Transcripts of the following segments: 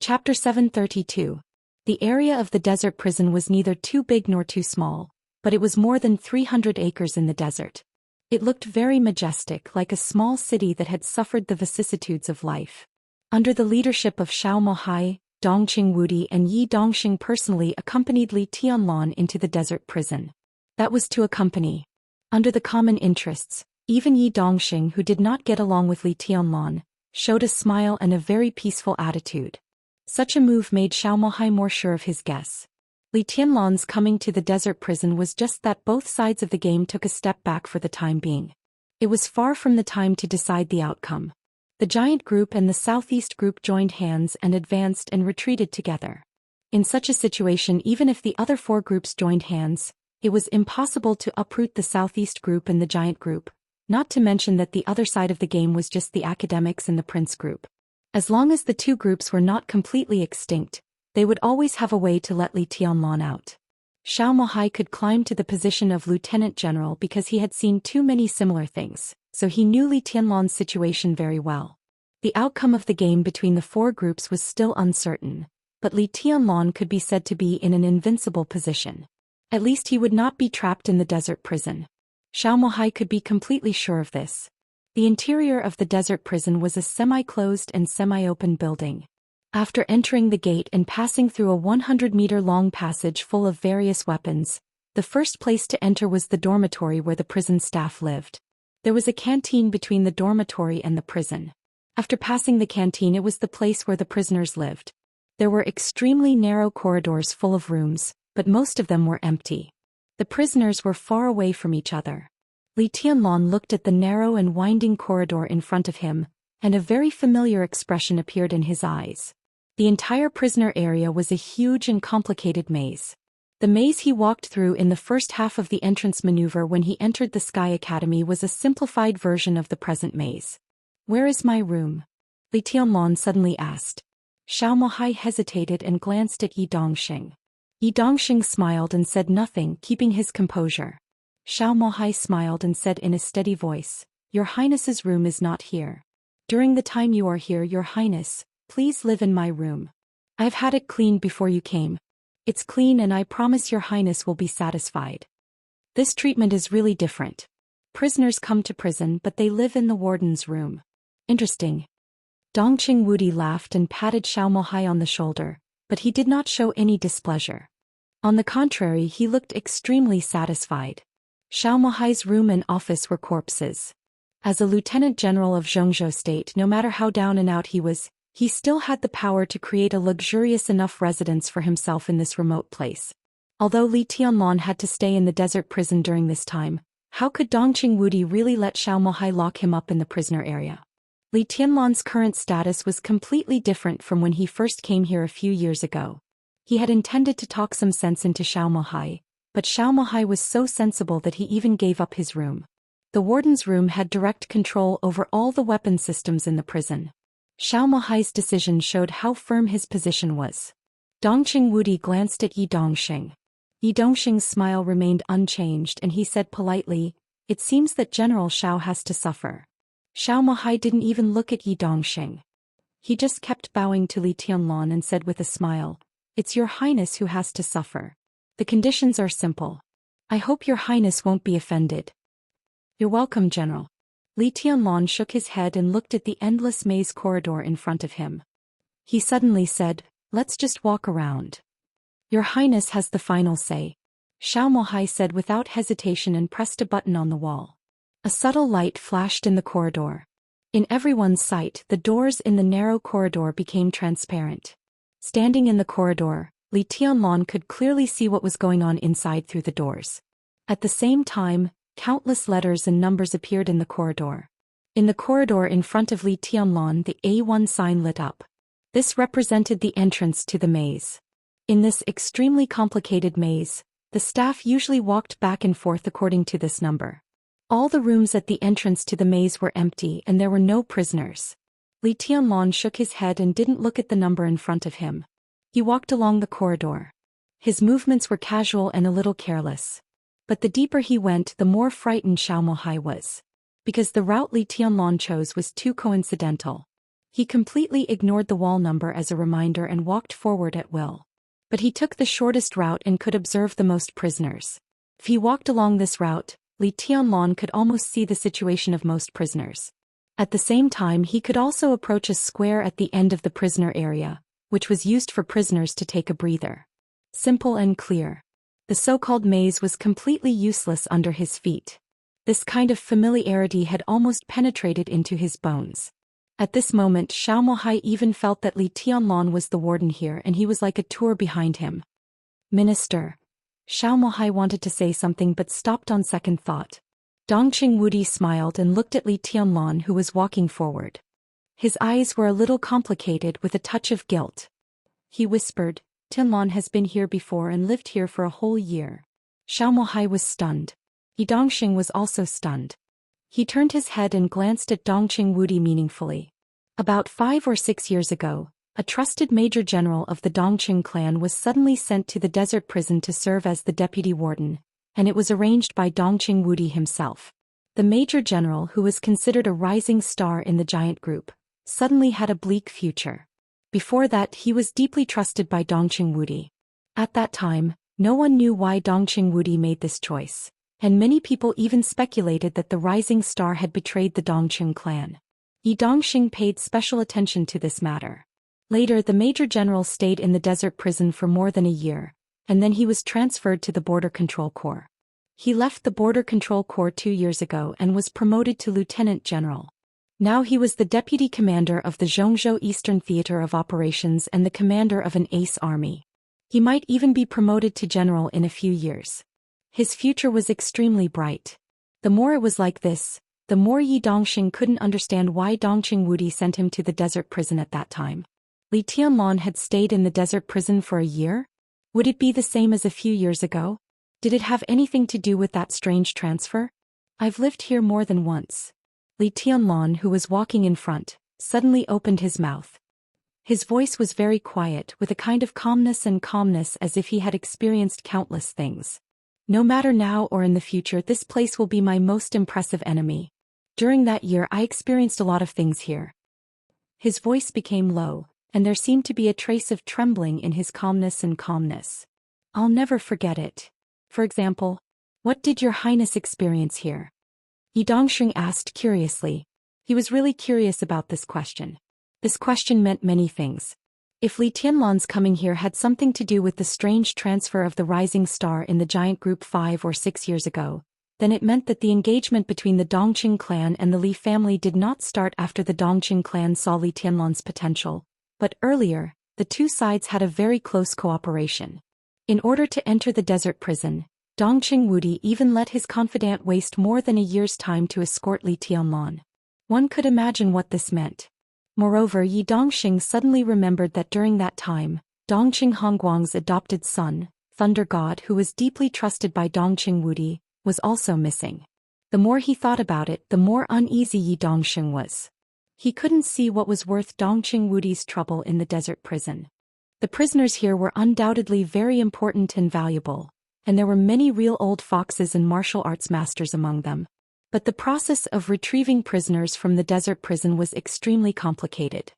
Chapter 732. The area of the desert prison was neither too big nor too small, but it was more than 300 acres in the desert. It looked very majestic, like a small city that had suffered the vicissitudes of life. Under the leadership of Xiao Mohai, Dongqing Wudi and Yi Dongxing personally accompanied Li Tianlan into the desert prison. That was to accompany. Under the common interests, even Yi Dongxing, who did not get along with Li Tianlan, showed a smile and a very peaceful attitude. Such a move made Xiao Mohai more sure of his guess. Li Tianlan's coming to the desert prison was just that both sides of the game took a step back for the time being. It was far from the time to decide the outcome. The giant group and the southeast group joined hands and advanced and retreated together. In such a situation, even if the other four groups joined hands, it was impossible to uproot the southeast group and the giant group, not to mention that the other side of the game was just the academics and the prince group. As long as the two groups were not completely extinct, they would always have a way to let Li Tianlan out. Xiao Mohai could climb to the position of lieutenant general because he had seen too many similar things, so he knew Li Tianlan's situation very well. The outcome of the game between the four groups was still uncertain, but Li Tianlan could be said to be in an invincible position. At least he would not be trapped in the desert prison. Xiao Mohai could be completely sure of this. The interior of the desert prison was a semi-closed and semi-open building. After entering the gate and passing through a 100-meter-long passage full of various weapons, the first place to enter was the dormitory where the prison staff lived. There was a canteen between the dormitory and the prison. After passing the canteen, it was the place where the prisoners lived. There were extremely narrow corridors full of rooms, but most of them were empty. The prisoners were far away from each other. Li Tianlan looked at the narrow and winding corridor in front of him, and a very familiar expression appeared in his eyes. The entire prisoner area was a huge and complicated maze. The maze he walked through in the first half of the entrance maneuver when he entered the Sky Academy was a simplified version of the present maze. "Where is my room?" Li Tianlan suddenly asked. Xiao Mohai hesitated and glanced at Yi Dongxing. Yi Dongxing smiled and said nothing, keeping his composure. Xiao Mohai smiled and said in a steady voice, "Your Highness's room is not here. During the time you are here, Your Highness, please live in my room. I've had it cleaned before you came. It's clean and I promise Your Highness will be satisfied. This treatment is really different. Prisoners come to prison but they live in the warden's room." "Interesting." Dongqing Wudi laughed and patted Xiao Mohai on the shoulder, but he did not show any displeasure. On the contrary, he looked extremely satisfied. Xiao Mohai's room and office were corpses. As a lieutenant general of Zhou state, no matter how down and out he was, he still had the power to create a luxurious enough residence for himself in this remote place. Although Li Tianlan had to stay in the desert prison during this time, how could Dongqing Wudi really let Xiao Mohai lock him up in the prisoner area? Li Tianlan's current status was completely different from when he first came here a few years ago. He had intended to talk some sense into Xiao Mohai, but Xiao Mohai was so sensible that he even gave up his room. The warden's room had direct control over all the weapon systems in the prison. Xiao Mohai's decision showed how firm his position was. Dongqing Wudi glanced at Yi Dongxing. Yi Dongxing's smile remained unchanged and he said politely, "It seems that General Xiao has to suffer." Xiao Mohai didn't even look at Yi Dongxing. He just kept bowing to Li Tianlan and said with a smile, "It's Your Highness who has to suffer. The conditions are simple. I hope Your Highness won't be offended." "You're welcome, General." Li Tianlan shook his head and looked at the endless maze corridor in front of him. He suddenly said, "Let's just walk around. Your Highness has the final say." Xiao Mohai said without hesitation and pressed a button on the wall. A subtle light flashed in the corridor. In everyone's sight, the doors in the narrow corridor became transparent. Standing in the corridor, Li Tianlan could clearly see what was going on inside through the doors. At the same time, countless letters and numbers appeared in the corridor. In the corridor in front of Li Tianlan, the A1 sign lit up. This represented the entrance to the maze. In this extremely complicated maze, the staff usually walked back and forth according to this number. All the rooms at the entrance to the maze were empty and there were no prisoners. Li Tianlan shook his head and didn't look at the number in front of him. He walked along the corridor. His movements were casual and a little careless. But the deeper he went, the more frightened Xiao Mohai was. Because the route Li Tianlan chose was too coincidental. He completely ignored the wall number as a reminder and walked forward at will. But he took the shortest route and could observe the most prisoners. If he walked along this route, Li Tianlan could almost see the situation of most prisoners. At the same time, he could also approach a square at the end of the prisoner area, which was used for prisoners to take a breather. Simple and clear. The so-called maze was completely useless under his feet. This kind of familiarity had almost penetrated into his bones. At this moment, Xiao Mohai even felt that Li Tianlan was the warden here, and he was like a tour behind him. Minister. Xiao Mohai wanted to say something but stopped on second thought. Dongqing Wudi smiled and looked at Li Tianlan, who was walking forward. His eyes were a little complicated with a touch of guilt. He whispered, Tianlan has been here before and lived here for a whole year. Xiao Mohai was stunned. Dongqing was also stunned. He turned his head and glanced at Dongqing Wudi meaningfully. About 5 or 6 years ago, a trusted major general of the Dongqing clan was suddenly sent to the desert prison to serve as the deputy warden, and it was arranged by Dongqing Wudi himself. The major general, who was considered a rising star in the giant group, suddenly had a bleak future. Before that, he was deeply trusted by Dongqing Wudi. At that time, no one knew why Dongqing Wudi made this choice, and many people even speculated that the rising star had betrayed the Dongqing clan. Dongqing paid special attention to this matter. Later, the major general stayed in the desert prison for more than a year, and then he was transferred to the Border Control Corps. He left the Border Control Corps 2 years ago and was promoted to lieutenant general. Now he was the deputy commander of the Zhongzhou Eastern Theater of Operations and the commander of an ace army. He might even be promoted to general in a few years. His future was extremely bright. The more it was like this, the more Dongqing couldn't understand why Dongqing Wudi sent him to the desert prison at that time. Li Tianlan had stayed in the desert prison for a year? Would it be the same as a few years ago? Did it have anything to do with that strange transfer? I've lived here more than once. Li Tianlan, who was walking in front, suddenly opened his mouth. His voice was very quiet, with a kind of calmness as if he had experienced countless things. No matter now or in the future, this place will be my most impressive enemy. During that year, I experienced a lot of things here. His voice became low, and there seemed to be a trace of trembling in his calmness. I'll never forget it. For example, what did your highness experience here? Dongqing asked curiously. He was really curious about this question. This question meant many things. If Li Tianlan's coming here had something to do with the strange transfer of the rising star in the giant group 5 or 6 years ago, then it meant that the engagement between the Dongqing clan and the Li family did not start after the Dongqing clan saw Li Tianlan's potential, but earlier. The two sides had a very close cooperation. In order to enter the desert prison, Dongqing Wudi even let his confidant waste more than a year's time to escort Li Tianlan. One could imagine what this meant. Moreover, Dongqing suddenly remembered that during that time, Dongqing Hongguang's adopted son, Thunder God, who was deeply trusted by Dongqing Wudi, was also missing. The more he thought about it, the more uneasy Dongqing was. He couldn't see what was worth Dongqing Wudi's trouble in the desert prison. The prisoners here were undoubtedly very important and valuable, and there were many real old foxes and martial arts masters among them. But the process of retrieving prisoners from the desert prison was extremely complicated.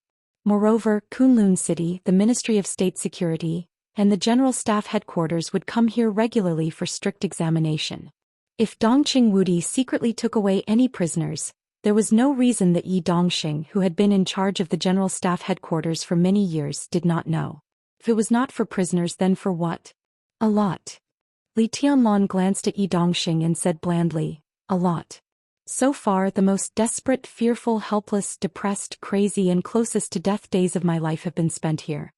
Moreover, Kunlun City, the Ministry of State Security, and the General Staff Headquarters would come here regularly for strict examination. If Dongqing Wudi secretly took away any prisoners, there was no reason that Dongqing, who had been in charge of the General Staff Headquarters for many years, did not know. If it was not for prisoners, then for what? A lot. Li Tianlan glanced at Dongqing and said blandly, a lot. So far, the most desperate, fearful, helpless, depressed, crazy, and closest to death days of my life have been spent here.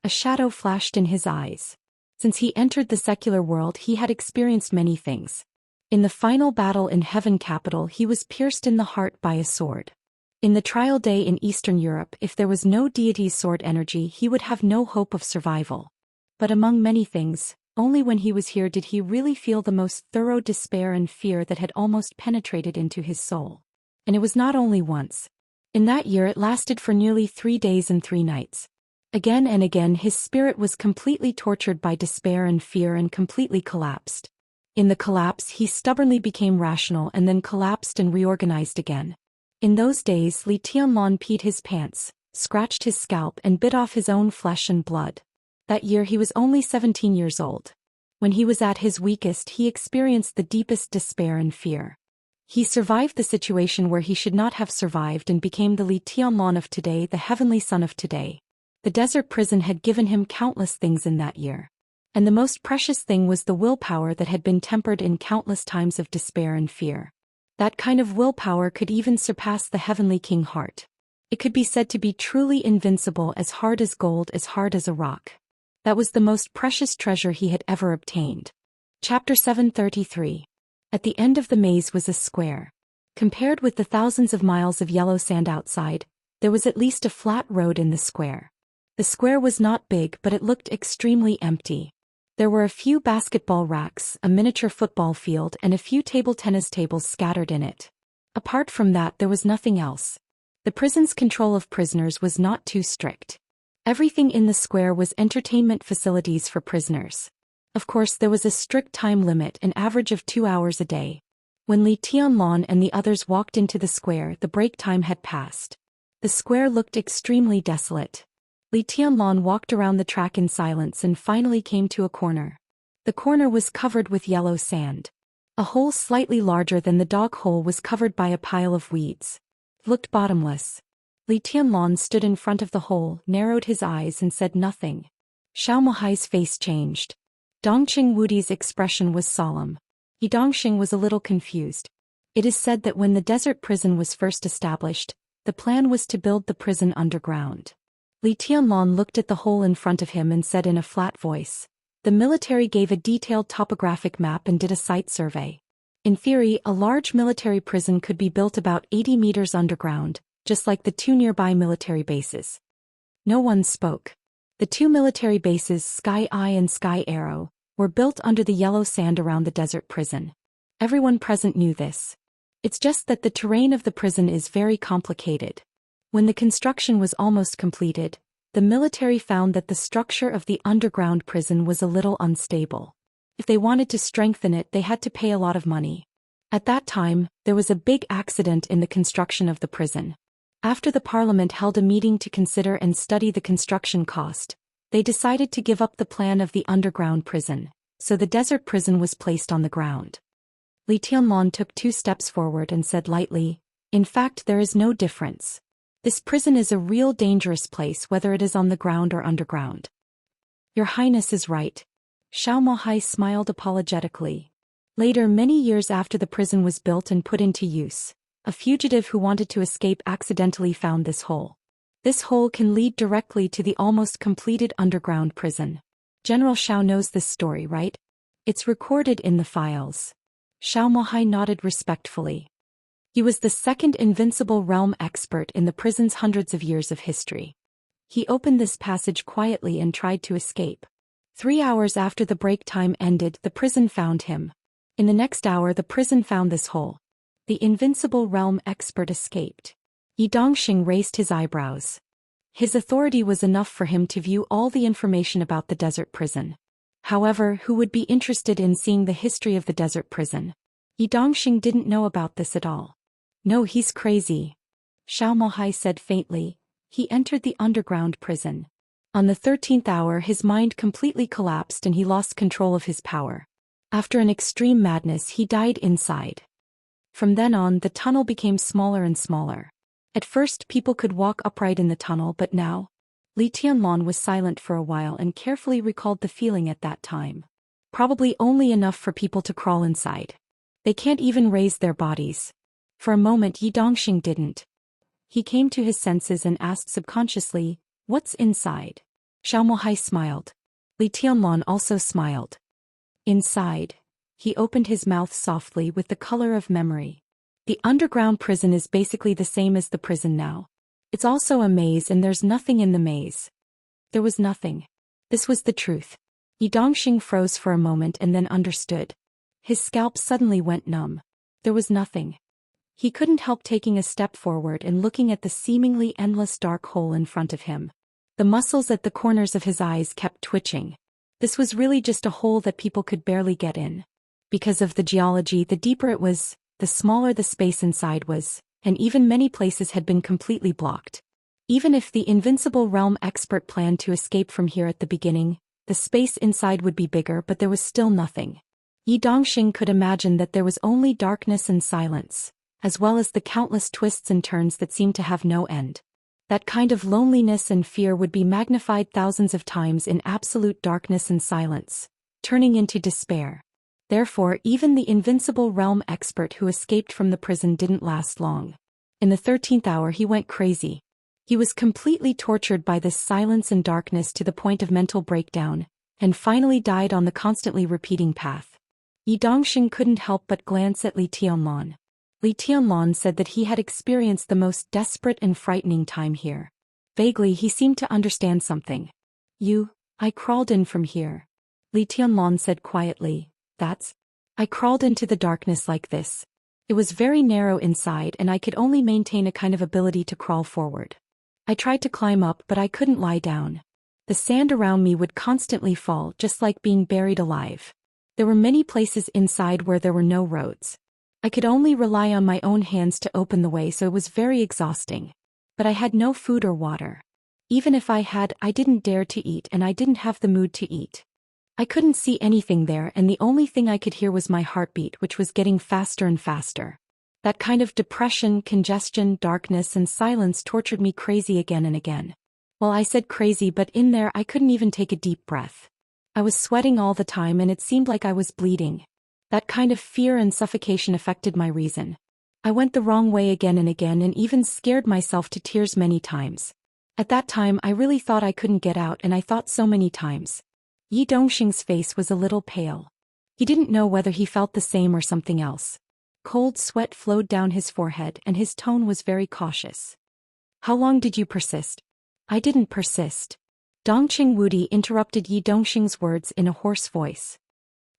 A shadow flashed in his eyes. Since he entered the secular world, he had experienced many things. In the final battle in Heaven Capital, he was pierced in the heart by a sword. In the trial day in Eastern Europe, if there was no deity's sword energy, he would have no hope of survival. But among many things, only when he was here did he really feel the most thorough despair and fear that had almost penetrated into his soul. And it was not only once. In that year, it lasted for nearly 3 days and 3 nights. Again and again, his spirit was completely tortured by despair and fear and completely collapsed. In the collapse, he stubbornly became rational and then collapsed and reorganized again. In those days Li Tianlan peed his pants, scratched his scalp and bit off his own flesh and blood. That year he was only 17 years old. When he was at his weakest he experienced the deepest despair and fear. He survived the situation where he should not have survived and became the Li Tianlan of today, the heavenly son of today. The desert prison had given him countless things in that year. And the most precious thing was the willpower that had been tempered in countless times of despair and fear. That kind of willpower could even surpass the heavenly king heart. It could be said to be truly invincible, as hard as gold, as hard as a rock. That was the most precious treasure he had ever obtained. Chapter 733. At the end of the maze was a square. Compared with the thousands of miles of yellow sand outside, there was at least a flat road in the square. The square was not big, but it looked extremely empty. There were a few basketball racks, a miniature football field, and a few table tennis tables scattered in it. Apart from that, there was nothing else. The prison's control of prisoners was not too strict. Everything in the square was entertainment facilities for prisoners. Of course, there was a strict time limit, an average of 2 hours a day. When Li Tianlan and the others walked into the square, the break time had passed. The square looked extremely desolate. Li Tianlan walked around the track in silence and finally came to a corner. The corner was covered with yellow sand. A hole slightly larger than the dog hole was covered by a pile of weeds. It looked bottomless. Li Tianlan stood in front of the hole, narrowed his eyes and said nothing. Xiao Mohai's face changed. Dongqing Wudi's expression was solemn. Yi Dongxing was a little confused. It is said that when the desert prison was first established, the plan was to build the prison underground. Li Tianlan looked at the hole in front of him and said in a flat voice, "The military gave a detailed topographic map and did a site survey. In theory, a large military prison could be built about 80 meters underground, just like the 2 nearby military bases." No one spoke. The 2 military bases, Sky Eye and Sky Arrow, were built under the yellow sand around the desert prison. Everyone present knew this. It's just that the terrain of the prison is very complicated. When the construction was almost completed, the military found that the structure of the underground prison was a little unstable. If they wanted to strengthen it, they had to pay a lot of money. At that time, there was a big accident in the construction of the prison. After the parliament held a meeting to consider and study the construction cost, they decided to give up the plan of the underground prison, so the desert prison was placed on the ground. Li Tianlan took 2 steps forward and said lightly, "In fact, there is no difference. This prison is a real dangerous place whether it is on the ground or underground." "Your Highness is right." Xiao Mohai smiled apologetically. Later, many years after the prison was built and put into use, a fugitive who wanted to escape accidentally found this hole. This hole can lead directly to the almost completed underground prison. General Xiao knows this story, right? It's recorded in the files. Xiao Mohai nodded respectfully. He was the second invincible realm expert in the prison's hundreds of years of history. He opened this passage quietly and tried to escape. 3 hours after the break time ended, the prison found him. In the next hour, the prison found this hole. The invincible realm expert escaped. Yi Dongxing raised his eyebrows. His authority was enough for him to view all the information about the desert prison. However, who would be interested in seeing the history of the desert prison? Yi Dongxing didn't know about this at all. "No, he's crazy," Xiao Mohai said faintly. He entered the underground prison. On the 13th hour, his mind completely collapsed and he lost control of his power. After an extreme madness, he died inside. From then on, the tunnel became smaller and smaller. At first, people could walk upright in the tunnel, but now... Li Tianlan was silent for a while and carefully recalled the feeling at that time. Probably only enough for people to crawl inside. They can't even raise their bodies. For a moment, Yi Dongxing didn't. He came to his senses and asked subconsciously, "What's inside?" Xiao Mohai smiled. Li Tianlan also smiled. "Inside." He opened his mouth softly with the color of memory. "The underground prison is basically the same as the prison now. It's also a maze and there's nothing in the maze." There was nothing. This was the truth. Yi Dongxing froze for a moment and then understood. His scalp suddenly went numb. There was nothing. He couldn't help taking a step forward and looking at the seemingly endless dark hole in front of him. The muscles at the corners of his eyes kept twitching. This was really just a hole that people could barely get in. Because of the geology, the deeper it was, the smaller the space inside was. and even many places had been completely blocked. Even if the invincible realm expert planned to escape from here at the beginning, the space inside would be bigger, but there was still nothing. Yi Dongxing could imagine that there was only darkness and silence, as well as the countless twists and turns that seemed to have no end. That kind of loneliness and fear would be magnified thousands of times in absolute darkness and silence, turning into despair. Therefore, even the invincible realm expert who escaped from the prison didn't last long. In the 13th hour he went crazy. He was completely tortured by this silence and darkness to the point of mental breakdown, and finally died on the constantly repeating path. Yi Dongxing couldn't help but glance at Li Tianlan. Li Tianlan said that he had experienced the most desperate and frightening time here. Vaguely he seemed to understand something. I crawled in from here. Li Tianlan said quietly. I crawled into the darkness like this. It was very narrow inside and I could only maintain a kind of ability to crawl forward. I tried to climb up but I couldn't lie down. The sand around me would constantly fall, just like being buried alive. There were many places inside where there were no roads. I could only rely on my own hands to open the way, so it was very exhausting. But I had no food or water. Even if I had, I didn't dare to eat and I didn't have the mood to eat. I couldn't see anything there and the only thing I could hear was my heartbeat, which was getting faster and faster. That kind of depression, congestion, darkness and silence tortured me crazy again and again. Well, I said crazy, but in there I couldn't even take a deep breath. I was sweating all the time and it seemed like I was bleeding. That kind of fear and suffocation affected my reason. I went the wrong way again and again and even scared myself to tears many times. At that time I really thought I couldn't get out, and I thought so many times. Yi Dongxing's face was a little pale. He didn't know whether he felt the same or something else. Cold sweat flowed down his forehead and his tone was very cautious. How long did you persist? I didn't persist. Dongqing Wudi interrupted Yi Dongxing's words in a hoarse voice.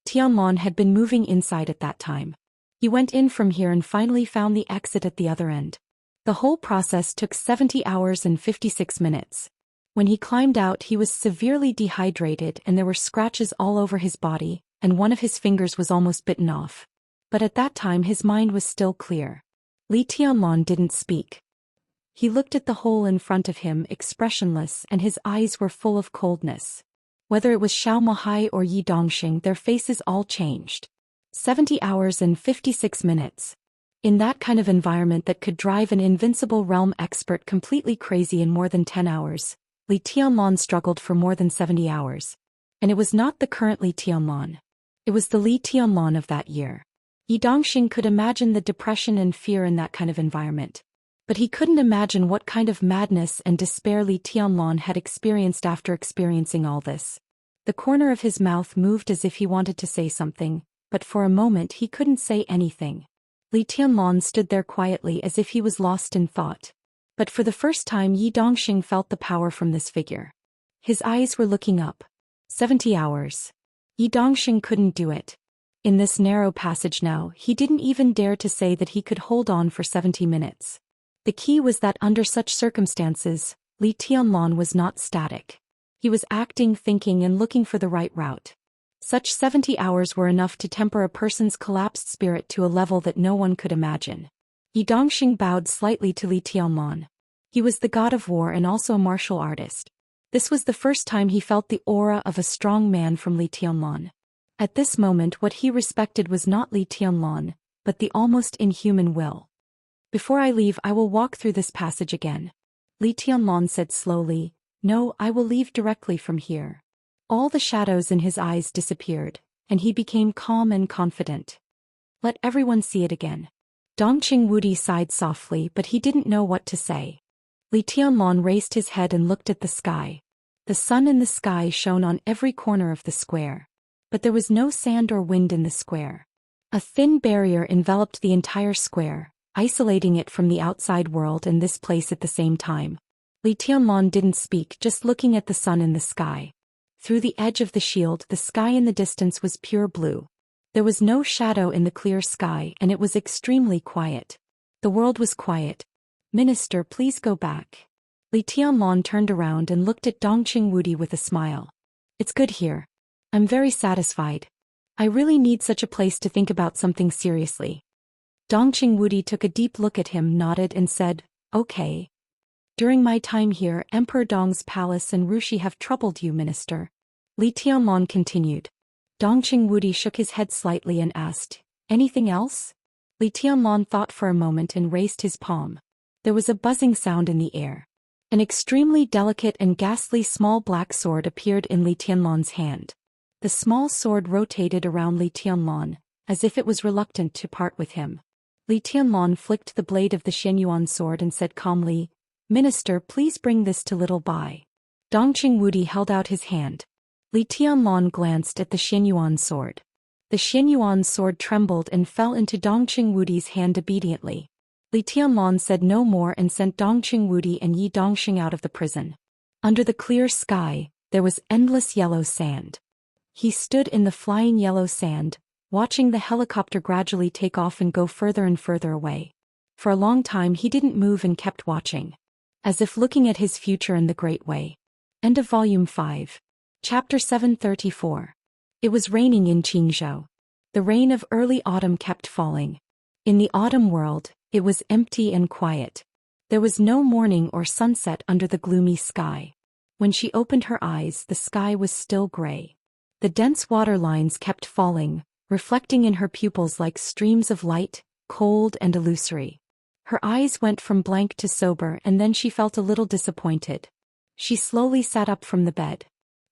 Tianlan had been moving inside at that time. He went in from here and finally found the exit at the other end. The whole process took 70 hours and 56 minutes. When he climbed out he was severely dehydrated and there were scratches all over his body, and one of his fingers was almost bitten off. But at that time his mind was still clear. Li Tianlan didn't speak. He looked at the hole in front of him, expressionless, and his eyes were full of coldness. Whether it was Xiao Mahai or Yi Dongxing, their faces all changed. 70 hours and 56 minutes. In that kind of environment that could drive an invincible realm expert completely crazy in more than 10 hours, Li Tianlan struggled for more than 70 hours. And it was not the current Li Tianlan. It was the Li Tianlan of that year. Yi Dongxing could imagine the depression and fear in that kind of environment. But he couldn't imagine what kind of madness and despair Li Tianlan had experienced after experiencing all this. The corner of his mouth moved as if he wanted to say something, but for a moment he couldn't say anything. Li Tianlan stood there quietly as if he was lost in thought. But for the first time Yi Dongxing felt the power from this figure. His eyes were looking up. 70 hours. Yi Dongxing couldn't do it. In this narrow passage now, he didn't even dare to say that he could hold on for 70 minutes. The key was that under such circumstances, Li Tianlan was not static. He was acting, thinking and looking for the right route. Such 70 hours were enough to temper a person's collapsed spirit to a level that no one could imagine. Yi Dongxing bowed slightly to Li Tianlan. He was the god of war and also a martial artist. This was the first time he felt the aura of a strong man from Li Tianlan. At this moment what he respected was not Li Tianlan, but the almost inhuman will. Before I leave I will walk through this passage again. Li Tianlan said slowly, No, I will leave directly from here. All the shadows in his eyes disappeared, and he became calm and confident. Let everyone see it again. Dongqing Wudi sighed softly, but he didn't know what to say. Li Tianlan raised his head and looked at the sky. The sun in the sky shone on every corner of the square. But there was no sand or wind in the square. A thin barrier enveloped the entire square, isolating it from the outside world and this place at the same time. Li Tianlan didn't speak, just looking at the sun in the sky. Through the edge of the shield, the sky in the distance was pure blue. There was no shadow in the clear sky, and it was extremely quiet. The world was quiet. Minister, please go back. Li Tianlan turned around and looked at Dongqing Wudi with a smile. It's good here. I'm very satisfied. I really need such a place to think about something seriously. Dongqing Wudi took a deep look at him, nodded and said, "Okay. During my time here, Emperor Dong's palace and Rushi have troubled you, minister." Li Tianlong continued. Dongqing Wudi shook his head slightly and asked, "Anything else?" Li Tianlong thought for a moment and raised his palm. There was a buzzing sound in the air. An extremely delicate and ghastly small black sword appeared in Li Tianlong's hand. The small sword rotated around Li Tianlong, as if it was reluctant to part with him. Li Tianlong flicked the blade of the Xianyuan sword and said calmly, "Minister, please bring this to Little Bai." Dongqing Wudi held out his hand. Li Tianlong glanced at the Xianyuan sword. The Xianyuan sword trembled and fell into Dongqing Wudi's hand obediently. Li Tianlong said no more and sent Dongqing Wudi and Yi Dongxing out of the prison. Under the clear sky, there was endless yellow sand. He stood in the flying yellow sand, watching the helicopter gradually take off and go further and further away. For a long time he didn't move and kept watching, as if looking at his future in the Great Way. End of Volume 5. Chapter 734. It was raining in Qingzhou. The rain of early autumn kept falling. In the autumn world, it was empty and quiet. There was no morning or sunset under the gloomy sky. When she opened her eyes, the sky was still gray. The dense water lines kept falling, reflecting in her pupils like streams of light, cold and illusory. Her eyes went from blank to sober, and then she felt a little disappointed. She slowly sat up from the bed.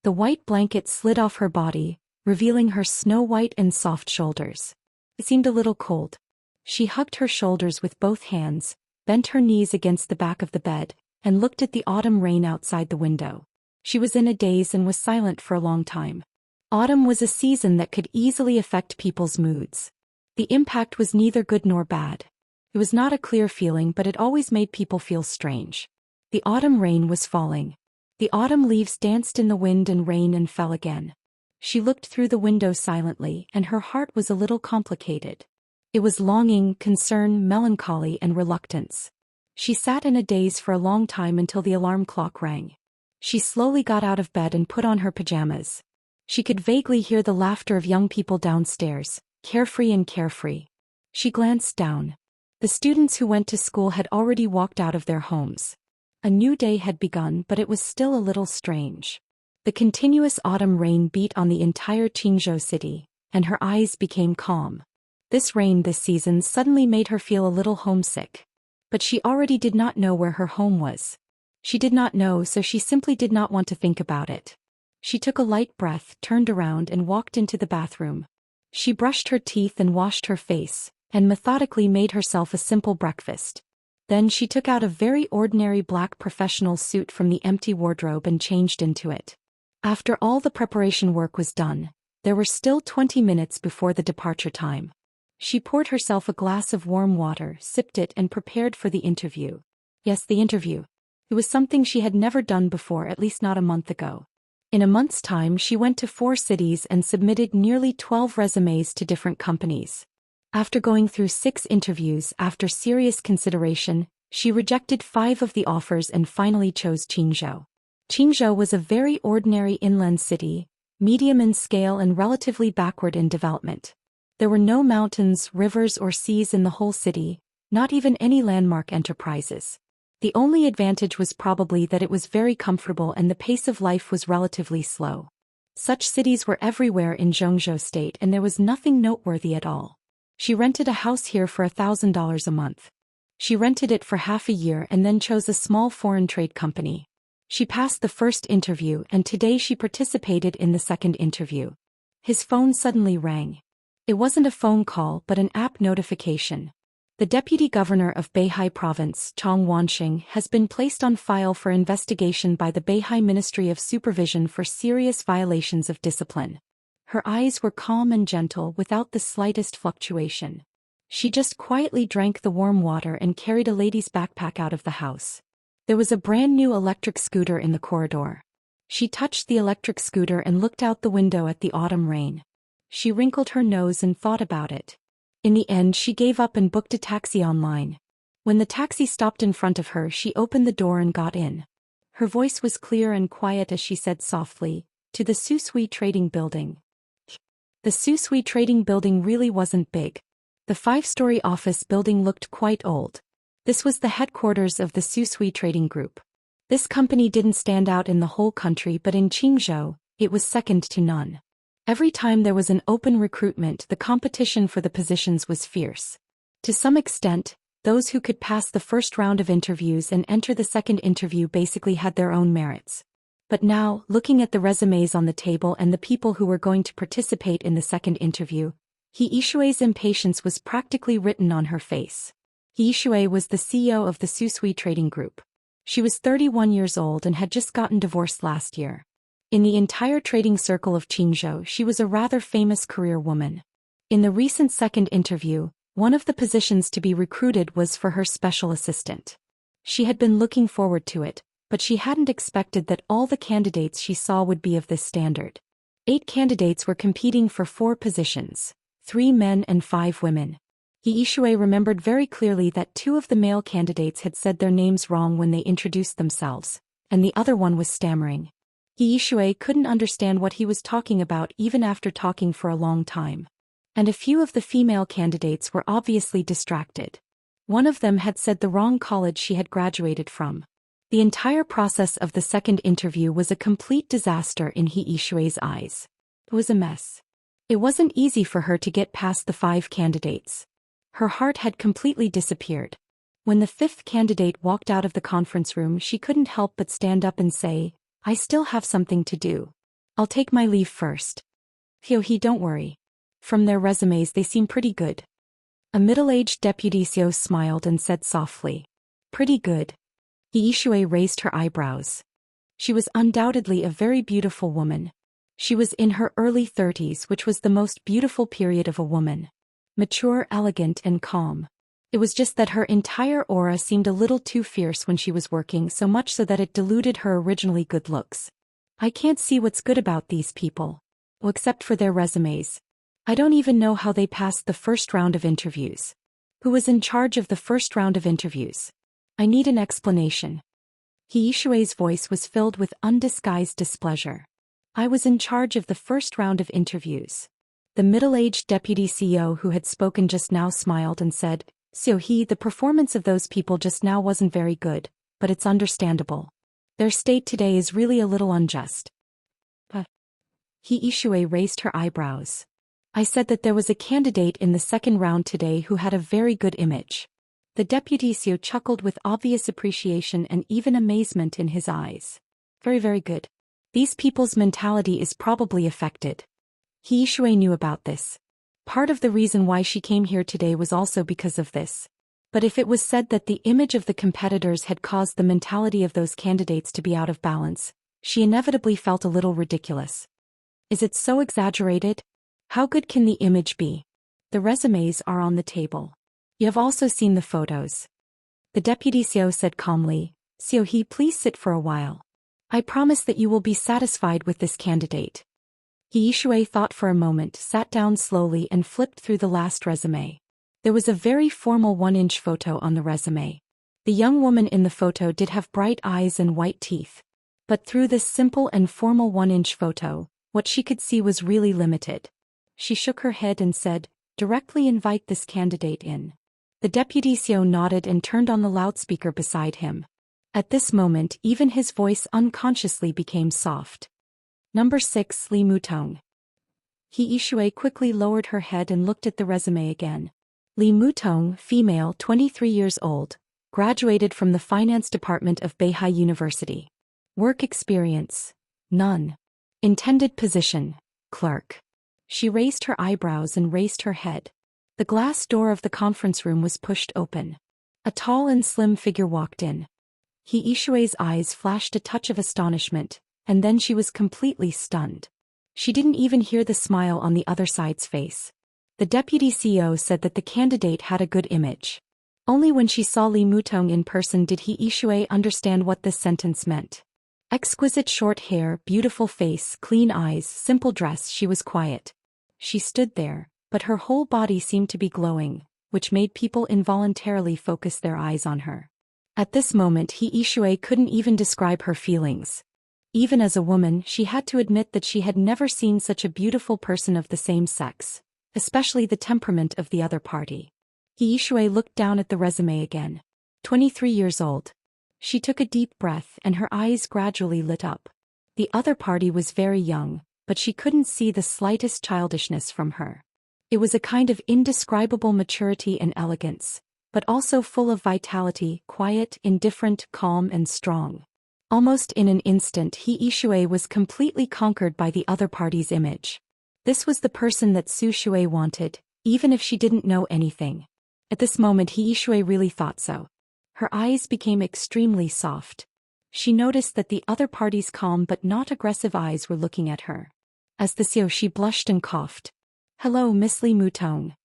The white blanket slid off her body, revealing her snow-white and soft shoulders. It seemed a little cold. She hugged her shoulders with both hands, bent her knees against the back of the bed, and looked at the autumn rain outside the window. She was in a daze and was silent for a long time. Autumn was a season that could easily affect people's moods. The impact was neither good nor bad. It was not a clear feeling, but it always made people feel strange. The autumn rain was falling. The autumn leaves danced in the wind and rain and fell again. She looked through the window silently, and her heart was a little complicated. It was longing, concern, melancholy, and reluctance. She sat in a daze for a long time until the alarm clock rang. She slowly got out of bed and put on her pajamas. She could vaguely hear the laughter of young people downstairs, carefree and carefree. She glanced down. The students who went to school had already walked out of their homes. A new day had begun, but it was still a little strange. The continuous autumn rain beat on the entire Qingzhou city, and her eyes became calm. This rain this season suddenly made her feel a little homesick. But she already did not know where her home was. She did not know, so she simply did not want to think about it. She took a light breath, turned around and walked into the bathroom. She brushed her teeth and washed her face, and methodically made herself a simple breakfast. Then she took out a very ordinary black professional suit from the empty wardrobe and changed into it. After all the preparation work was done, there were still 20 minutes before the departure time. She poured herself a glass of warm water, sipped it, and prepared for the interview. Yes, the interview. It was something she had never done before, at least not a month ago. In a month's time she went to 4 cities and submitted nearly 12 resumes to different companies. After going through 6 interviews, after serious consideration, she rejected 5 of the offers and finally chose Qingzhou. Qingzhou was a very ordinary inland city, medium in scale and relatively backward in development. There were no mountains, rivers or seas in the whole city, not even any landmark enterprises. The only advantage was probably that it was very comfortable and the pace of life was relatively slow. Such cities were everywhere in Zhongzhou State, and there was nothing noteworthy at all. She rented a house here for $1,000 a month. She rented it for half a year and then chose a small foreign trade company. She passed the first interview, and today she participated in the second interview. His phone suddenly rang. It wasn't a phone call but an app notification. The deputy governor of Beihai Province, Chang Wanxing, has been placed on file for investigation by the Beihai Ministry of Supervision for serious violations of discipline. Her eyes were calm and gentle without the slightest fluctuation. She just quietly drank the warm water and carried a lady's backpack out of the house. There was a brand new electric scooter in the corridor. She touched the electric scooter and looked out the window at the autumn rain. She wrinkled her nose and thought about it. In the end she gave up and booked a taxi online. When the taxi stopped in front of her, she opened the door and got in. Her voice was clear and quiet as she said softly, "To the Susui Trading Building." The Susui Trading Building really wasn't big. The 5-story office building looked quite old. This was the headquarters of the Zhou Trading Group. This company didn't stand out in the whole country, but in Qingzhou, it was second to none. Every time there was an open recruitment, the competition for the positions was fierce. To some extent, those who could pass the first round of interviews and enter the second interview basically had their own merits. But now, looking at the resumes on the table and the people who were going to participate in the second interview, He Yishui's impatience was practically written on her face. He Yishui was the CEO of the Zhou Trading Group. She was 31 years old and had just gotten divorced last year. In the entire trading circle of Qingzhou, she was a rather famous career woman. In the recent second interview, one of the positions to be recruited was for her special assistant. She had been looking forward to it, but she hadn't expected that all the candidates she saw would be of this standard. 8 candidates were competing for 4 positions, 3 men and 5 women. He Yishui remembered very clearly that 2 of the male candidates had said their names wrong when they introduced themselves, and the other one was stammering. He Yishui couldn't understand what he was talking about even after talking for a long time. And a few of the female candidates were obviously distracted. One of them had said the wrong college she had graduated from. The entire process of the second interview was a complete disaster in He Yishui's eyes. It was a mess. It wasn't easy for her to get past the 5 candidates. Her heart had completely disappeared. When the 5th candidate walked out of the conference room, she couldn't help but stand up and say, "I still have something to do. I'll take my leave first." "He, don't worry. From their resumes they seem pretty good." A middle-aged deputy CEO smiled and said softly, "Pretty good." He Yishui raised her eyebrows. She was undoubtedly a very beautiful woman. She was in her early 30s, which was the most beautiful period of a woman. Mature, elegant, and calm. It was just that her entire aura seemed a little too fierce when she was working, so much so that it diluted her originally good looks. "I can't see what's good about these people. Well, except for their resumes. I don't even know how they passed the first round of interviews. Who was in charge of the first round of interviews? I need an explanation." He Yishui's voice was filled with undisguised displeasure. "I was in charge of the first round of interviews." The middle-aged deputy CEO who had spoken just now smiled and said, "The performance of those people just now wasn't very good, but it's understandable. Their state today is really a little unjust." He Yishui raised her eyebrows. "I said that there was a candidate in the second round today who had a very good image." The deputy CEO chuckled with obvious appreciation and even amazement in his eyes. "Very, very good. These people's mentality is probably affected." He Yishui knew about this. Part of the reason why she came here today was also because of this. But if it was said that the image of the competitors had caused the mentality of those candidates to be out of balance, she inevitably felt a little ridiculous. Is it so exaggerated? How good can the image be? The resumes are on the table. You have also seen the photos. The deputy CEO said calmly, "He, please sit for a while. I promise that you will be satisfied with this candidate." He Yishui thought for a moment, sat down slowly and flipped through the last resume. There was a very formal 1-inch photo on the resume. The young woman in the photo did have bright eyes and white teeth. But through this simple and formal 1-inch photo, what she could see was really limited. She shook her head and said, "Directly invite this candidate in." The deputy CEO nodded and turned on the loudspeaker beside him. At this moment, even his voice unconsciously became soft. "Number 6, Li Mutong." He Yishui quickly lowered her head and looked at the resume again. Li Mutong, female, 23 years old, graduated from the finance department of Beihai University. Work experience? None. Intended position? Clerk. She raised her eyebrows and raised her head. The glass door of the conference room was pushed open. A tall and slim figure walked in. He Yishui's eyes flashed a touch of astonishment, and then she was completely stunned. She didn't even hear the smile on the other side's face. The deputy CEO said that the candidate had a good image. Only when she saw Li Mutong in person did He Yishui understand what this sentence meant. Exquisite short hair, beautiful face, clean eyes, simple dress. She was quiet. She stood there, but her whole body seemed to be glowing, which made people involuntarily focus their eyes on her. At this moment He Yishui couldn't even describe her feelings. Even as a woman, she had to admit that she had never seen such a beautiful person of the same sex. especially the temperament of the other party. He Yishui looked down at the resume again. 23 years old. She took a deep breath and her eyes gradually lit up. The other party was very young, but she couldn't see the slightest childishness from her. It was a kind of indescribable maturity and elegance, but also full of vitality, quiet, indifferent, calm and strong. Almost in an instant He Yishui was completely conquered by the other party's image. This was the person that Su Shui wanted, even if she didn't know anything. At this moment He Yishui really thought so. Her eyes became extremely soft. She noticed that the other party's calm but not aggressive eyes were looking at her. As the Xiao she blushed and coughed. "Hello, Miss Li Mutong."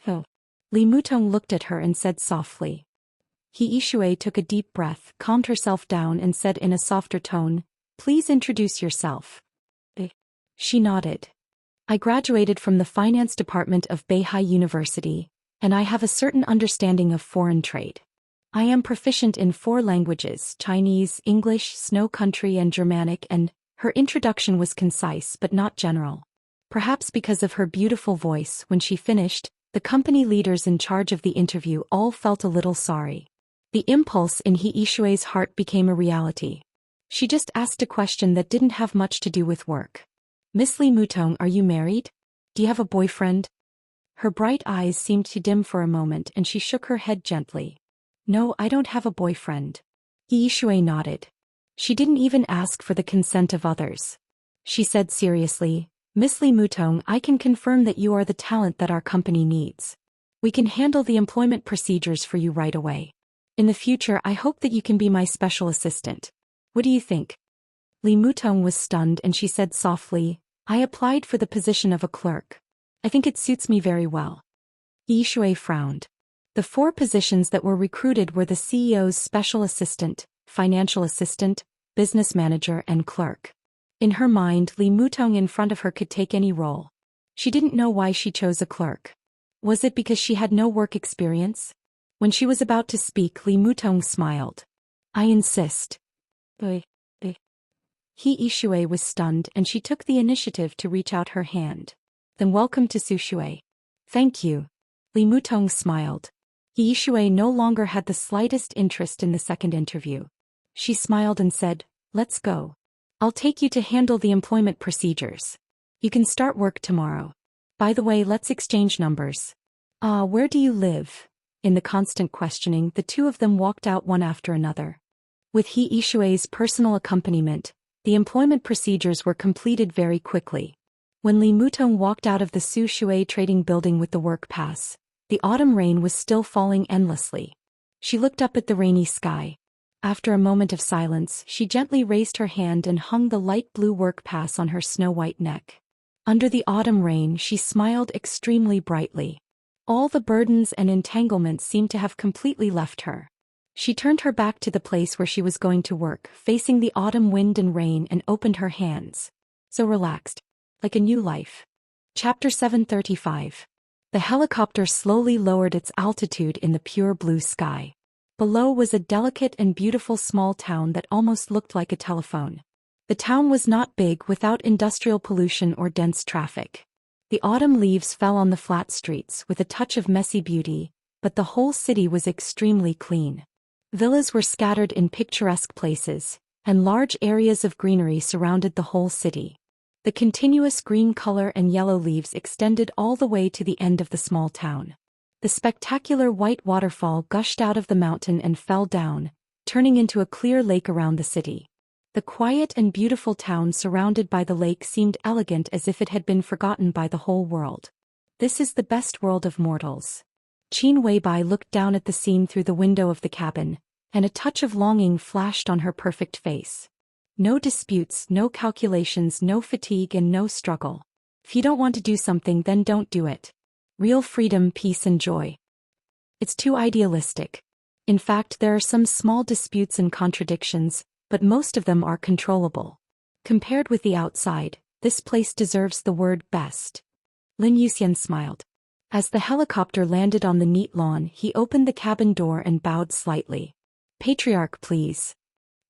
"Oh." Li Mutong looked at her and said softly. He Yishui took a deep breath, calmed herself down and said in a softer tone, "Please introduce yourself." She nodded. "I graduated from the finance department of Beihai University, and I have a certain understanding of foreign trade. I am proficient in 4 languages, Chinese, English, Snow Country and Germanic," and her introduction was concise but not general. Perhaps because of her beautiful voice, when she finished, the company leaders in charge of the interview all felt a little sorry. The impulse in He Yishui's heart became a reality. She just asked a question that didn't have much to do with work. "Miss Li Mutong, are you married? Do you have a boyfriend?" Her bright eyes seemed to dim for a moment and she shook her head gently. "No, I don't have a boyfriend." He Yishui nodded. She didn't even ask for the consent of others. She said seriously, "Miss Li Mutong, I can confirm that you are the talent that our company needs. We can handle the employment procedures for you right away. In the future I hope that you can be my special assistant. What do you think?" Li Mutong was stunned and she said softly, "I applied for the position of a clerk. I think it suits me very well." Yi Shui frowned. The 4 positions that were recruited were the CEO's special assistant, financial assistant, business manager and clerk. In her mind, Li Mutong in front of her could take any role. She didn't know why she chose a clerk. Was it because she had no work experience? When she was about to speak, Li Mutong smiled. "I insist." He Yishui was stunned and she took the initiative to reach out her hand. "Then welcome to Su Shui." "Thank you." Li Mutong smiled. He Yishui no longer had the slightest interest in the second interview. She smiled and said, "Let's go. I'll take you to handle the employment procedures. You can start work tomorrow. By the way, let's exchange numbers." Where do you live?" In the constant questioning, the 2 of them walked out one after another. With He Yishui's personal accompaniment, the employment procedures were completed very quickly. When Li Mutong walked out of the Su Shui trading building with the work pass, the autumn rain was still falling endlessly. She looked up at the rainy sky. After a moment of silence, she gently raised her hand and hung the light blue work pass on her snow-white neck. Under the autumn rain, she smiled extremely brightly. All the burdens and entanglements seemed to have completely left her. She turned her back to the place where she was going to work, facing the autumn wind and rain, and opened her hands. So relaxed. Like a new life. Chapter 735. The helicopter slowly lowered its altitude in the pure blue sky. Below was a delicate and beautiful small town that almost looked like a telephone. The town was not big, without industrial pollution or dense traffic. The autumn leaves fell on the flat streets with a touch of messy beauty, but the whole city was extremely clean. Villas were scattered in picturesque places, and large areas of greenery surrounded the whole city. The continuous green color and yellow leaves extended all the way to the end of the small town. The spectacular white waterfall gushed out of the mountain and fell down, turning into a clear lake around the city. The quiet and beautiful town surrounded by the lake seemed elegant, as if it had been forgotten by the whole world. "This is the best world of mortals." Qin Weibai looked down at the scene through the window of the cabin, and a touch of longing flashed on her perfect face. No disputes, no calculations, no fatigue and no struggle. If you don't want to do something, then don't do it. Real freedom, peace and joy. It's too idealistic. In fact, there are some small disputes and contradictions, but most of them are controllable. Compared with the outside, this place deserves the word best. Lin Yuxian smiled. As the helicopter landed on the neat lawn, he opened the cabin door and bowed slightly. "Patriarch, please."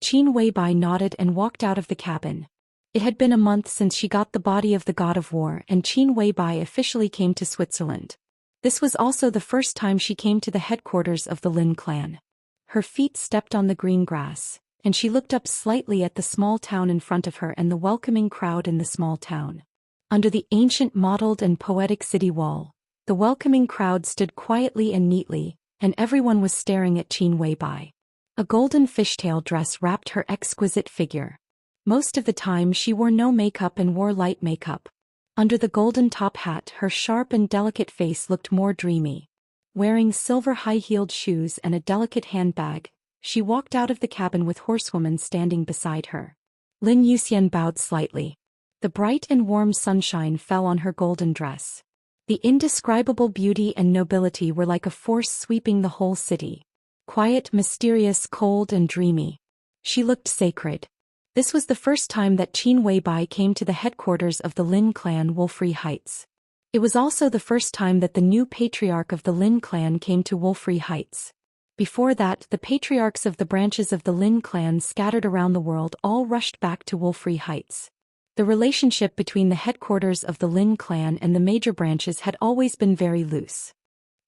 Qin Weibai nodded and walked out of the cabin. It had been a month since she got the body of the god of war and Qin Weibai officially came to Switzerland. This was also the first time she came to the headquarters of the Lin clan. Her feet stepped on the green grass, and she looked up slightly at the small town in front of her and the welcoming crowd in the small town. Under the ancient mottled and poetic city wall, the welcoming crowd stood quietly and neatly, and everyone was staring at Qin Weibai. A golden fishtail dress wrapped her exquisite figure. Most of the time she wore no makeup and wore light makeup. Under the golden top hat her sharp and delicate face looked more dreamy. Wearing silver high-heeled shoes and a delicate handbag, she walked out of the cabin with horsewoman standing beside her. Lin Yuxian bowed slightly. The bright and warm sunshine fell on her golden dress. The indescribable beauty and nobility were like a force sweeping the whole city. Quiet, mysterious, cold and dreamy. She looked sacred. This was the first time that Qin Weibai came to the headquarters of the Lin clan Wolfrey Heights. It was also the first time that the new patriarch of the Lin clan came to Wolfrey Heights. Before that, the patriarchs of the branches of the Lin clan scattered around the world all rushed back to Wolfrey Heights. The relationship between the headquarters of the Lin clan and the major branches had always been very loose.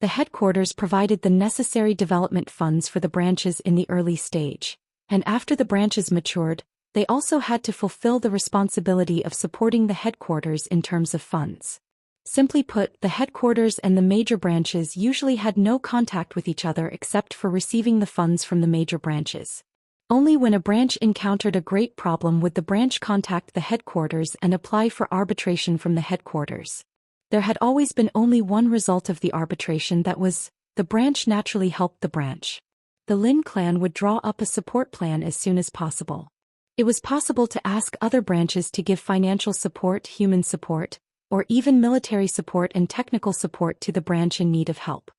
The headquarters provided the necessary development funds for the branches in the early stage, and after the branches matured, they also had to fulfill the responsibility of supporting the headquarters in terms of funds. Simply put, the headquarters and the major branches usually had no contact with each other except for receiving the funds from the major branches. Only when a branch encountered a great problem would the branch contact the headquarters and apply for arbitration from the headquarters. There had always been only one result of the arbitration, that was, the branch naturally helped the branch. The Lin clan would draw up a support plan as soon as possible. It was possible to ask other branches to give financial support, human support, or even military support and technical support to the branch in need of help.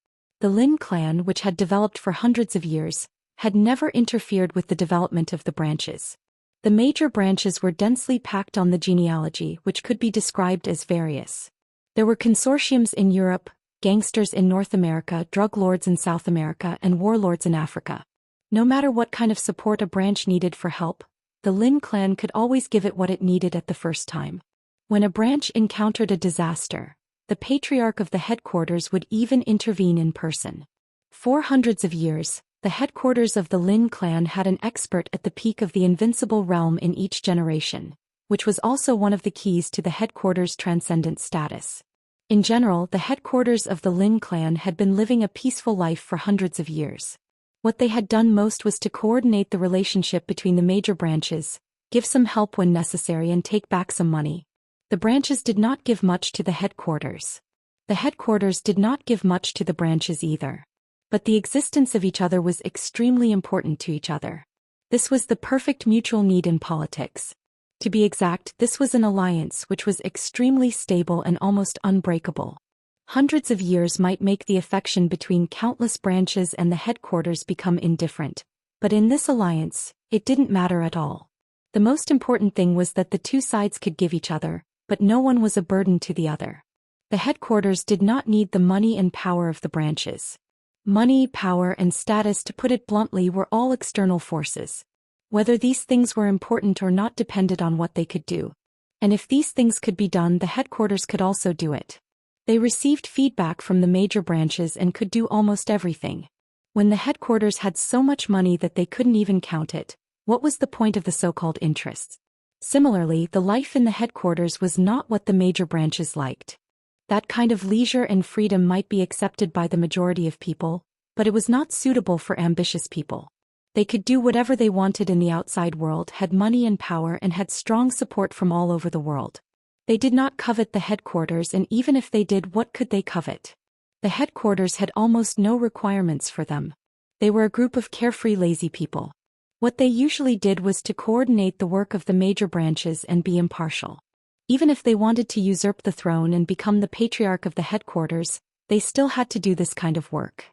The Lin clan, which had developed for hundreds of years, had never interfered with the development of the branches. The major branches were densely packed on the genealogy, which could be described as various. There were consortiums in Europe, gangsters in North America, drug lords in South America, and warlords in Africa. No matter what kind of support a branch needed for help, the Lin clan could always give it what it needed at the first time. When a branch encountered a disaster, the patriarch of the headquarters would even intervene in person. For hundreds of years, the headquarters of the Lin clan had an expert at the peak of the invincible realm in each generation, which was also one of the keys to the headquarters' transcendent status. In general, the headquarters of the Lin clan had been living a peaceful life for hundreds of years. What they had done most was to coordinate the relationship between the major branches, give some help when necessary and take back some money. The branches did not give much to the headquarters. The headquarters did not give much to the branches either. But the existence of each other was extremely important to each other. This was the perfect mutual need in politics. To be exact, this was an alliance which was extremely stable and almost unbreakable. Hundreds of years might make the affection between countless branches and the headquarters become indifferent, but in this alliance, it didn't matter at all. The most important thing was that the two sides could give each other, but no one was a burden to the other. The headquarters did not need the money and power of the branches. Money, power, and status, to put it bluntly, were all external forces. Whether these things were important or not depended on what they could do. And if these things could be done, the headquarters could also do it. They received feedback from the major branches and could do almost everything. When the headquarters had so much money that they couldn't even count it, what was the point of the so-called interests? Similarly, the life in the headquarters was not what the major branches liked. That kind of leisure and freedom might be accepted by the majority of people, but it was not suitable for ambitious people. They could do whatever they wanted in the outside world, had money and power, and had strong support from all over the world. They did not covet the headquarters, and even if they did, what could they covet? The headquarters had almost no requirements for them. They were a group of carefree, lazy people. What they usually did was to coordinate the work of the major branches and be impartial. Even if they wanted to usurp the throne and become the patriarch of the headquarters, they still had to do this kind of work.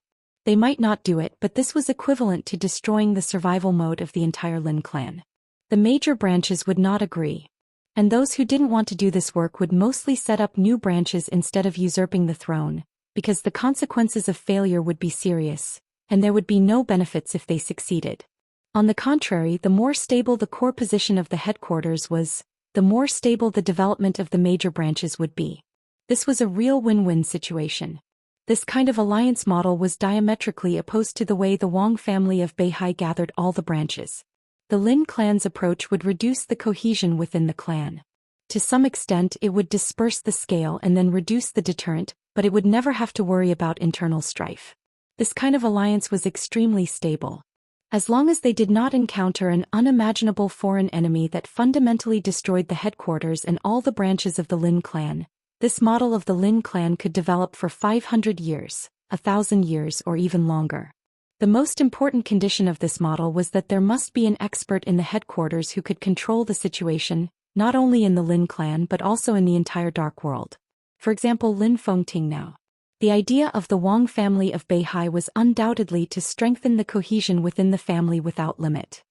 They might not do it, but this was equivalent to destroying the survival mode of the entire Lin clan. The major branches would not agree. And those who didn't want to do this work would mostly set up new branches instead of usurping the throne, because the consequences of failure would be serious, and there would be no benefits if they succeeded. On the contrary, the more stable the core position of the headquarters was, the more stable the development of the major branches would be. This was a real win-win situation. This kind of alliance model was diametrically opposed to the way the Wang family of Beihai gathered all the branches. The Lin clan's approach would reduce the cohesion within the clan. To some extent it would disperse the scale and then reduce the deterrent, but it would never have to worry about internal strife. This kind of alliance was extremely stable. As long as they did not encounter an unimaginable foreign enemy that fundamentally destroyed the headquarters and all the branches of the Lin clan, this model of the Lin clan could develop for 500 years, 1,000 years, or even longer. The most important condition of this model was that there must be an expert in the headquarters who could control the situation, not only in the Lin clan but also in the entire Dark World. For example, Lin Fengting now. The idea of the Wang family of Beihai was undoubtedly to strengthen the cohesion within the family without limit.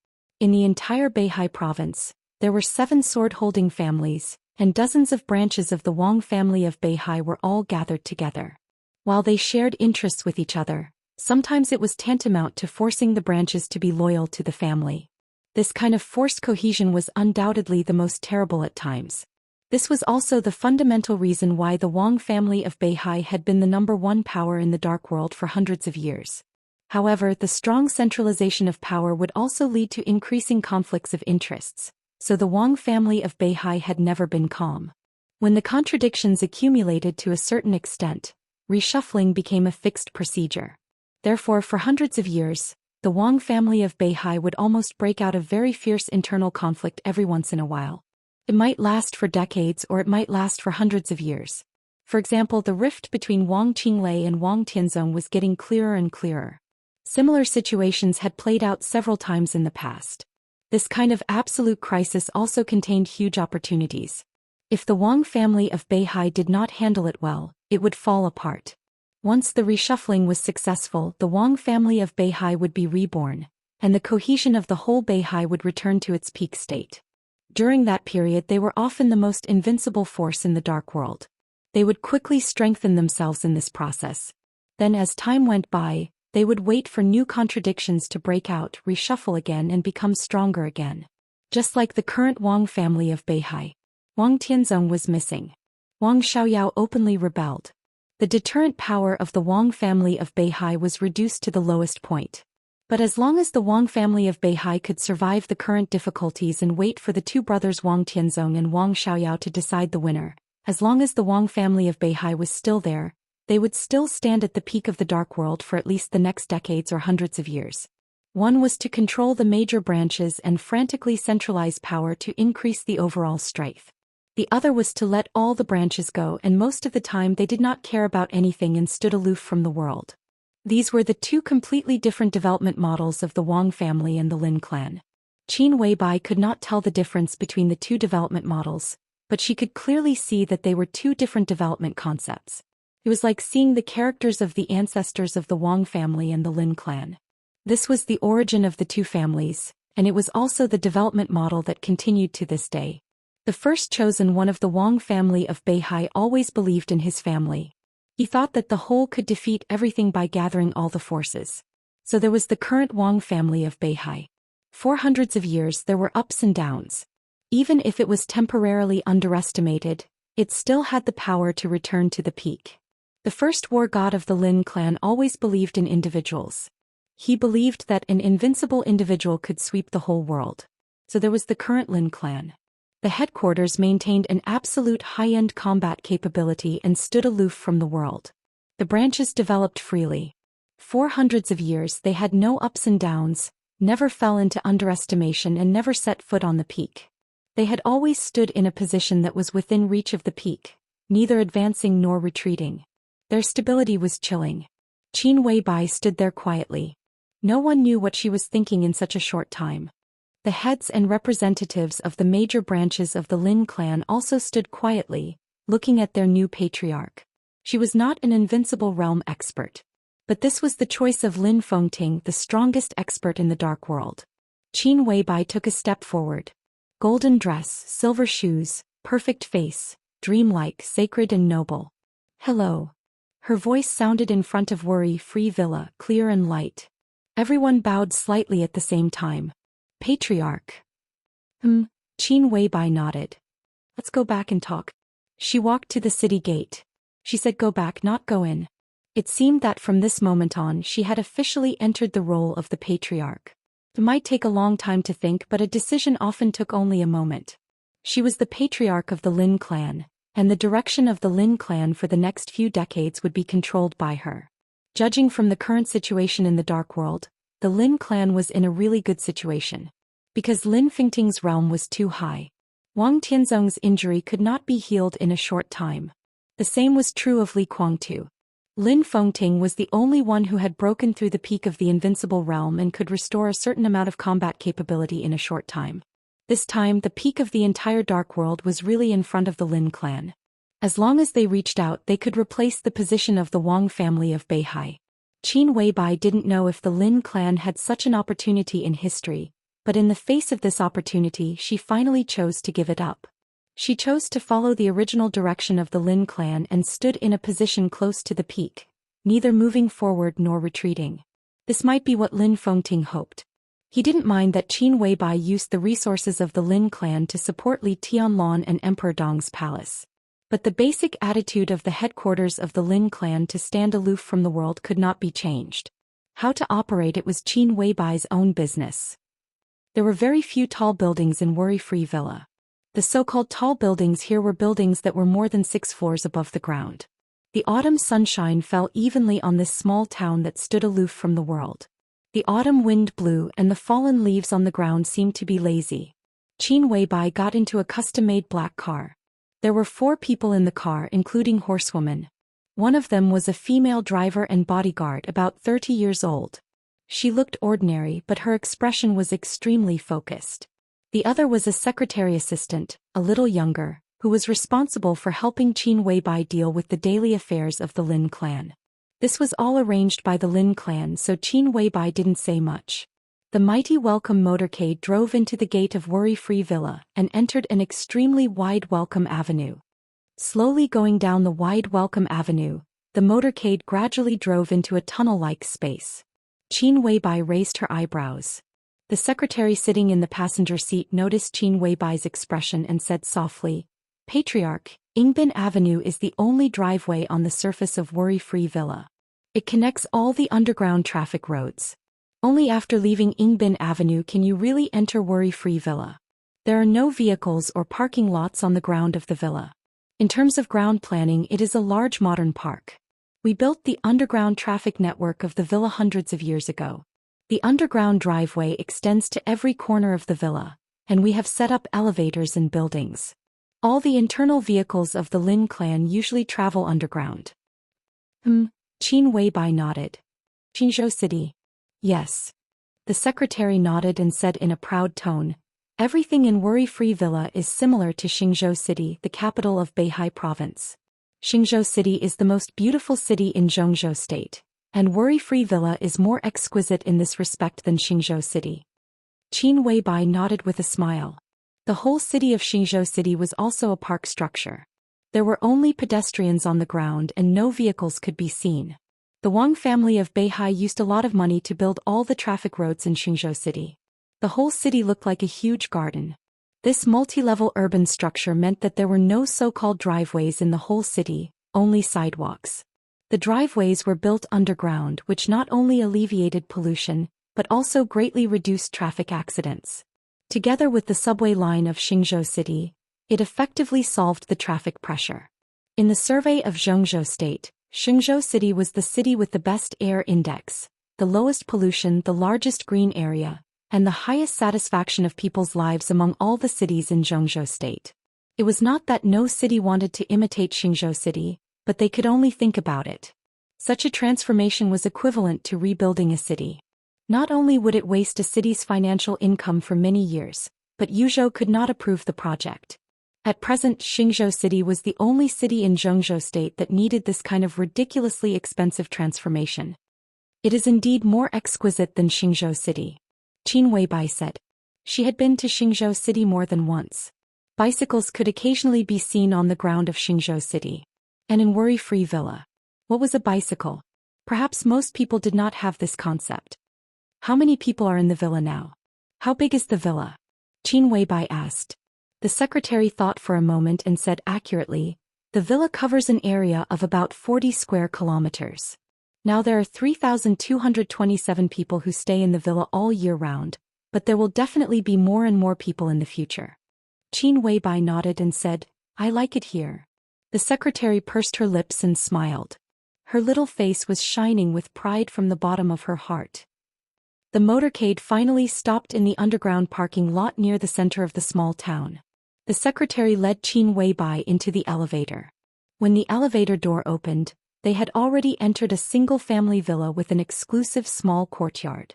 In the entire Beihai province, there were 7 sword-holding families, and dozens of branches of the Wang family of Beihai were all gathered together. While they shared interests with each other, sometimes it was tantamount to forcing the branches to be loyal to the family. This kind of forced cohesion was undoubtedly the most terrible at times. This was also the fundamental reason why the Wang family of Beihai had been the #1 power in the Dark World for hundreds of years. However, the strong centralization of power would also lead to increasing conflicts of interests, so the Wang family of Beihai had never been calm. When the contradictions accumulated to a certain extent, reshuffling became a fixed procedure. Therefore, for hundreds of years, the Wang family of Beihai would almost break out a very fierce internal conflict every once in a while. It might last for decades or it might last for hundreds of years. For example, the rift between Wang Qinglei and Wang Tianzong was getting clearer and clearer. Similar situations had played out several times in the past. This kind of absolute crisis also contained huge opportunities. If the Wang family of Beihai did not handle it well, it would fall apart. Once the reshuffling was successful, the Wang family of Beihai would be reborn, and the cohesion of the whole Beihai would return to its peak state. During that period they were often the most invincible force in the Dark World. They would quickly strengthen themselves in this process. Then as time went by, they would wait for new contradictions to break out, reshuffle again and become stronger again. Just like the current Wang family of Beihai. Wang Tianzong was missing. Wang Xiaoyao openly rebelled. The deterrent power of the Wang family of Beihai was reduced to the lowest point. But as long as the Wang family of Beihai could survive the current difficulties and wait for the 2 brothers Wang Tianzong and Wang Xiaoyao to decide the winner, as long as the Wang family of Beihai was still there, they would still stand at the peak of the Dark World for at least the next decades or hundreds of years. One was to control the major branches and frantically centralize power to increase the overall strength. The other was to let all the branches go, and most of the time they did not care about anything and stood aloof from the world. These were the 2 completely different development models of the Wang family and the Lin clan. Qin Weibai could not tell the difference between the 2 development models, but she could clearly see that they were 2 different development concepts. It was like seeing the characters of the ancestors of the Wang family and the Lin clan. This was the origin of the 2 families, and it was also the development model that continued to this day. The first chosen one of the Wang family of Beihai always believed in his family. He thought that the whole could defeat everything by gathering all the forces. So there was the current Wang family of Beihai. For hundreds of years there were ups and downs. Even if it was temporarily underestimated, it still had the power to return to the peak. The first war god of the Lin clan always believed in individuals. He believed that an invincible individual could sweep the whole world. So there was the current Lin clan. The headquarters maintained an absolute high-end combat capability and stood aloof from the world. The branches developed freely. For hundreds of years they had no ups and downs, never fell into underestimation and never set foot on the peak. They had always stood in a position that was within reach of the peak, neither advancing nor retreating. Their stability was chilling. Qin Weibai stood there quietly. No one knew what she was thinking in such a short time. The heads and representatives of the major branches of the Lin clan also stood quietly, looking at their new patriarch. She was not an invincible realm expert. But this was the choice of Lin Fengting, the strongest expert in the Dark World. Qin Weibai took a step forward. Golden dress, silver shoes, perfect face, dreamlike, sacred and noble. Hello. Her voice sounded in front of worry-free villa, clear and light. Everyone bowed slightly at the same time. Patriarch. Qin Weibai nodded. Let's go back and talk. She walked to the city gate. She said go back, not go in. It seemed that from this moment on she had officially entered the role of the patriarch. It might take a long time to think, but a decision often took only a moment. She was the patriarch of the Lin clan, and the direction of the Lin clan for the next few decades would be controlled by her. Judging from the current situation in the Dark World, the Lin clan was in a really good situation. Because Lin Fengting's realm was too high. Wang Tianzong's injury could not be healed in a short time. The same was true of Li Guangtu. Lin Fengting was the only one who had broken through the peak of the invincible realm and could restore a certain amount of combat capability in a short time. This time the peak of the entire Dark World was really in front of the Lin clan. As long as they reached out, they could replace the position of the Wang family of Beihai. Qin Weibai didn't know if the Lin clan had such an opportunity in history, but in the face of this opportunity she finally chose to give it up. She chose to follow the original direction of the Lin clan and stood in a position close to the peak, neither moving forward nor retreating. This might be what Lin Fengting hoped. He didn't mind that Qin Weibai used the resources of the Lin clan to support Li Tianlan and Emperor Dong's palace. But the basic attitude of the headquarters of the Lin clan to stand aloof from the world could not be changed. How to operate it was Qin Weibai's own business. There were very few tall buildings in Worry-Free Villa. The so-called tall buildings here were buildings that were more than 6 floors above the ground. The autumn sunshine fell evenly on this small town that stood aloof from the world. The autumn wind blew and the fallen leaves on the ground seemed to be lazy. Qin Weibai got into a custom-made black car. There were 4 people in the car, including horsewoman. One of them was a female driver and bodyguard about 30 years old. She looked ordinary, but her expression was extremely focused. The other was a secretary assistant, a little younger, who was responsible for helping Qin Weibai deal with the daily affairs of the Lin clan. This was all arranged by the Lin clan, so Qin Weibai didn't say much. The mighty welcome motorcade drove into the gate of Worry-Free Villa and entered an extremely wide welcome avenue. Slowly going down the wide welcome avenue, the motorcade gradually drove into a tunnel-like space. Qin Weibai raised her eyebrows. The secretary sitting in the passenger seat noticed Qin Weibai's expression and said softly, "Patriarch, Yingbin Avenue is the only driveway on the surface of Worry-Free Villa. It connects all the underground traffic roads. Only after leaving Yingbin Avenue can you really enter Worry-Free Villa. There are no vehicles or parking lots on the ground of the villa. In terms of ground planning, it is a large modern park. We built the underground traffic network of the villa hundreds of years ago. The underground driveway extends to every corner of the villa, and we have set up elevators and buildings. All the internal vehicles of the Lin clan usually travel underground." Qin Weibai nodded. "Xingzhou City?" "Yes." The secretary nodded and said in a proud tone, "Everything in Worry-Free Villa is similar to Xingzhou City, the capital of Beihai Province. Xingzhou City is the most beautiful city in Zhongzhou State, and Worry-Free Villa is more exquisite in this respect than Xingzhou City." Qin Weibai nodded with a smile. The whole city of Xingzhou City was also a park structure. There were only pedestrians on the ground and no vehicles could be seen. The Wang family of Beihai used a lot of money to build all the traffic roads in Xingzhou City. The whole city looked like a huge garden. This multi-level urban structure meant that there were no so-called driveways in the whole city, only sidewalks. The driveways were built underground, which not only alleviated pollution, but also greatly reduced traffic accidents. Together with the subway line of Xingzhou City, it effectively solved the traffic pressure. In the survey of Zhongzhou State, Xingzhou City was the city with the best air index, the lowest pollution, the largest green area, and the highest satisfaction of people's lives among all the cities in Zhongzhou State. It was not that no city wanted to imitate Xingzhou City, but they could only think about it. Such a transformation was equivalent to rebuilding a city. Not only would it waste a city's financial income for many years, but Yuzhou could not approve the project. At present, Xingzhou City was the only city in Zhongzhou State that needed this kind of ridiculously expensive transformation. "It is indeed more exquisite than Xingzhou City," Qin Weibai said. She had been to Xingzhou City more than once. Bicycles could occasionally be seen on the ground of Xingzhou City. And in Worry-Free Villa. What was a bicycle? Perhaps most people did not have this concept. "How many people are in the villa now? How big is the villa?" Qin Weibai asked. The secretary thought for a moment and said accurately, "The villa covers an area of about 40 square kilometers. Now there are 3,227 people who stay in the villa all year round, but there will definitely be more and more people in the future." Qin Weibai nodded and said, "I like it here." The secretary pursed her lips and smiled. Her little face was shining with pride from the bottom of her heart. The motorcade finally stopped in the underground parking lot near the center of the small town. The secretary led Qin Weibai into the elevator. When the elevator door opened, they had already entered a single-family villa with an exclusive small courtyard.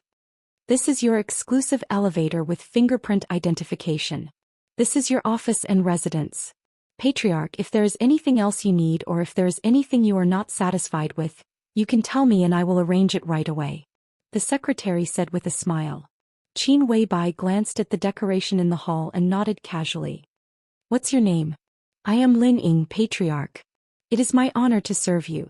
"This is your exclusive elevator with fingerprint identification. This is your office and residence. Patriarch, if there is anything else you need or if there is anything you are not satisfied with, you can tell me and I will arrange it right away," the secretary said with a smile. Qin Weibai glanced at the decoration in the hall and nodded casually. "What's your name?" "I am Lin Ying, Patriarch. It is my honor to serve you."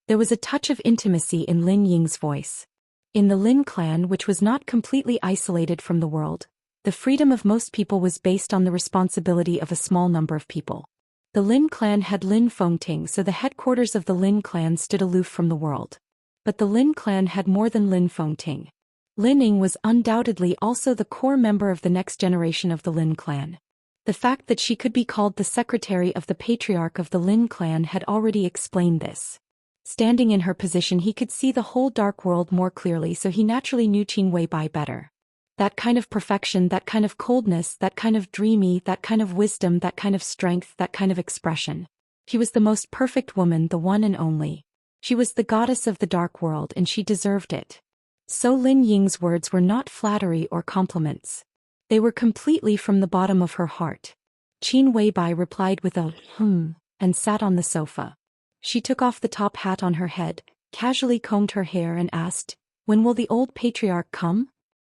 There was a touch of intimacy in Lin Ying's voice. In the Lin clan, which was not completely isolated from the world, the freedom of most people was based on the responsibility of a small number of people. The Lin clan had Lin Fengting, so the headquarters of the Lin clan stood aloof from the world. But the Lin clan had more than Lin Fengting. Lin Ying was undoubtedly also the core member of the next generation of the Lin clan. The fact that she could be called the secretary of the patriarch of the Lin clan had already explained this. Standing in her position, he could see the whole dark world more clearly, so he naturally knew Qin Weibai better. That kind of perfection, that kind of coldness, that kind of dreamy, that kind of wisdom, that kind of strength, that kind of expression. She was the most perfect woman, the one and only. She was the goddess of the dark world and she deserved it. So Lin Ying's words were not flattery or compliments. They were completely from the bottom of her heart. Qin Weibai replied with a and sat on the sofa. She took off the top hat on her head, casually combed her hair and asked, "When will the old patriarch come?"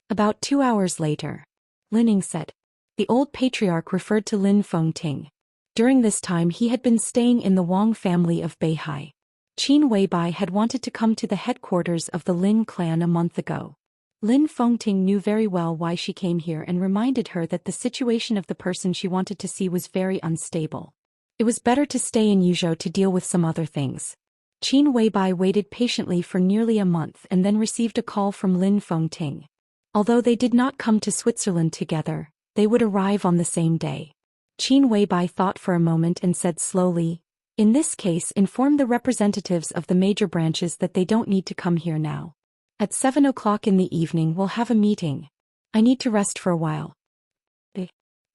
"About 2 hours later," Lin Ying said. The old patriarch referred to Lin Fengting. During this time he had been staying in the Wang family of Beihai. Qin Weibai had wanted to come to the headquarters of the Lin clan a month ago. Lin Fengting knew very well why she came here and reminded her that the situation of the person she wanted to see was very unstable. It was better to stay in Yuzhou to deal with some other things. Qin Weibai waited patiently for nearly a month and then received a call from Lin Fengting. Although they did not come to Switzerland together, they would arrive on the same day. Qin Weibai thought for a moment and said slowly, "In this case, inform the representatives of the major branches that they don't need to come here now. At 7 o'clock in the evening we'll have a meeting. I need to rest for a while."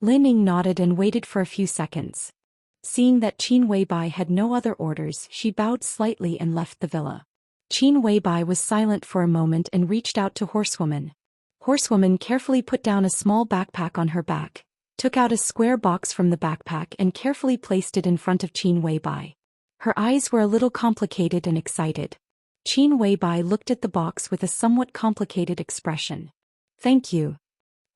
Lin Ying nodded and waited for a few seconds. Seeing that Qin Weibai had no other orders, she bowed slightly and left the villa. Qin Weibai was silent for a moment and reached out to Horsewoman. Horsewoman carefully put down a small backpack on her back, took out a square box from the backpack and carefully placed it in front of Qin Weibai. Her eyes were a little complicated and excited. Qin Weibai looked at the box with a somewhat complicated expression. "Thank you."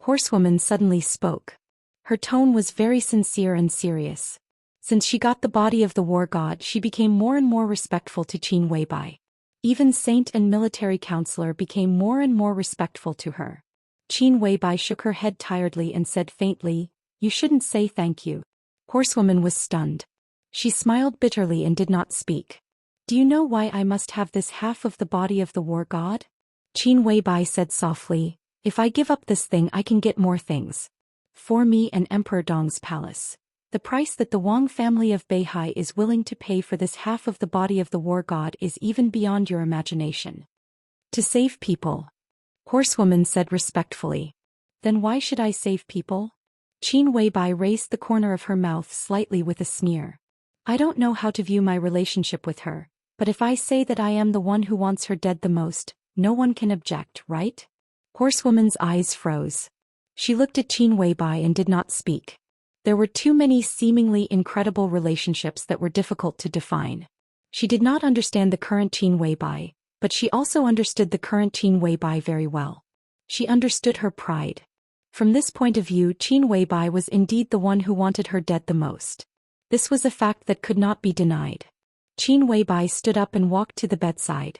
Horsewoman suddenly spoke. Her tone was very sincere and serious. Since she got the body of the war god, she became more and more respectful to Qin Weibai. Even saint and military counselor became more and more respectful to her. Qin Weibai shook her head tiredly and said faintly, "You shouldn't say thank you." Horsewoman was stunned. She smiled bitterly and did not speak. "Do you know why I must have this half of the body of the war god?" Qin Weibai said softly, "If I give up this thing I can get more things. For me and Emperor Dong's palace. The price that the Wang family of Beihai is willing to pay for this half of the body of the war god is even beyond your imagination. To save people." Horsewoman said respectfully. "Then why should I save people?" Qin Weibai raised the corner of her mouth slightly with a sneer. "I don't know how to view my relationship with her, but if I say that I am the one who wants her dead the most, no one can object, right?" Horsewoman's eyes froze. She looked at Qin Weibai and did not speak. There were too many seemingly incredible relationships that were difficult to define. She did not understand the current Qin Weibai, but she also understood the current Qin Weibai very well. She understood her pride. From this point of view, Qin Weibai was indeed the one who wanted her dead the most. This was a fact that could not be denied. Qin Weibai stood up and walked to the bedside.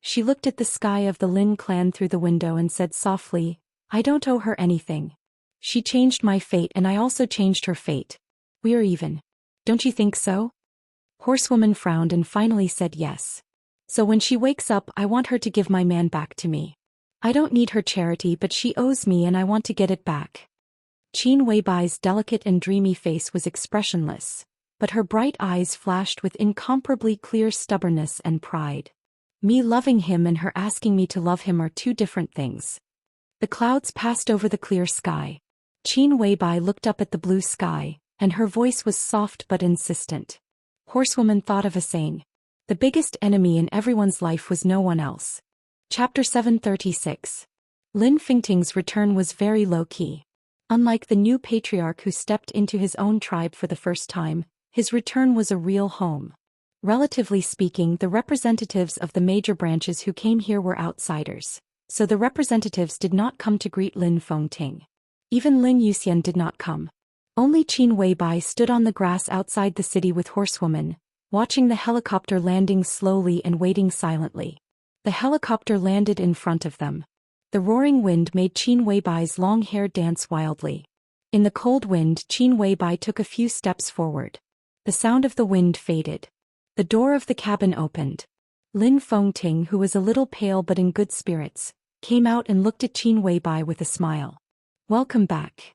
She looked at the sky of the Lin clan through the window and said softly, "I don't owe her anything. She changed my fate and I also changed her fate. We are even. Don't you think so? Horsewoman frowned and finally said yes. So when she wakes up, I want her to give my man back to me. I don't need her charity, but she owes me and I want to get it back. Qin Weibai's delicate and dreamy face was expressionless, but her bright eyes flashed with incomparably clear stubbornness and pride. Me loving him and her asking me to love him are two different things. The clouds passed over the clear sky. Qin Weibai looked up at the blue sky, and her voice was soft but insistent. Horsewoman thought of a saying. The biggest enemy in everyone's life was no one else. Chapter 736. Lin Fengting's return was very low-key. Unlike the new patriarch who stepped into his own tribe for the first time, his return was a real home. Relatively speaking, the representatives of the major branches who came here were outsiders, so the representatives did not come to greet Lin Fengting. Even Lin Yuxian did not come. Only Qin Weibai stood on the grass outside the city with Horsewoman, watching the helicopter landing slowly and waiting silently. The helicopter landed in front of them. The roaring wind made Qin Weibai's long hair dance wildly. In the cold wind, Qin Weibai took a few steps forward. The sound of the wind faded. The door of the cabin opened. Lin Fengting, who was a little pale but in good spirits, came out and looked at Qin Weibai with a smile. Welcome back.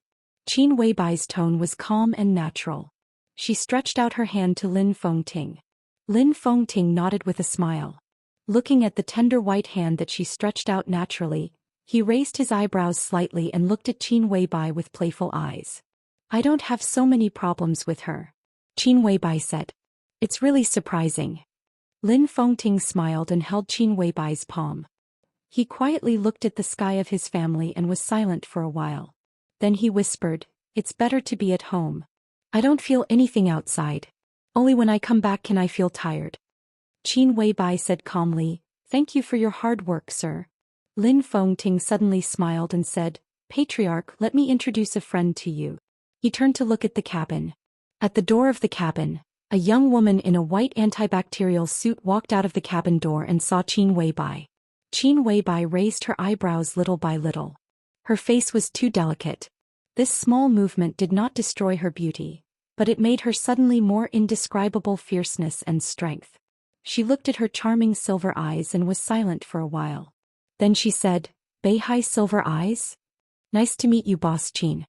Qin Weibai's tone was calm and natural. She stretched out her hand to Lin Fengting. Lin Fengting nodded with a smile. Looking at the tender white hand that she stretched out naturally, he raised his eyebrows slightly and looked at Qin Weibai with playful eyes. I don't have so many problems with her. Qin Weibai said. It's really surprising. Lin Fengting smiled and held Qin Weibai's palm. He quietly looked at the sky of his family and was silent for a while. Then he whispered, It's better to be at home. I don't feel anything outside. Only when I come back can I feel tired. Qin Weibai said calmly, Thank you for your hard work, sir. Lin Fengting suddenly smiled and said, Patriarch, let me introduce a friend to you. He turned to look at the cabin. At the door of the cabin, a young woman in a white antibacterial suit walked out of the cabin door and saw Qin Weibai. Qin Weibai raised her eyebrows little by little. Her face was too delicate. This small movement did not destroy her beauty, but it made her suddenly more indescribable fierceness and strength. She looked at her charming silver eyes and was silent for a while. Then she said, Beihai Silver Eyes? Nice to meet you, Boss Qin.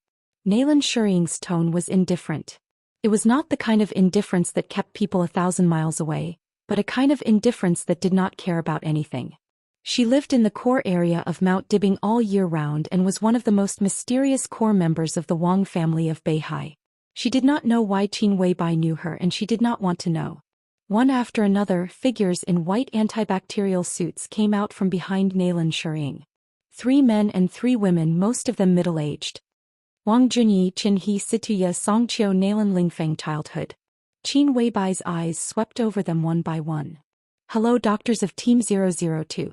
Naylan Shuriying's tone was indifferent. It was not the kind of indifference that kept people 1,000 miles away, but a kind of indifference that did not care about anything. She lived in the core area of Mount Dibing all year round and was one of the most mysterious core members of the Wang family of Beihai. She did not know why Qin Weibai knew her and she did not want to know. One after another, figures in white antibacterial suits came out from behind Naylan Shuriying. 3 men and 3 women, most of them middle-aged. Wang Junyi, Qin He, Situya, Songqiu, Naylan Lingfeng childhood. Qin Weibai's eyes swept over them one by one. Hello, doctors of Team 002.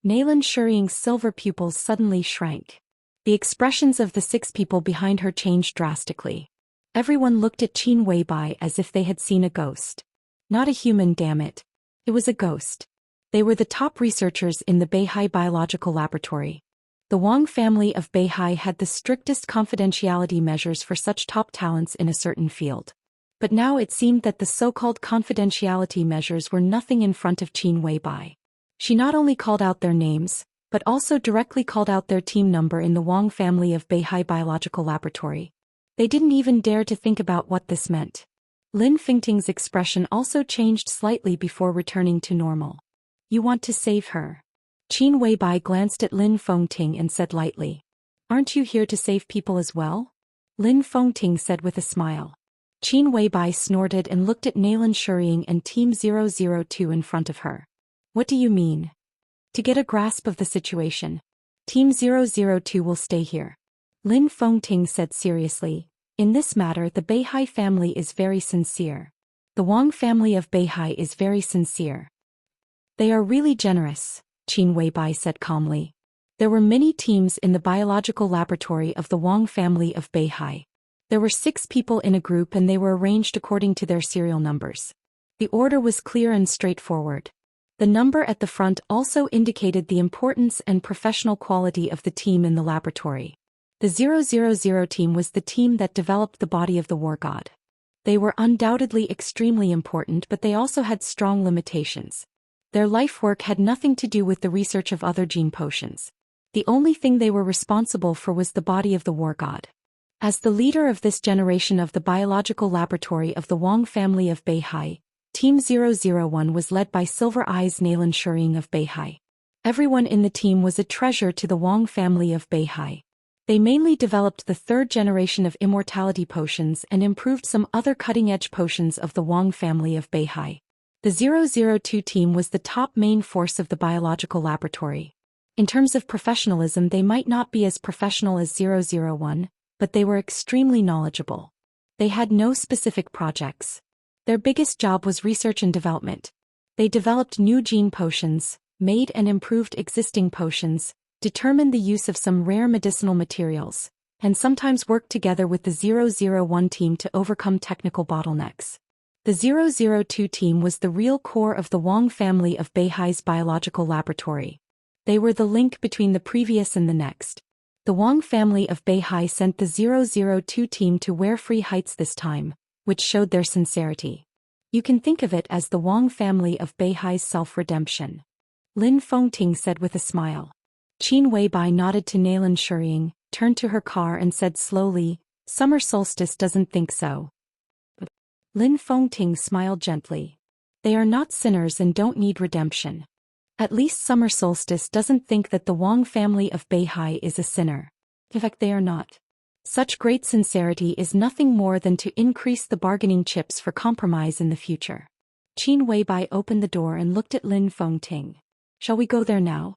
Naylan Shuriying's silver pupils suddenly shrank. The expressions of the 6 people behind her changed drastically. Everyone looked at Qin Weibai as if they had seen a ghost. Not a human, damn it. It was a ghost. They were the top researchers in the Beihai Biological Laboratory. The Wang family of Beihai had the strictest confidentiality measures for such top talents in a certain field. But now it seemed that the so-called confidentiality measures were nothing in front of Qin Weibai. She not only called out their names, but also directly called out their team number in the Wang family of Beihai Biological Laboratory. They didn't even dare to think about what this meant. Lin Fengting's expression also changed slightly before returning to normal. You want to save her? Qin Weibai glanced at Lin Fengting and said lightly. Aren't you here to save people as well? Lin Fengting said with a smile. Qin Weibai snorted and looked at Naylan Shuriying and Team 002 in front of her. What do you mean? To get a grasp of the situation, Team 002 will stay here. Lin Fengting said seriously. In this matter, the Beihai family is very sincere. The Wang family of Beihai is very sincere. They are really generous, Qin Weibai said calmly. There were many teams in the biological laboratory of the Wang family of Beihai. There were 6 people in a group and they were arranged according to their serial numbers. The order was clear and straightforward. The number at the front also indicated the importance and professional quality of the team in the laboratory. The 000 team was the team that developed the body of the war god. They were undoubtedly extremely important, but they also had strong limitations. Their life work had nothing to do with the research of other gene potions. The only thing they were responsible for was the body of the war god. As the leader of this generation of the biological laboratory of the Wang family of Beihai, Team 001 was led by Silver Eyes Nalan Shuring of Beihai. Everyone in the team was a treasure to the Wang family of Beihai. They mainly developed the third generation of immortality potions and improved some other cutting-edge potions of the Wang family of Beihai. The 002 team was the top main force of the biological laboratory. In terms of professionalism, they might not be as professional as 001, but they were extremely knowledgeable. They had no specific projects. Their biggest job was research and development. They developed new gene potions, made and improved existing potions, determined the use of some rare medicinal materials, and sometimes worked together with the 001 team to overcome technical bottlenecks. The 002 team was the real core of the Wang family of Beihai's biological laboratory. They were the link between the previous and the next. The Wang family of Beihai sent the 002 team to Warefree Heights this time, which showed their sincerity. You can think of it as the Wang family of Beihai's self-redemption. Lin Fengting said with a smile. Qin Weibai nodded to Nalan Shuring, turned to her car and said slowly, "Summer solstice doesn't think so." Lin Fengting smiled gently. They are not sinners and don't need redemption. At least summer solstice doesn't think that the Wang family of Beihai is a sinner. In fact, they are not. Such great sincerity is nothing more than to increase the bargaining chips for compromise in the future. Qin Weibai opened the door and looked at Lin Fengting. Shall we go there now?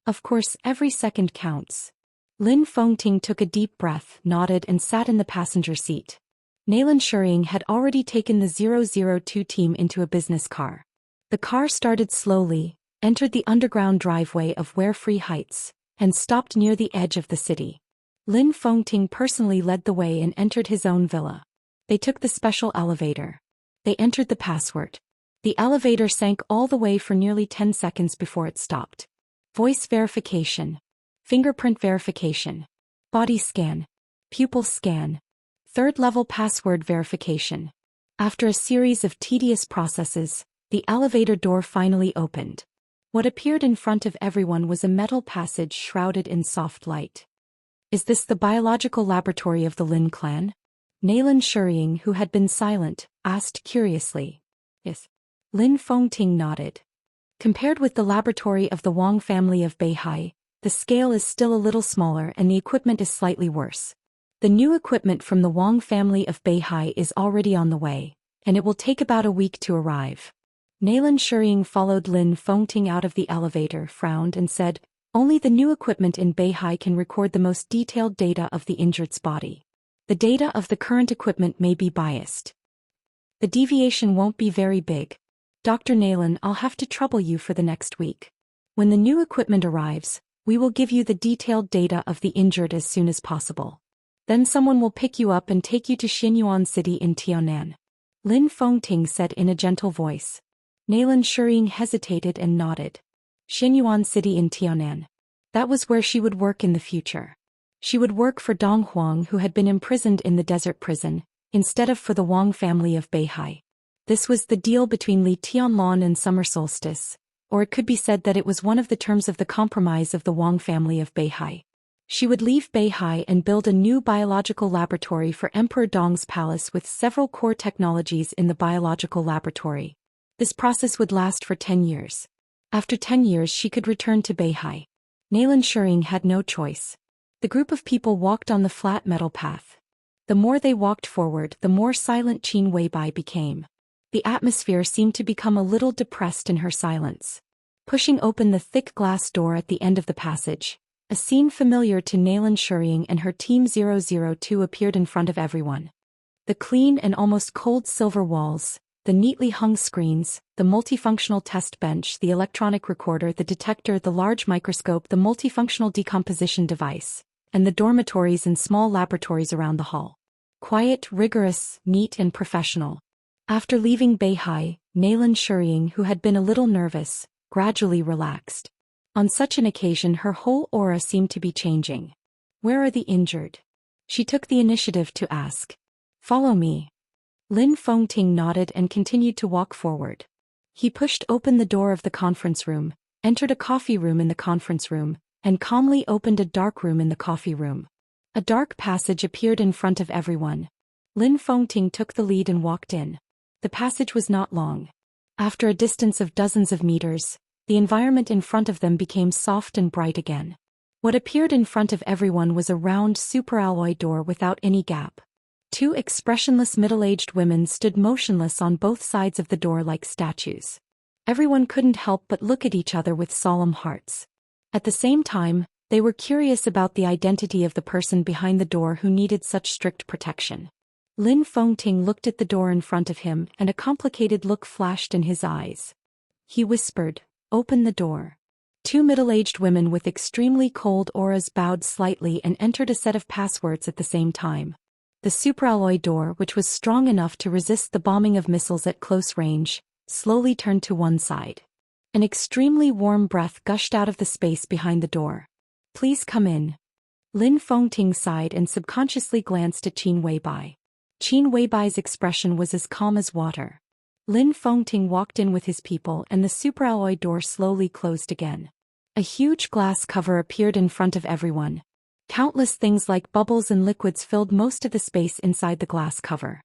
Of course, every second counts. Lin Fengting took a deep breath, nodded and sat in the passenger seat. Nalan Shuring had already taken the 002 team into a business car. The car started slowly, entered the underground driveway of Warefree Heights, and stopped near the edge of the city. Lin Fengting personally led the way and entered his own villa. They took the special elevator. They entered the password. The elevator sank all the way for nearly 10 seconds before it stopped. Voice verification. Fingerprint verification. Body scan. Pupil scan. Third-level password verification. After a series of tedious processes, the elevator door finally opened. What appeared in front of everyone was a metal passage shrouded in soft light. Is this the biological laboratory of the Lin clan? Nalan Shuring, who had been silent, asked curiously. Yes. Lin Fengting nodded. Compared with the laboratory of the Wang family of Beihai, the scale is still a little smaller and the equipment is slightly worse. The new equipment from the Wang family of Beihai is already on the way, and it will take about a week to arrive. Nalan Shuring followed Lin Fengting out of the elevator, frowned and said, "Only the new equipment in Beihai can record the most detailed data of the injured's body. The data of the current equipment may be biased. The deviation won't be very big. Dr. Nalan, I'll have to trouble you for the next week. When the new equipment arrives, we will give you the detailed data of the injured as soon as possible. Then someone will pick you up and take you to Xianyuan City in Tianan," Lin Fengting said in a gentle voice. Nalan Shuring hesitated and nodded. Xianyuan City in Tianan. That was where she would work in the future. She would work for Dong Huang, who had been imprisoned in the desert prison, instead of for the Wang family of Beihai. This was the deal between Li Tianlan and Summer Solstice, or it could be said that it was one of the terms of the compromise of the Wang family of Beihai. She would leave Beihai and build a new biological laboratory for Emperor Dong's palace with several core technologies in the biological laboratory. This process would last for 10 years. After 10 years she could return to Beihai. Nalan Shuring had no choice. The group of people walked on the flat metal path. The more they walked forward, the more silent Qin Weibai became. The atmosphere seemed to become a little depressed in her silence. Pushing open the thick glass door at the end of the passage, a scene familiar to Nalan Shuring and her Team 002 appeared in front of everyone. The clean and almost cold silver walls, the neatly hung screens, the multifunctional test bench, the electronic recorder, the detector, the large microscope, the multifunctional decomposition device, and the dormitories and small laboratories around the hall. Quiet, rigorous, neat and professional. After leaving Beihai, Nalan Shuring, who had been a little nervous, gradually relaxed. On such an occasion her whole aura seemed to be changing. Where are the injured? She took the initiative to ask. Follow me. Lin Fengting nodded and continued to walk forward. He pushed open the door of the conference room, entered a coffee room in the conference room, and calmly opened a dark room in the coffee room. A dark passage appeared in front of everyone. Lin Fengting took the lead and walked in. The passage was not long. After a distance of dozens of meters, the environment in front of them became soft and bright again. What appeared in front of everyone was a round superalloy door without any gap. Two expressionless middle-aged women stood motionless on both sides of the door like statues. Everyone couldn't help but look at each other with solemn hearts. At the same time, they were curious about the identity of the person behind the door who needed such strict protection. Lin Fengting looked at the door in front of him and a complicated look flashed in his eyes. He whispered, "Open the door." Two middle-aged women with extremely cold auras bowed slightly and entered a set of passwords at the same time. The superalloy door, which was strong enough to resist the bombing of missiles at close range, slowly turned to one side. An extremely warm breath gushed out of the space behind the door. "Please come in." Lin Fengting sighed and subconsciously glanced at Qin Weibai. Qin Weibai's expression was as calm as water. Lin Fengting walked in with his people and the superalloy door slowly closed again. A huge glass cover appeared in front of everyone. Countless things like bubbles and liquids filled most of the space inside the glass cover.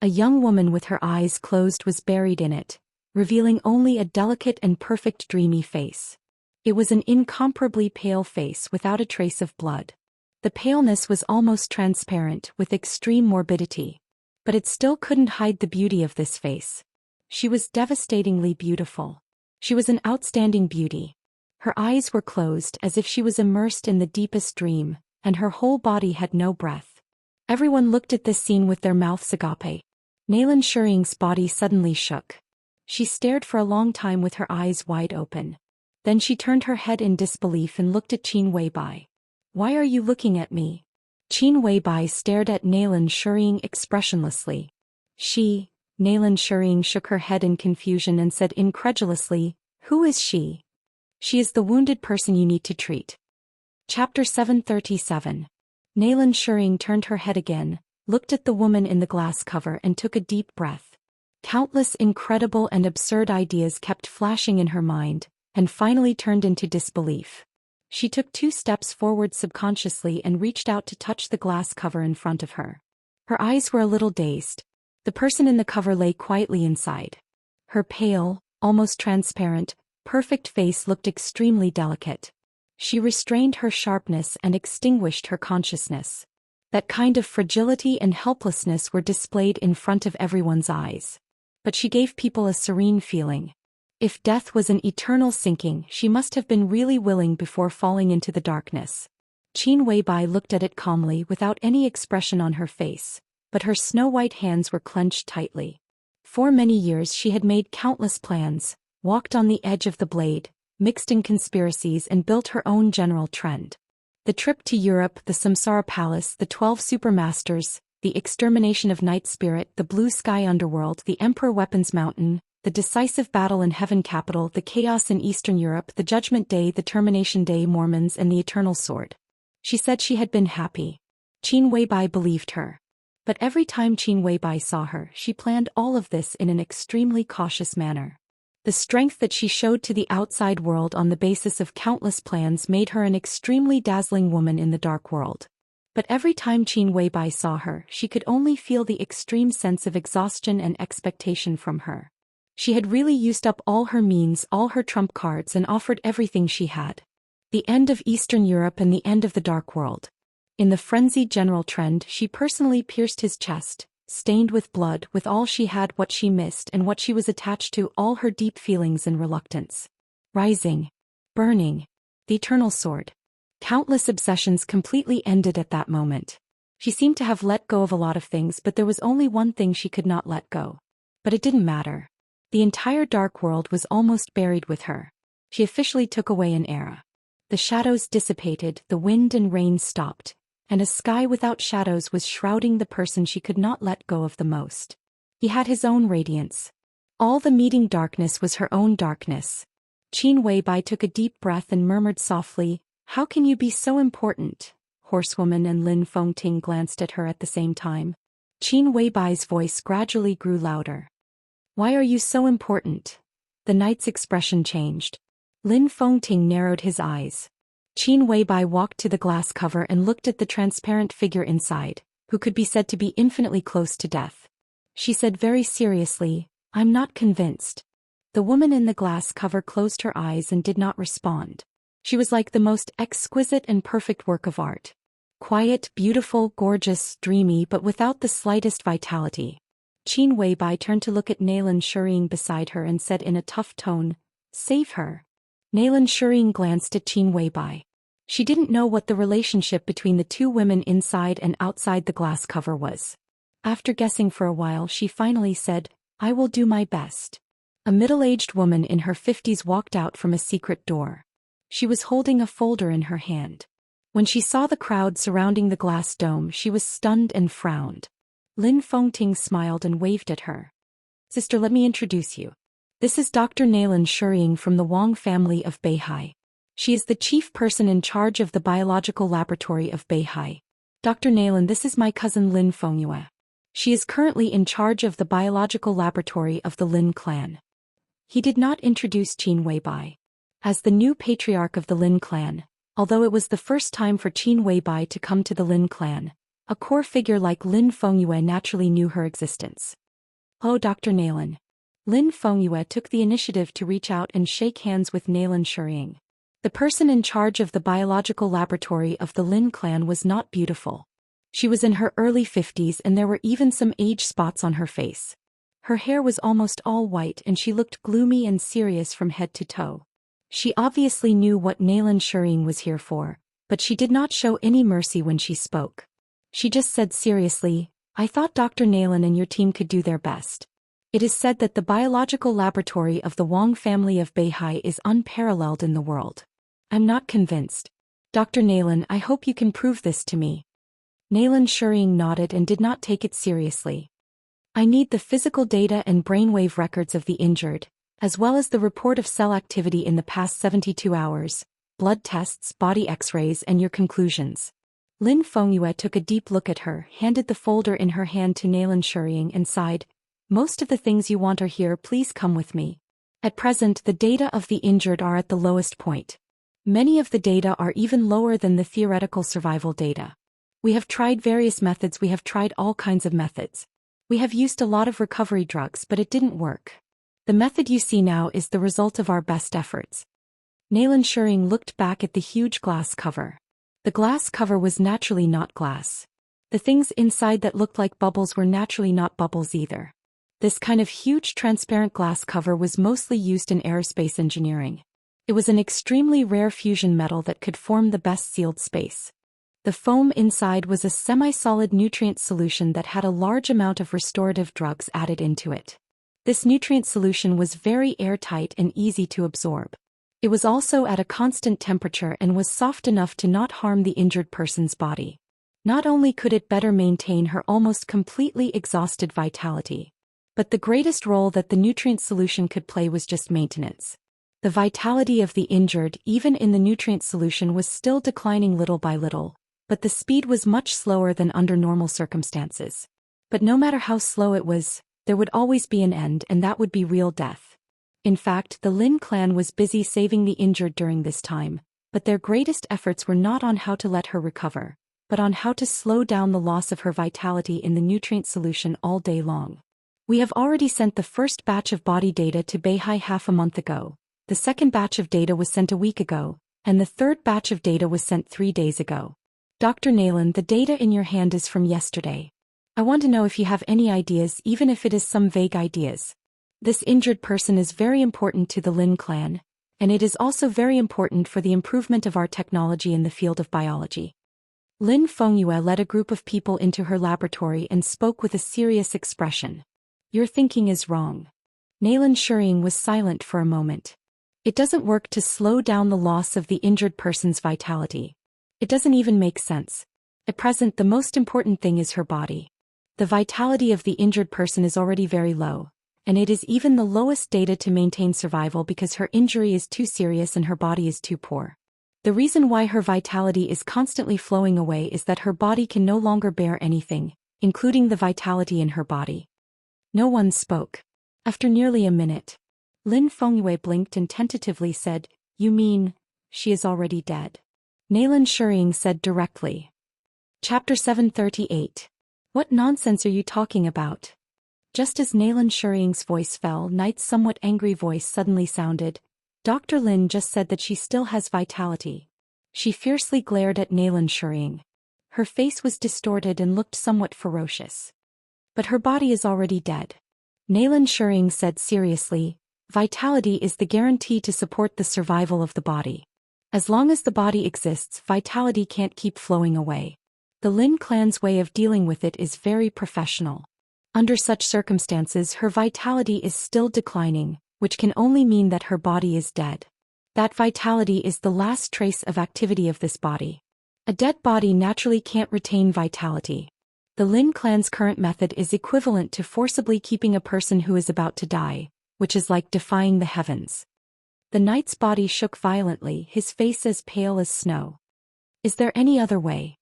A young woman with her eyes closed was buried in it, revealing only a delicate and perfect dreamy face. It was an incomparably pale face without a trace of blood. The paleness was almost transparent with extreme morbidity. But it still couldn't hide the beauty of this face. She was devastatingly beautiful. She was an outstanding beauty. Her eyes were closed as if she was immersed in the deepest dream, and her whole body had no breath. Everyone looked at this scene with their mouths agape. Nalan Shuring's body suddenly shook. She stared for a long time with her eyes wide open. Then she turned her head in disbelief and looked at Qin Weibai. "Why are you looking at me?" Qin Weibai stared at Nalan Shuring expressionlessly. Nalan Shuring shook her head in confusion and said incredulously, "Who is she?" "She is the wounded person you need to treat." Chapter 737. Nalan Shuring turned her head again, looked at the woman in the glass cover and took a deep breath. Countless incredible and absurd ideas kept flashing in her mind, and finally turned into disbelief. She took 2 steps forward subconsciously and reached out to touch the glass cover in front of her. Her eyes were a little dazed. The person in the cover lay quietly inside. Her pale, almost transparent, perfect face looked extremely delicate. She restrained her sharpness and extinguished her consciousness. That kind of fragility and helplessness were displayed in front of everyone's eyes. But she gave people a serene feeling. If death was an eternal sinking, she must have been really willing before falling into the darkness. Qin Weibai looked at it calmly without any expression on her face, but her snow-white hands were clenched tightly. For many years she had made countless plans, walked on the edge of the blade, mixed in conspiracies and built her own general trend. The trip to Europe, the Samsara Palace, the 12 Supermasters, the extermination of Night Spirit, the Blue Sky Underworld, the Emperor Weapons Mountain, the decisive battle in Heaven Capital, the chaos in Eastern Europe, the Judgment Day, the Termination Day, Mormons and the Eternal Sword. She said she had been happy. Qin Weibai believed her. But every time Qin Weibai saw her, she planned all of this in an extremely cautious manner. The strength that she showed to the outside world on the basis of countless plans made her an extremely dazzling woman in the dark world. But every time Qin Weibai saw her, she could only feel the extreme sense of exhaustion and expectation from her. She had really used up all her means, all her trump cards and offered everything she had. The end of Eastern Europe and the end of the dark world. In the frenzied general trend, she personally pierced his chest, stained with blood, with all she had, what she missed and what she was attached to, all her deep feelings and reluctance. Rising. Burning. The Eternal Sword. Countless obsessions completely ended at that moment. She seemed to have let go of a lot of things, but there was only one thing she could not let go. But it didn't matter. The entire dark world was almost buried with her. She officially took away an era. The shadows dissipated, the wind and rain stopped, and a sky without shadows was shrouding the person she could not let go of the most. He had his own radiance. All the meeting darkness was her own darkness. Qin Weibai took a deep breath and murmured softly, "How can you be so important? horsewoman and Lin Fengting glanced at her at the same time. Qin Weibai's voice gradually grew louder. Why are you so important? The knight's expression changed. Lin Fengting narrowed his eyes. Qin Weibai walked to the glass cover and looked at the transparent figure inside, who could be said to be infinitely close to death. She said very seriously, I'm not convinced. The woman in the glass cover closed her eyes and did not respond. She was like the most exquisite and perfect work of art. Quiet, beautiful, gorgeous, dreamy, but without the slightest vitality. Qin Weibai turned to look at Nailan Shuring beside her and said in a tough tone, Save her. Nailan Shuring glanced at Qin Weibai. She didn't know what the relationship between the two women inside and outside the glass cover was. After guessing for a while, she finally said, I will do my best. A middle-aged woman in her 50s walked out from a secret door. She was holding a folder in her hand. When she saw the crowd surrounding the glass dome, she was stunned and frowned. Lin Fengting smiled and waved at her. Sister, let me introduce you. This is Dr. Nailan Shuring from the Wang family of Beihai. She is the chief person in charge of the biological laboratory of Beihai. Dr. Nailan, this is my cousin Lin Fengyue. She is currently in charge of the biological laboratory of the Lin clan. He did not introduce Qin Weibai. As the new patriarch of the Lin clan, although it was the first time for Qin Weibai to come to the Lin clan, a core figure like Lin Fengyue naturally knew her existence. Oh, Dr. Nailan. Lin Fengyue took the initiative to reach out and shake hands with Nailan Shuring. The person in charge of the biological laboratory of the Lin clan was not beautiful. She was in her early 50s and there were even some age spots on her face. Her hair was almost all white and she looked gloomy and serious from head to toe. She obviously knew what Nailan Shuring was here for, but she did not show any mercy when she spoke. She just said seriously, I thought Dr. Nailan and your team could do their best. It is said that the biological laboratory of the Wang family of Beihai is unparalleled in the world. I'm not convinced. Dr. Nailan, I hope you can prove this to me. Nailan Shuring nodded and did not take it seriously. I need the physical data and brainwave records of the injured, as well as the report of cell activity in the past 72 hours, blood tests, body x-rays and your conclusions. Lin Fengyue took a deep look at her, handed the folder in her hand to Nailan Shuring and sighed, Most of the things you want are here, please come with me. At present the data of the injured are at the lowest point. Many of the data are even lower than the theoretical survival data. We have tried various methods, we have tried all kinds of methods. We have used a lot of recovery drugs but it didn't work. The method you see now is the result of our best efforts. Nailan Shuring looked back at the huge glass cover. The glass cover was naturally not glass. The things inside that looked like bubbles were naturally not bubbles either. This kind of huge transparent glass cover was mostly used in aerospace engineering. It was an extremely rare fusion metal that could form the best sealed space. The foam inside was a semi-solid nutrient solution that had a large amount of restorative drugs added into it. This nutrient solution was very airtight and easy to absorb. It was also at a constant temperature and was soft enough to not harm the injured person's body. Not only could it better maintain her almost completely exhausted vitality, but the greatest role that the nutrient solution could play was just maintenance. The vitality of the injured, even in the nutrient solution, was still declining little by little, but the speed was much slower than under normal circumstances. But no matter how slow it was, there would always be an end, and that would be real death. In fact, the Lin clan was busy saving the injured during this time, but their greatest efforts were not on how to let her recover, but on how to slow down the loss of her vitality in the nutrient solution all day long. We have already sent the first batch of body data to Beihai half a month ago, the second batch of data was sent a week ago, and the third batch of data was sent 3 days ago. Dr. Nailan, the data in your hand is from yesterday. I want to know if you have any ideas, even if it is some vague ideas. This injured person is very important to the Lin clan, and it is also very important for the improvement of our technology in the field of biology. Lin Fengyue led a group of people into her laboratory and spoke with a serious expression. Your thinking is wrong. Nailan Shuring was silent for a moment. It doesn't work to slow down the loss of the injured person's vitality. It doesn't even make sense. At present, the most important thing is her body. The vitality of the injured person is already very low, and it is even the lowest data to maintain survival because her injury is too serious and her body is too poor. The reason why her vitality is constantly flowing away is that her body can no longer bear anything, including the vitality in her body. No one spoke. After nearly a minute, Lin Fengyue blinked and tentatively said, "You mean, she is already dead?" Naylan Shuying said directly. Chapter 738. What nonsense are you talking about? Just as Naylan Shuying's voice fell, Knight's somewhat angry voice suddenly sounded. Dr. Lin just said that she still has vitality. She fiercely glared at Naylan Shuying. Her face was distorted and looked somewhat ferocious. But her body is already dead. Naylan Shuying said seriously, vitality is the guarantee to support the survival of the body. As long as the body exists, vitality can't keep flowing away. The Lin clan's way of dealing with it is very professional. Under such circumstances, her vitality is still declining, which can only mean that her body is dead. That vitality is the last trace of activity of this body. A dead body naturally can't retain vitality. The Lin clan's current method is equivalent to forcibly keeping a person who is about to die, which is like defying the heavens. The knight's body shook violently, his face as pale as snow. Is there any other way?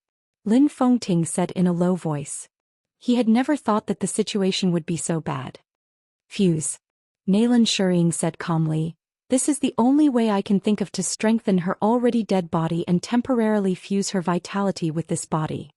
Lin Fengting said in a low voice. He had never thought that the situation would be so bad. Fuse. Naylan Shuying said calmly, this is the only way I can think of to strengthen her already dead body and temporarily fuse her vitality with this body.